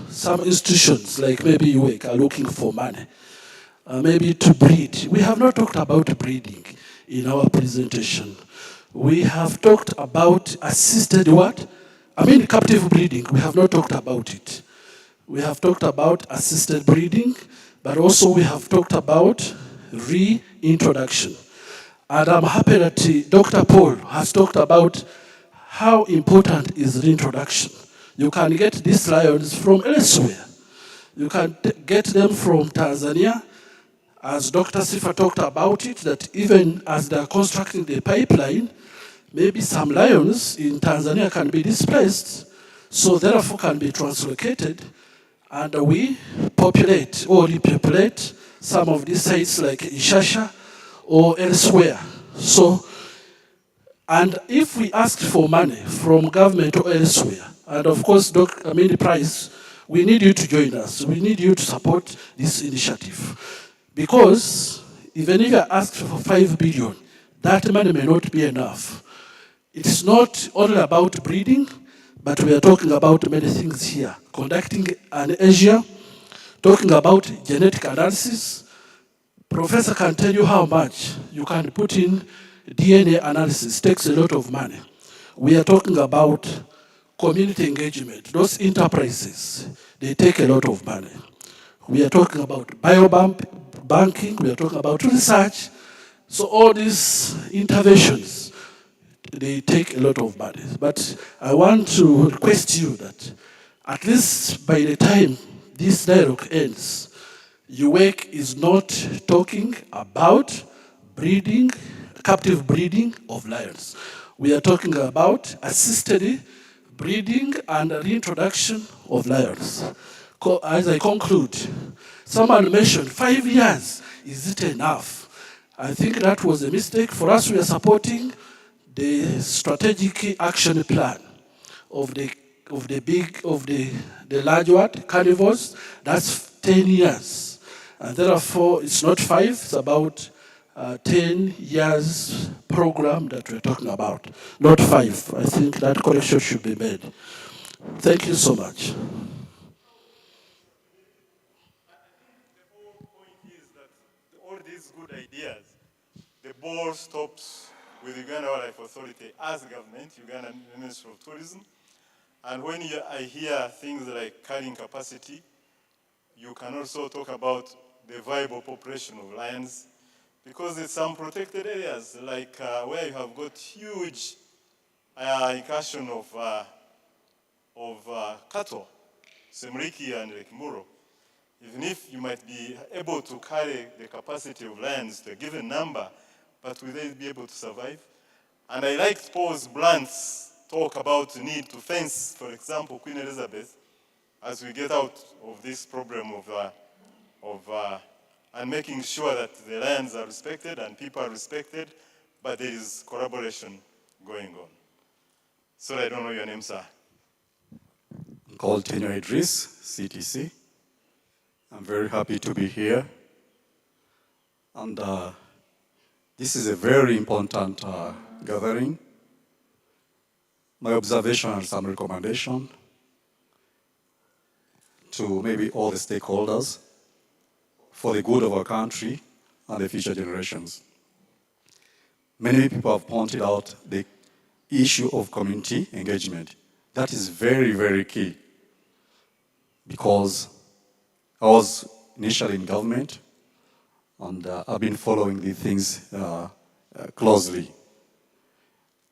S16: some institutions, like maybe UEC, are looking for money, maybe to breed. We have not talked about breeding in our presentation. We have talked about assisted what? Captive breeding. We have not talked about it. We have talked about assisted breeding, but also we have talked about reintroduction. And I'm happy that Dr. Paul has talked about how important is reintroduction. You can get these lions from elsewhere. You can get them from Tanzania, as Dr. Sifa talked about it, that even as they're constructing the pipeline, maybe some lions in Tanzania can be displaced, so therefore can be translocated, and we populate or repopulate some of these sites like Ishasha or elsewhere. So, and if we ask for money from government or elsewhere, and of course, Price, we need you to join us. We need you to support this initiative. Because even if I ask for 5 billion, that money may not be enough. It's not only about breeding, but we are talking about many things here. Conducting an Asia, talking about genetic analysis. Professor can tell you how much you can put in DNA analysis. It takes a lot of money. We are talking about community engagement. Those enterprises, they take a lot of money. We are talking about biobanking, we are talking about research. So all these interventions, they take a lot of money. But I want to request you that at least by the time this dialogue ends, UEC is not talking about breeding, captive breeding of lions. We are talking about assisted breeding and reintroduction of lions. As I conclude, someone mentioned 5 years, is it enough? I think that was a mistake. For us, we are supporting the strategic action plan of the large what? Carnivores. That's 10 years. And therefore, it's not 5, it's about 10 years program that we're talking about, not 5. I think that correction should be made. Thank you so much.
S2: All these good ideas, the ball stops with Uganda Wildlife Authority as government, Uganda Ministry of Tourism. And when I hear things like carrying capacity, you can also talk about the viable population of lions, because in some protected areas, like where you have got huge incursion of cattle, Semriki and Lake Muro, even if you might be able to carry the capacity of lions to a given number, but will they be able to survive? And I liked Paul's Blunt's talk about the need to fence, for example, Queen Elizabeth, as we get out of this problem and making sure that the lions are respected and people are respected, but there is collaboration going on. Sorry, I don't know your name, sir.
S17: I'm called Tenyo Idris, CTC. I'm very happy to be here. And this is a very important gathering. My observation and some recommendation to maybe all the stakeholders for the good of our country and the future generations. Many people have pointed out the issue of community engagement. That is very, very key, because I was initially in government and I've been following these things closely.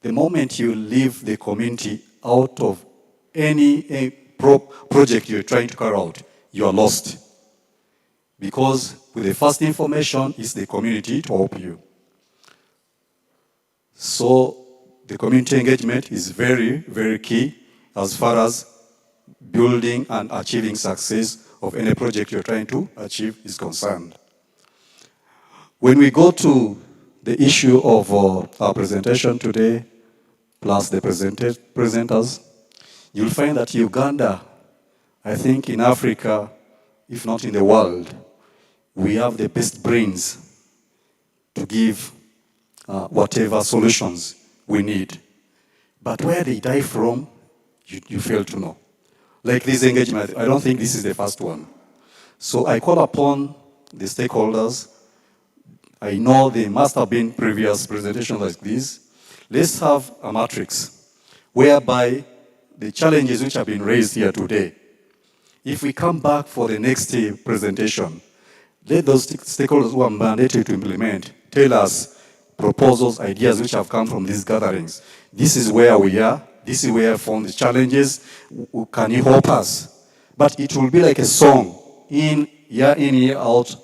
S17: The moment you leave the community out of any project you're trying to carry out, you are lost. Because with the first information is the community to help you. So the community engagement is very, very key as far as building and achieving success of any project you're trying to achieve is concerned. When we go to the issue of our presentation today, plus the presenters, you'll find that Uganda, I think in Africa, if not in the world, we have the best brains to give whatever solutions we need. But where they die from, you fail to know. Like this engagement, I don't think this is the first one. So I call upon the stakeholders. I know there must have been previous presentations like this. Let's have a matrix whereby the challenges which have been raised here today, if we come back for the next presentation, let those stakeholders who are mandated to implement tell us proposals, ideas which have come from these gatherings. This is where we are. This is where I found the challenges. Can you help us? But it will be like a song, in, year out.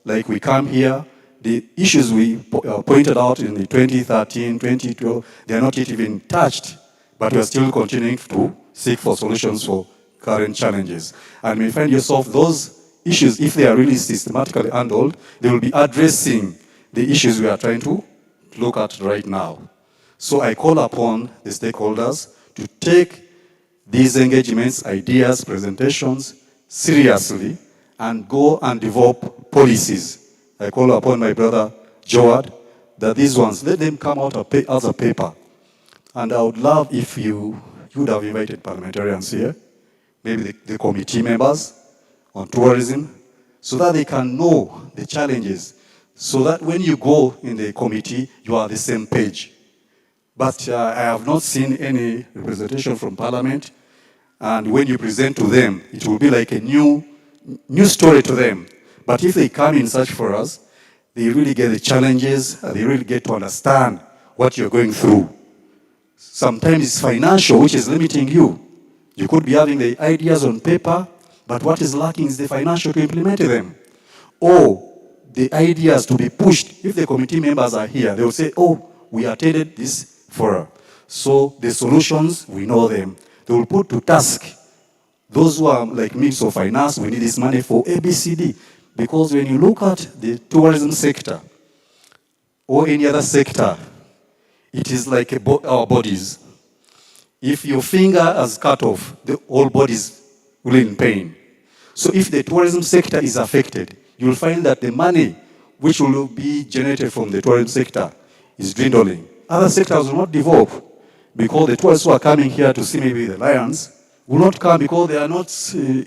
S17: Like we come here, the issues we pointed out in the 2013, 2012, they are not yet even touched. But we are still continuing to seek for solutions for current challenges. And when you find yourself, those issues, if they are really systematically handled, they will be addressing the issues we are trying to look at right now. So I call upon the stakeholders to take these engagements, ideas, presentations seriously and go and develop policies. I call upon my brother Joad that these ones, let them come out as a paper. And I would love if you would have invited parliamentarians here, maybe the committee members on tourism, so that they can know the challenges, so that when you go in the committee, you are on the same page. But I have not seen any representation from Parliament, and when you present to them, it will be like a new story to them. But if they come in search for us, they really get the challenges, and they really get to understand what you're going through. Sometimes it's financial, which is limiting you. You could be having the ideas on paper, but what is lacking is the financial to implement them. Or the ideas to be pushed. If the committee members are here, they will say, oh, we attended this forum. So the solutions, we know them. They will put to task those who are like me, so finance, we need this money for ABCD. Because when you look at the tourism sector or any other sector, it is like our bodies. If your finger has cut off, the whole body is really in pain. So if the tourism sector is affected, you'll find that the money which will be generated from the tourism sector is dwindling. Other sectors will not develop because the tourists who are coming here to see maybe the lions will not come because they are not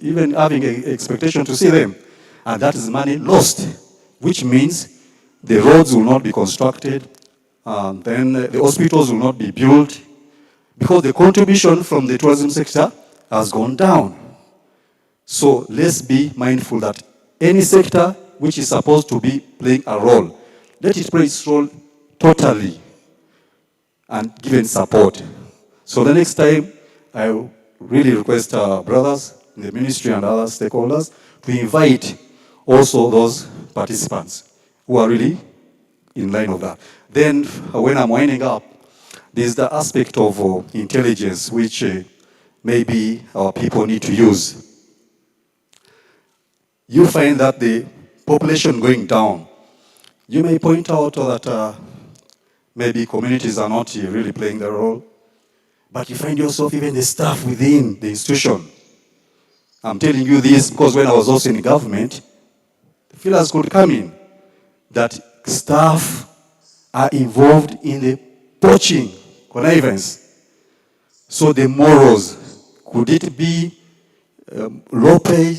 S17: even having an expectation to see them. And that is money lost, which means the roads will not be constructed, and then the hospitals will not be built, because the contribution from the tourism sector has gone down. So let's be mindful that any sector which is supposed to be playing a role, let it play its role totally and given support. So the next time, I really request our brothers in the ministry and other stakeholders to invite also those participants who are really in line of that. Then when I'm winding up, there's the aspect of intelligence which maybe our people need to use. You find that the population going down. You may point out that maybe communities are not really playing the role, but you find yourself even the staff within the institution. I'm telling you this because when I was also in government, the feelers could come in that staff are involved in the poaching, connivance. So the morals, could it be low pay?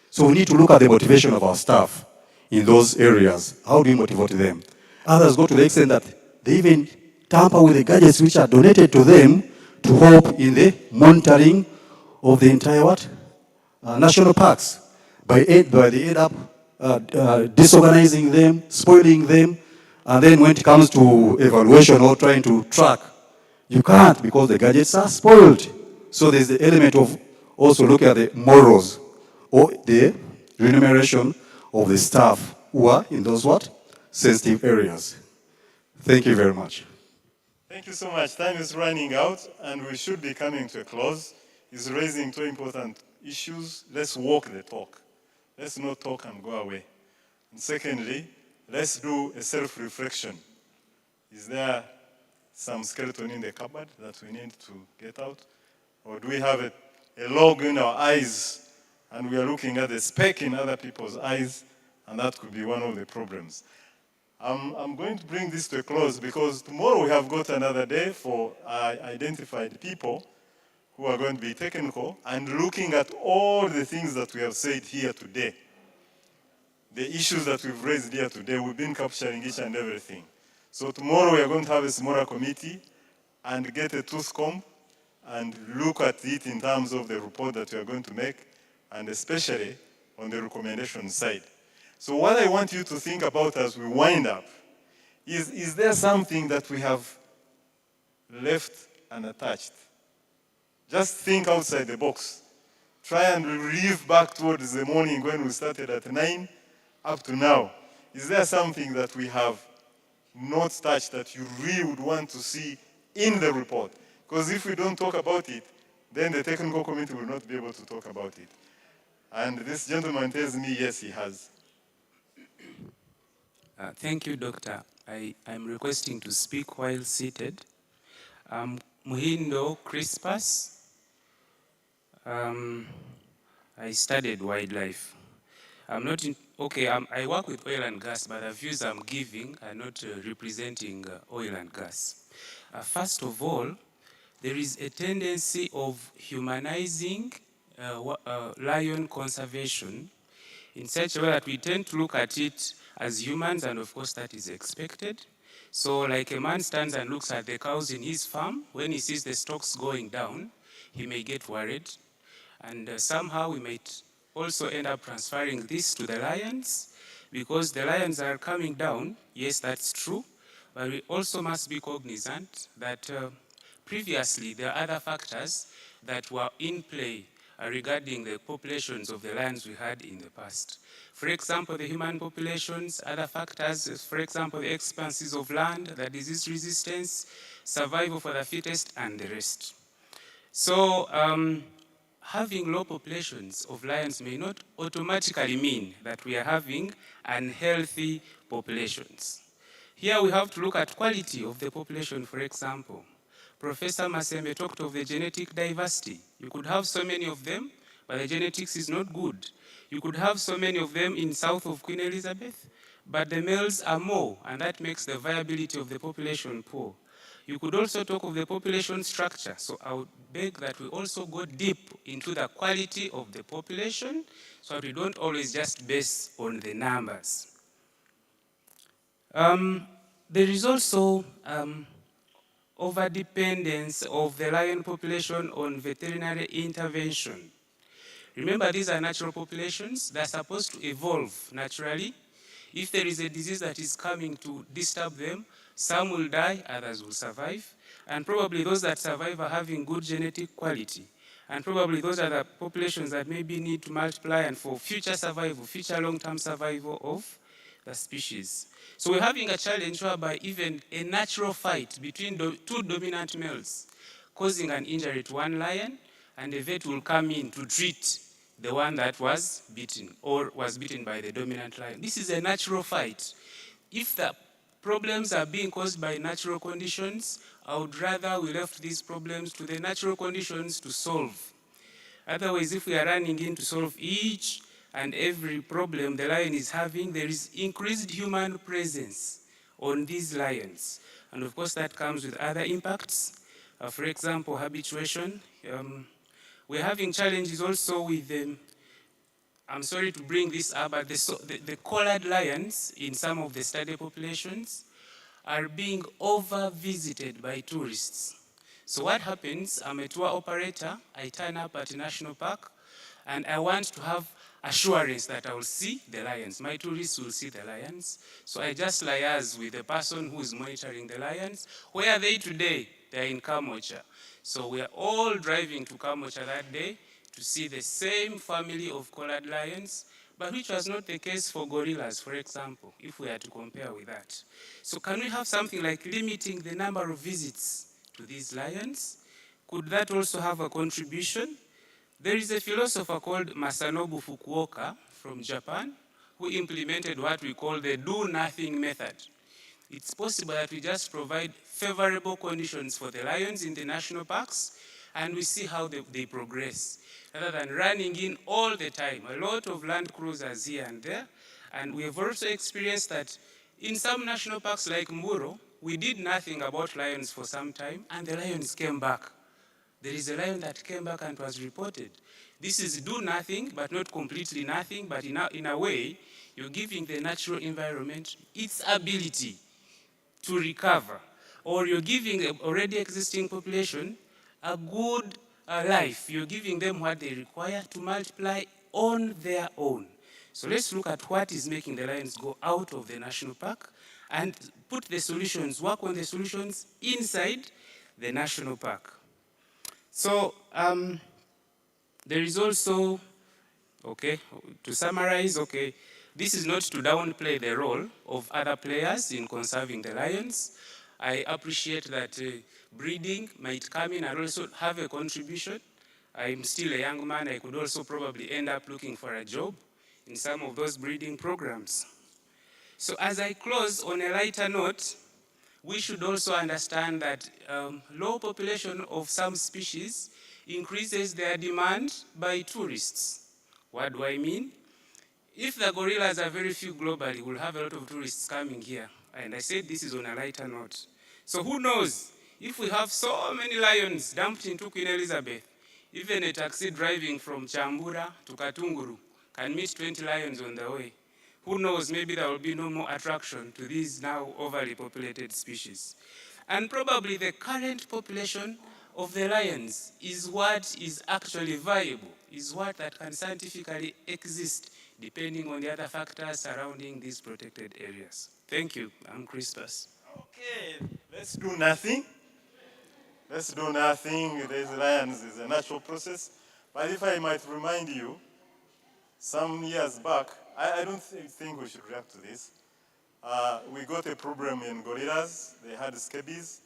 S17: So we need to look at the motivation of our staff in those areas. How do we motivate them? Others go to the extent that they even tamper with the gadgets which are donated to them to help in the monitoring of the entire what? National parks. They end up disorganizing them, spoiling them, and then when it comes to evaluation or trying to track, you can't because the gadgets are spoiled. So there's the element of also looking at the morals or the remuneration of the staff who are in those what? Sensitive areas. Thank you very much.
S2: Thank you so much. Time is running out, and we should be coming to a close. He's raising two important issues. Let's walk the talk. Let's not talk and go away. And secondly, let's do a self-reflection. Is there some skeleton in the cupboard that we need to get out? Or do we have a log in our eyes, and we are looking at the speck in other people's eyes, and that could be one of the problems. I'm going to bring this to a close because tomorrow we have got another day for identified people who are going to be technical and looking at all the things that we have said here today. The issues that we've raised here today, we've been capturing each and everything. So tomorrow we are going to have a smaller committee and get a tooth comb and look at it in terms of the report that we are going to make, and especially on the recommendation side. So what I want you to think about as we wind up is there something that we have left unattached? Just think outside the box. Try and live back towards the morning when we started at 9 up to now. Is there something that we have not touched that you really would want to see in the report? Because if we don't talk about it, then the technical committee will not be able to talk about it. And this gentleman tells me, yes, he has.
S12: Thank you, Doctor. I'm requesting to speak while seated. Muhindo Crispus. I studied wildlife. I'm not in, okay, I work with oil and gas, but the views I'm giving are not representing oil and gas. First of all, there is a tendency of humanizing lion conservation in such a way that we tend to look at it as humans, and of course that is expected. So like a man stands and looks at the cows in his farm, when he sees the stocks going down, he may get worried. And somehow we might also end up transferring this to the lions, because the lions are coming down. Yes, that's true, but we also must be cognizant that previously there are other factors that were in play regarding the populations of the lions we had in the past. For example, the human populations, other factors, for example, the expanses of land, the disease resistance, survival for the fittest, and the rest. So having low populations of lions may not automatically mean that we are having unhealthy populations. Here we have to look at quality of the population, for example. Professor Masembe talked of the genetic diversity. You could have so many of them, but the genetics is not good. You could have so many of them in south of Queen Elizabeth, but the males are more, and that makes the viability of the population poor. You could also talk of the population structure. So I would beg that we also go deep into the quality of the population so that we don't always just base on the numbers. There is also overdependence of the lion population on veterinary intervention. Remember, these are natural populations. They're supposed to evolve naturally. If there is a disease that is coming to disturb them, some will die, others will survive. And probably those that survive are having good genetic quality. And probably those are the populations that maybe need to multiply and for future survival, future long-term survival of the species. So we're having a challenge whereby even a natural fight between two dominant males causing an injury to one lion, and the vet will come in to treat the one that was beaten or was beaten by the dominant lion. This is a natural fight. If the problems are being caused by natural conditions, I would rather we left these problems to the natural conditions to solve. Otherwise, if we are running in to solve each and every problem the lion is having, there is increased human presence on these lions. And of course, that comes with other impacts. For example, habituation. We're having challenges also with I'm sorry to bring this up, but the collared lions in some of the study populations are being over-visited by tourists. So what happens, I'm a tour operator, I turn up at a national park, and I want to have assurance that I will see the lions. My tourists will see the lions. So I just liaise with the person who is monitoring the lions. Where are they today? They're in Kamocha. So we are all driving to Kamocha that day to see the same family of collared lions, but which was not the case for gorillas, for example, if we are to compare with that. So can we have something like limiting the number of visits to these lions? Could that also have a contribution? There is a philosopher called Masanobu Fukuoka from Japan who implemented what we call the do-nothing method. It's possible that we just provide favorable conditions for the lions in the national parks and we see how they progress, rather than running in all the time. A lot of land cruisers here and there, and we have also experienced that in some national parks like Mburo, we did nothing about lions for some time, and the lions came back. There is a lion that came back and was reported. This is do nothing, but not completely nothing, but in a way, you're giving the natural environment its ability to recover, or you're giving the already existing population a good life. You're giving them what they require to multiply on their own. So let's look at what is making the lions go out of the national park and put the solutions, work on the solutions inside the national park. So there is also, okay, to summarize, okay, this is not to downplay the role of other players in conserving the lions. I appreciate that breeding might come in and also have a contribution. I'm still a young man. I could also probably end up looking for a job in some of those breeding programs. So as I close on a lighter note, we should also understand that low population of some species increases their demand by tourists. What do I mean? If the gorillas are very few globally, we'll have a lot of tourists coming here. And I said this is on a lighter note. So who knows, if we have so many lions dumped into Queen Elizabeth, even a taxi driving from Chambura to Katunguru can meet 20 lions on the way. Who knows, maybe there will be no more attraction to these now overly populated species. And probably the current population of the lions is what is actually viable, is what that can scientifically exist, depending on the other factors surrounding these protected areas. Thank you. I'm Crispus.
S2: Okay, let's do nothing. Let's do nothing. These lions is a natural process. But if I might remind you, some years back, I don't think we should react to this. We got a problem in gorillas. They had scabies.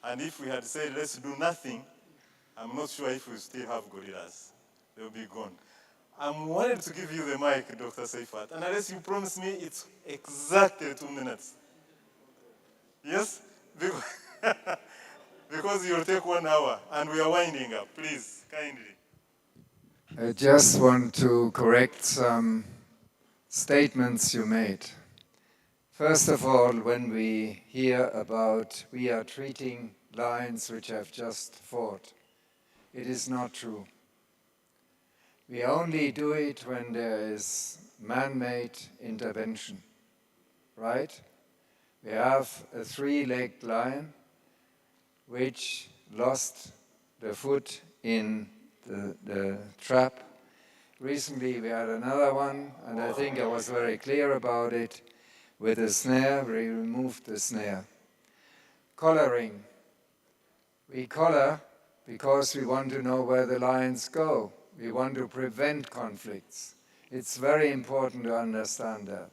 S2: And if we had said, let's do nothing, I'm not sure if we still have gorillas. They'll be gone. I'm wanting to give you the mic, Dr. Seifert. And unless you promise me it's exactly 2 minutes. Yes? Because you'll take 1 hour. And we are winding up. Please, kindly.
S1: I just want to correct some statements you made. First of all, when we hear about we are treating lions which have just fought, it is not true. We only do it when there is man-made intervention, right? We have a 3-legged lion which lost the foot in the trap, Recently we had another one, and I think I was very clear about it. With the snare, we removed the snare. Collaring. We collar because we want to know where the lions go. We want to prevent conflicts. It's very important to understand that.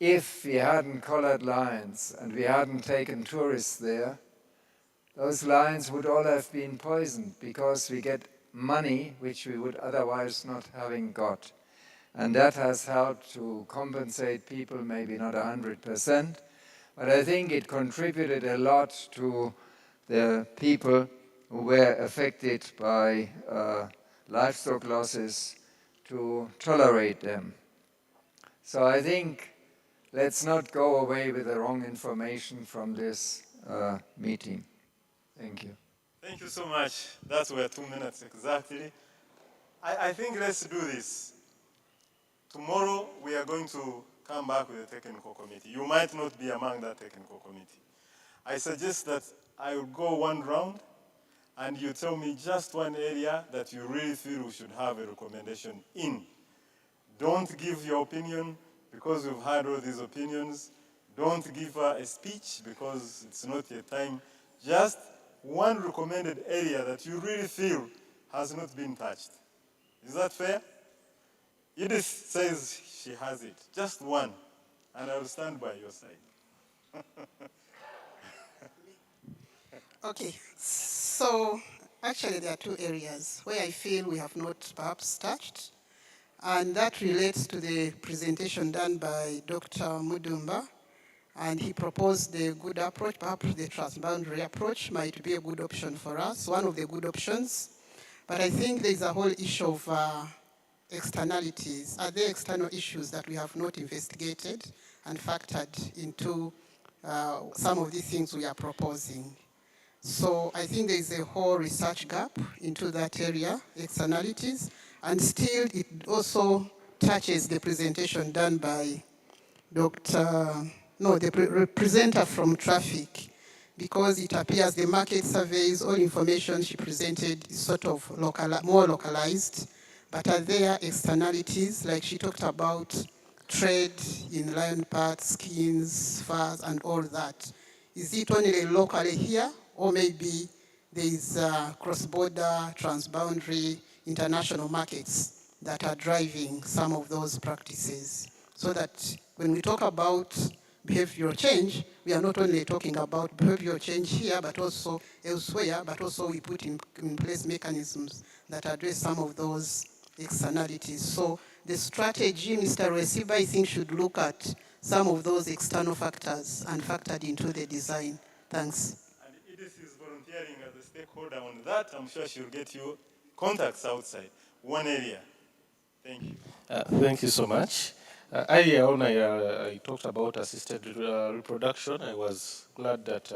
S1: If we hadn't collared lions and we hadn't taken tourists there, those lions would all have been poisoned because we get money which we would otherwise not having got. And that has helped to compensate people, maybe not 100%, but I think it contributed a lot to the people who were affected by livestock losses to tolerate them. So I think let's not go away with the wrong information from this meeting. Thank you.
S2: Thank you so much. That's were 2 minutes exactly. I think let's do this. Tomorrow we are going to come back with a technical committee. You might not be among that technical committee. I suggest that I will go one round and you tell me just one area that you really feel we should have a recommendation in. Don't give your opinion because we've heard all these opinions. Don't give a speech because it's not your time. Just one recommended area that you really feel has not been touched. Is that fair? Edith says she has it. Just one. And I will stand by your side.
S18: Okay, so actually there are two areas where I feel we have not perhaps touched, and that relates to the presentation done by Dr. Mudumba, and he proposed the good approach. Perhaps the transboundary approach might be a good option for us, one of the good options, but I think there's a whole issue of externalities. Are there external issues that we have not investigated and factored into some of the things we are proposing? So I think there is a whole research gap into that area, externalities, and still it also touches the presentation done by the presenter from traffic, because it appears the market surveys, all information she presented is sort of more localized, but are there externalities, like she talked about trade in lion parts, skins, furs, and all that? Is it only locally here, or maybe there is cross-border, transboundary, international markets that are driving some of those practices? So that when we talk about behavioral change, we are not only talking about behavioral change here, but also elsewhere, but also we put in place mechanisms that address some of those externalities. So the strategy, Mr. Resiba, I think should look at some of those external factors and factored into the design. Thanks.
S2: And Edith is volunteering as a stakeholder on that. I'm sure she'll get you contacts outside. One area. Thank you.
S19: Thank you so much. Earlier on, I talked about assisted reproduction. I was glad that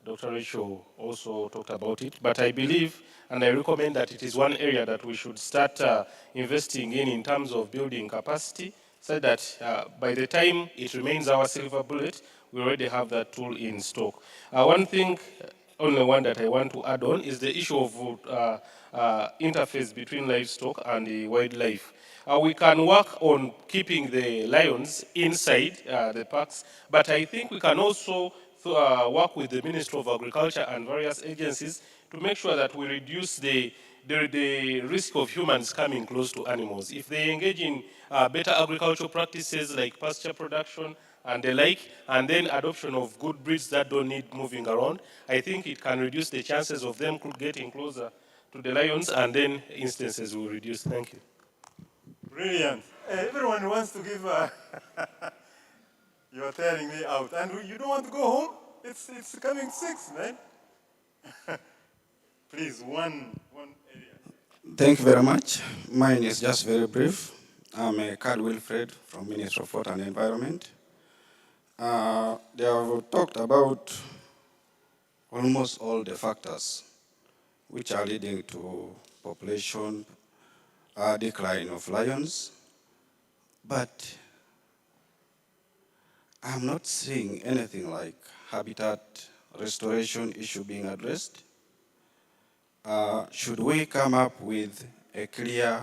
S19: Dr. Rachel also talked about it. But I believe and I recommend that it is one area that we should start investing in terms of building capacity, so that by the time it remains our silver bullet, we already have that tool in stock. One thing, only one that I want to add on, is the issue of interface between livestock and the wildlife. We can work on keeping the lions inside the parks, but I think we can also work with the Ministry of Agriculture and various agencies to make sure that we reduce the risk of humans coming close to animals. If they engage in better agricultural practices like pasture production and the like, and then adoption of good breeds that don't need moving around, I think it can reduce the chances of them getting closer to the lions, and then instances will reduce. Thank you.
S2: Brilliant. Everyone wants to give you're tearing me out. And you don't want to go home? It's coming 6, man. Please, one area.
S20: Thank you very much. Mine is just very brief. I'm Carl Wilfred from Ministry of Water and Environment. They have talked about almost all the factors which are leading to population decline of lions, but I'm not seeing anything like habitat restoration issue being addressed. Should we come up with a clear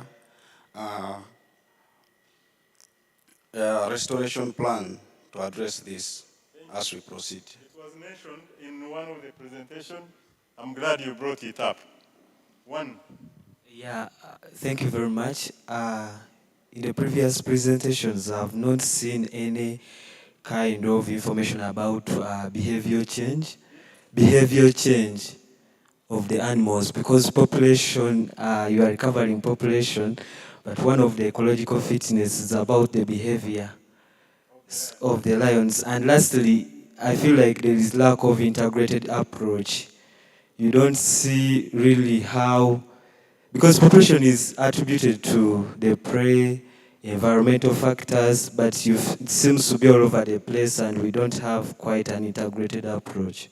S20: restoration plan to address this as we proceed.
S2: It was mentioned in one of the presentations. I'm glad you brought it up. One.
S21: Yeah, thank you very much. In the previous presentations, I've not seen any kind of information about behavior change of the animals, because population, you are recovering population, but one of the ecological fitness is about the behavior of the lions. And lastly, I feel like there is lack of integrated approach. You don't see really how, because population is attributed to the prey, environmental factors, but it seems to be all over the place and we don't have quite an integrated approach.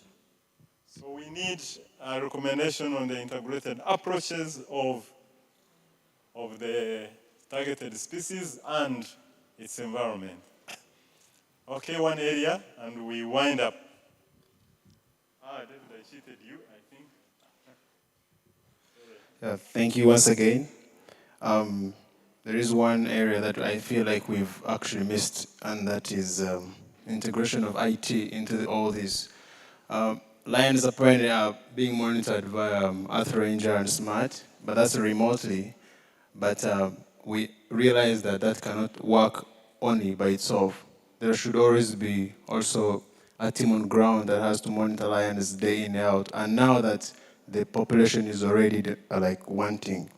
S2: So we need a recommendation on the integrated approaches of the targeted species and its environment. Okay, one area, and we wind up. David, I cheated you, I think.
S22: Thank you once again. There is one area that I feel like we've actually missed, and that is integration of IT into all this. Lions apparently are being monitored via Earth Ranger and Smart, but that's remotely. But we realize that that cannot work only by itself. There should always be also a team on ground that has to monitor lions day in, day out. And now that the population is already like wanting.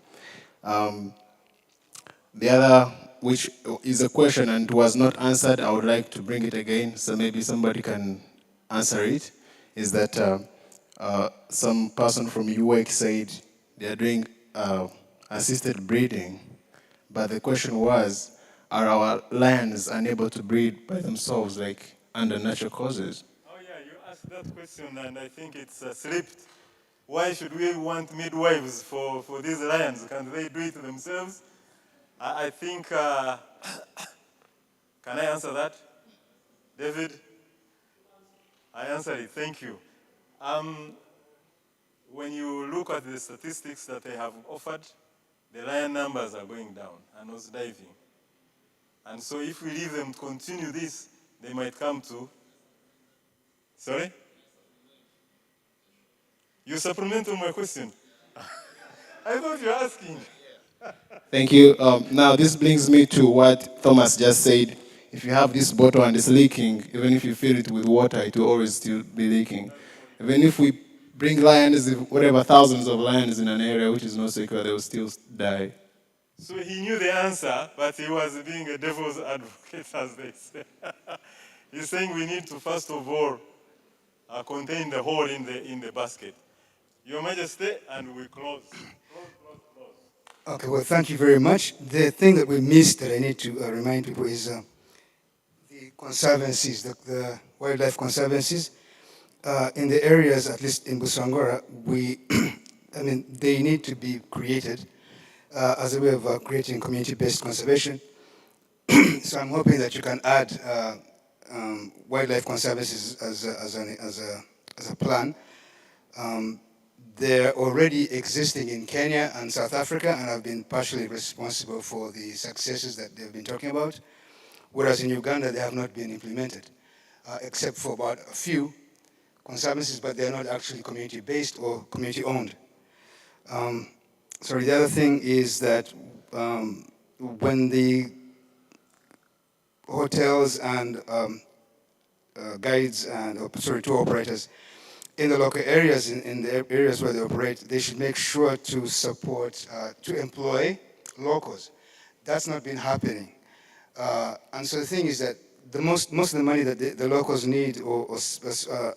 S22: The other, which is a question and was not answered, I would like to bring it again, so maybe somebody can answer it, is that some person from UX said they are doing assisted breeding, but the question was, are our lions unable to breed by themselves, like under natural causes?
S2: Oh yeah, you asked that question and I think it's slipped. Why should we want midwives for these lions? Can't they do it themselves? I think, can I answer that? David? I answer it, thank you. When you look at the statistics that they have offered, the lion numbers are going down and nose diving. And so if we leave them to continue this, they might come to, sorry? You supplement on my question. I thought you were asking.
S22: Thank you. Now this brings me to what Thomas just said. If you have this bottle and it's leaking, even if you fill it with water, it will always still be leaking. Even if we bring lions, whatever, thousands of lions in an area which is not secure, they will still die.
S2: So he knew the answer, but he was being a devil's advocate, as they say. He's saying we need to, first of all, contain the hole in the basket. Your Majesty, and we close.
S23: Okay, well, thank you very much. The thing that we missed that I need to remind people is the conservancies, the wildlife conservancies. In the areas, at least in Busangora, I mean, they need to be created as a way of creating community-based conservation. So I'm hoping that you can add wildlife conservancies as a plan. They're already existing in Kenya and South Africa and have been partially responsible for the successes that they've been talking about, whereas in Uganda they have not been implemented, except for about a few conservancies, but they're not actually community-based or community-owned. Sorry, the other thing is that when the hotels and guides and, tour operators in the local areas, in the areas where they operate, they should make sure to support, to employ locals. That's not been happening. And so the thing is that most of the money that the locals need or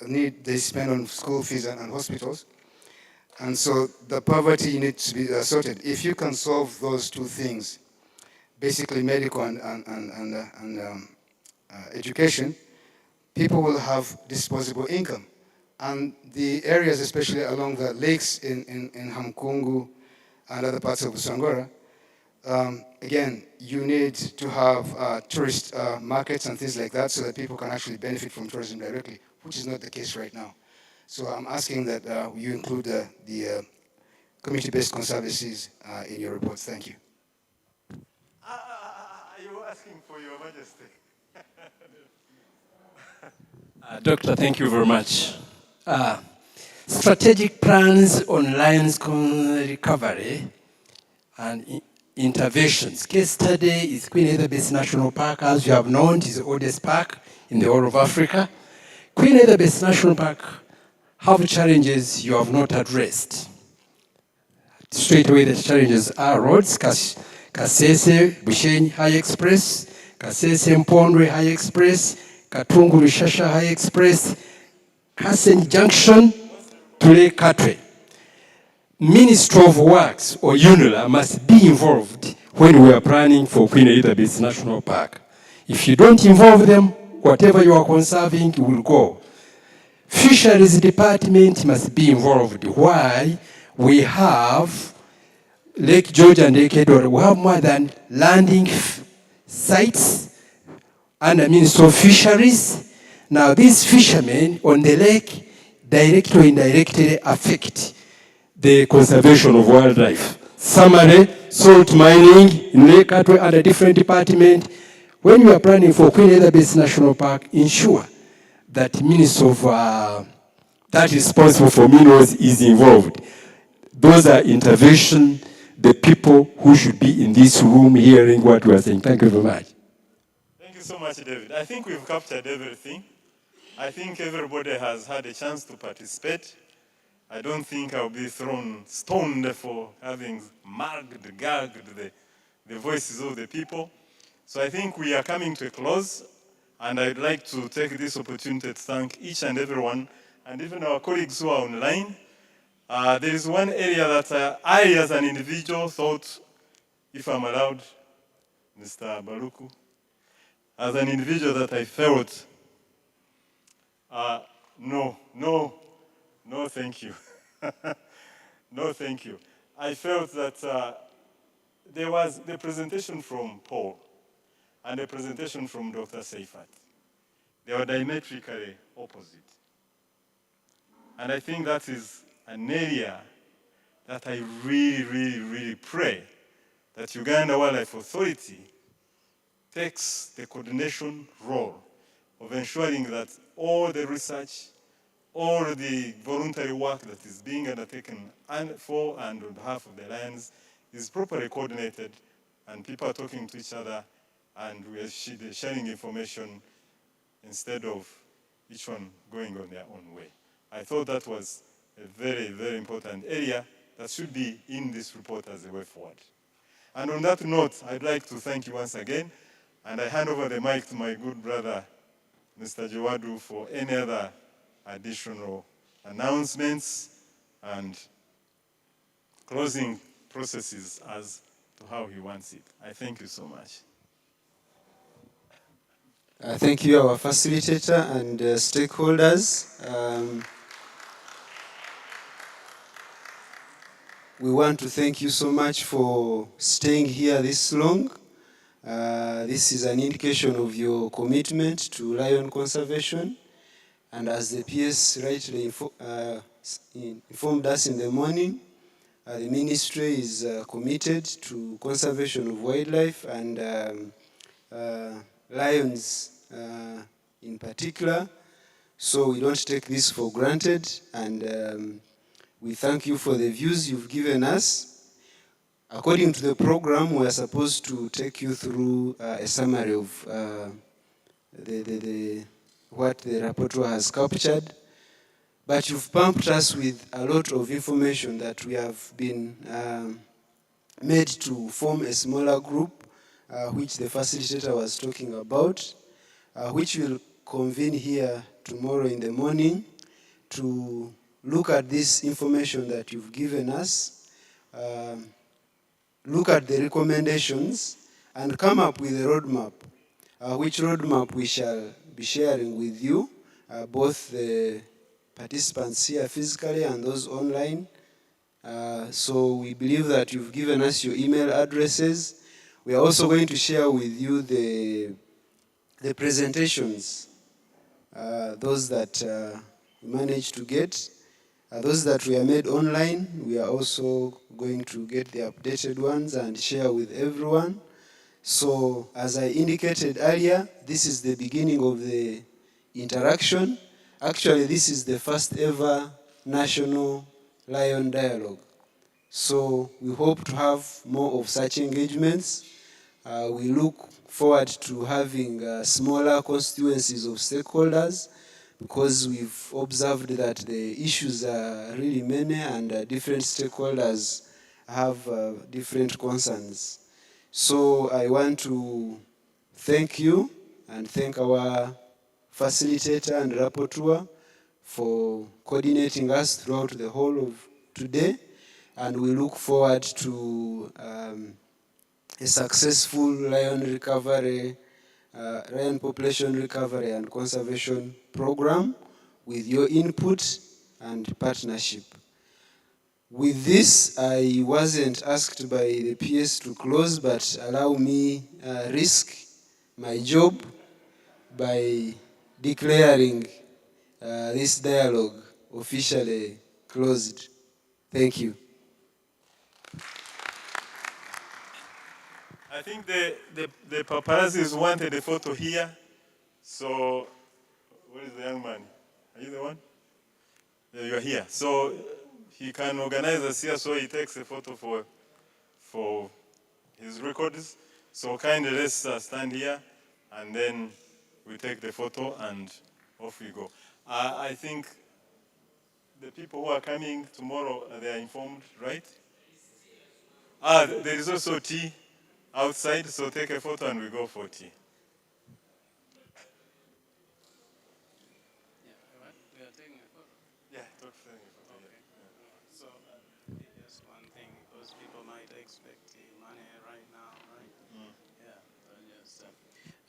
S23: need, they spend on school fees and hospitals. And so the poverty needs to be sorted. If you can solve those two things, basically medical and education, people will have disposable income. And the areas, especially along the lakes in Hamkungu and other parts of Busangora, again, you need to have tourist markets and things like that so that people can actually benefit from tourism directly, which is not the case right now. So I'm asking that you include the community-based conservancies in your reports. Thank you.
S2: Are you asking for your majesty?
S3: Doctor, thank you very much. Strategic plans on lions recovery and interventions. Case study is Queen Elizabeth National Park, as you have known, it is the oldest park in the whole of Africa. Queen Elizabeth National Park have challenges you have not addressed. Straight away the challenges are roads, Kasese Bushenyi High Express, Kasese Mpondwe High Express, Katungu Rushasha High Express, Kasen Junction, Tule Katwe. Ministry of Works or UNILA must be involved when we are planning for Queen Elizabeth National Park. If you don't involve them, whatever you are conserving will go. Fisheries Department must be involved. Why? We have Lake George and Lake Edward. We have more than landing sites under Ministry of Fisheries. Now these fishermen on the lake directly or indirectly affect the conservation of wildlife. Summary, salt mining in Lake Atwe under different department. When you are planning for Queen Elizabeth National Park, ensure that Minister of that is responsible for minerals is involved. Those are intervention, the people who should be in this room hearing what we are saying. Thank you very much.
S2: Thank you so much, David. I think we've captured everything. I think everybody has had a chance to participate. I don't think I'll be stoned for having gagged the voices of the people. So I think we are coming to a close, and I'd like to take this opportunity to thank each and everyone, and even our colleagues who are online. There is one area that I, as an individual, thought, if I'm allowed, Mr. Baruku, as an individual that I felt, no, thank you. No, thank you. I felt that there was the presentation from Paul and the presentation from Dr. Seifat. They were diametrically opposite. And I think that is an area that I really pray that Uganda Wildlife Authority takes the coordination role of ensuring that all the research, all the voluntary work that is being undertaken for and on behalf of the lions is properly coordinated, and people are talking to each other and we are sharing information instead of each one going on their own way. I thought that was a very important area that should be in this report as a way forward. And on that note, I'd like to thank you once again, and I hand over the mic to my good brother, Mr. Jawadu, for any other additional announcements and closing processes as to how he wants it. I thank you so much.
S21: Thank you, our facilitator and stakeholders. We want to thank you so much for staying here this long. This is an indication of your commitment to lion conservation. And as the PS rightly informed us in the morning, the ministry is committed to conservation of wildlife and lions in particular. So we don't take this for granted, and we thank you for the views you've given us. According to the program, we are supposed to take you through a summary of what the rapporteur has captured. But you've pumped us with a lot of information that we have been made to form a smaller group, which the facilitator was talking about, which will convene here tomorrow in the morning to look at this information that you've given us, look at the recommendations, and come up with a roadmap, which roadmap we shall be sharing with you, both the participants here physically and those online. So we believe that you've given us your email addresses. We are also going to share with you the presentations, those that we managed to get.
S4: Those that were made online, we are also going to get the updated ones and share with everyone. So, as I indicated earlier, this is the beginning of the interaction. Actually, this is the first ever National Lion Dialogue. So, we hope to have more of such engagements. We look forward to having smaller constituencies of stakeholders, because we've observed that the issues are really many and different stakeholders have different concerns. So I want to thank you and thank our facilitator and rapporteur for coordinating us throughout the whole of today, and we look forward to a successful lion population recovery and conservation program with your input and partnership. With this, I wasn't asked by the PS to close, but allow me risk my job by declaring this dialogue officially closed. Thank you.
S2: I think the paparazzis wanted a photo here. So, where is the young man? Are you the one? Yeah, you are here. So, he can organize us here so he takes a photo for his records. So, kindly let's stand here and then we take the photo and off we go. I think the people who are coming tomorrow, they are informed, right? There is also tea outside, so take a photo and we go for tea. Yeah, talk for a photo.
S10: Okay. So, just one thing, because people might expect money right now, right?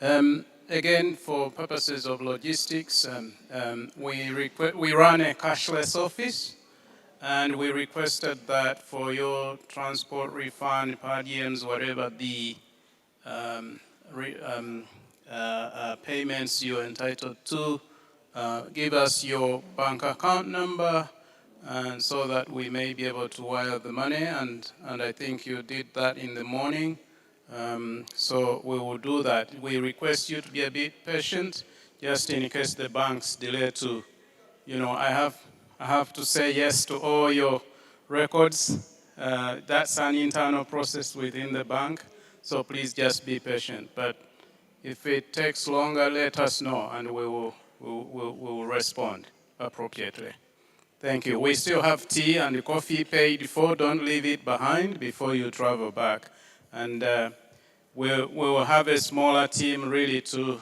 S10: Yeah. Again, for purposes of logistics, we run a cashless office, and we requested that for your transport refund, per diems, whatever the payments you're entitled to, give us your bank account number, and so that we may be able to wire the money, and I think you did that in the morning. So we will do that. We request you to be a bit patient, just in case the banks delay to, I have to say yes to all your records. That's an internal process within the bank, so please just be patient. But if it takes longer, let us know, and we will respond appropriately. Thank you. We still have tea and coffee paid for. Don't leave it behind before you travel back. And we will have a smaller team really to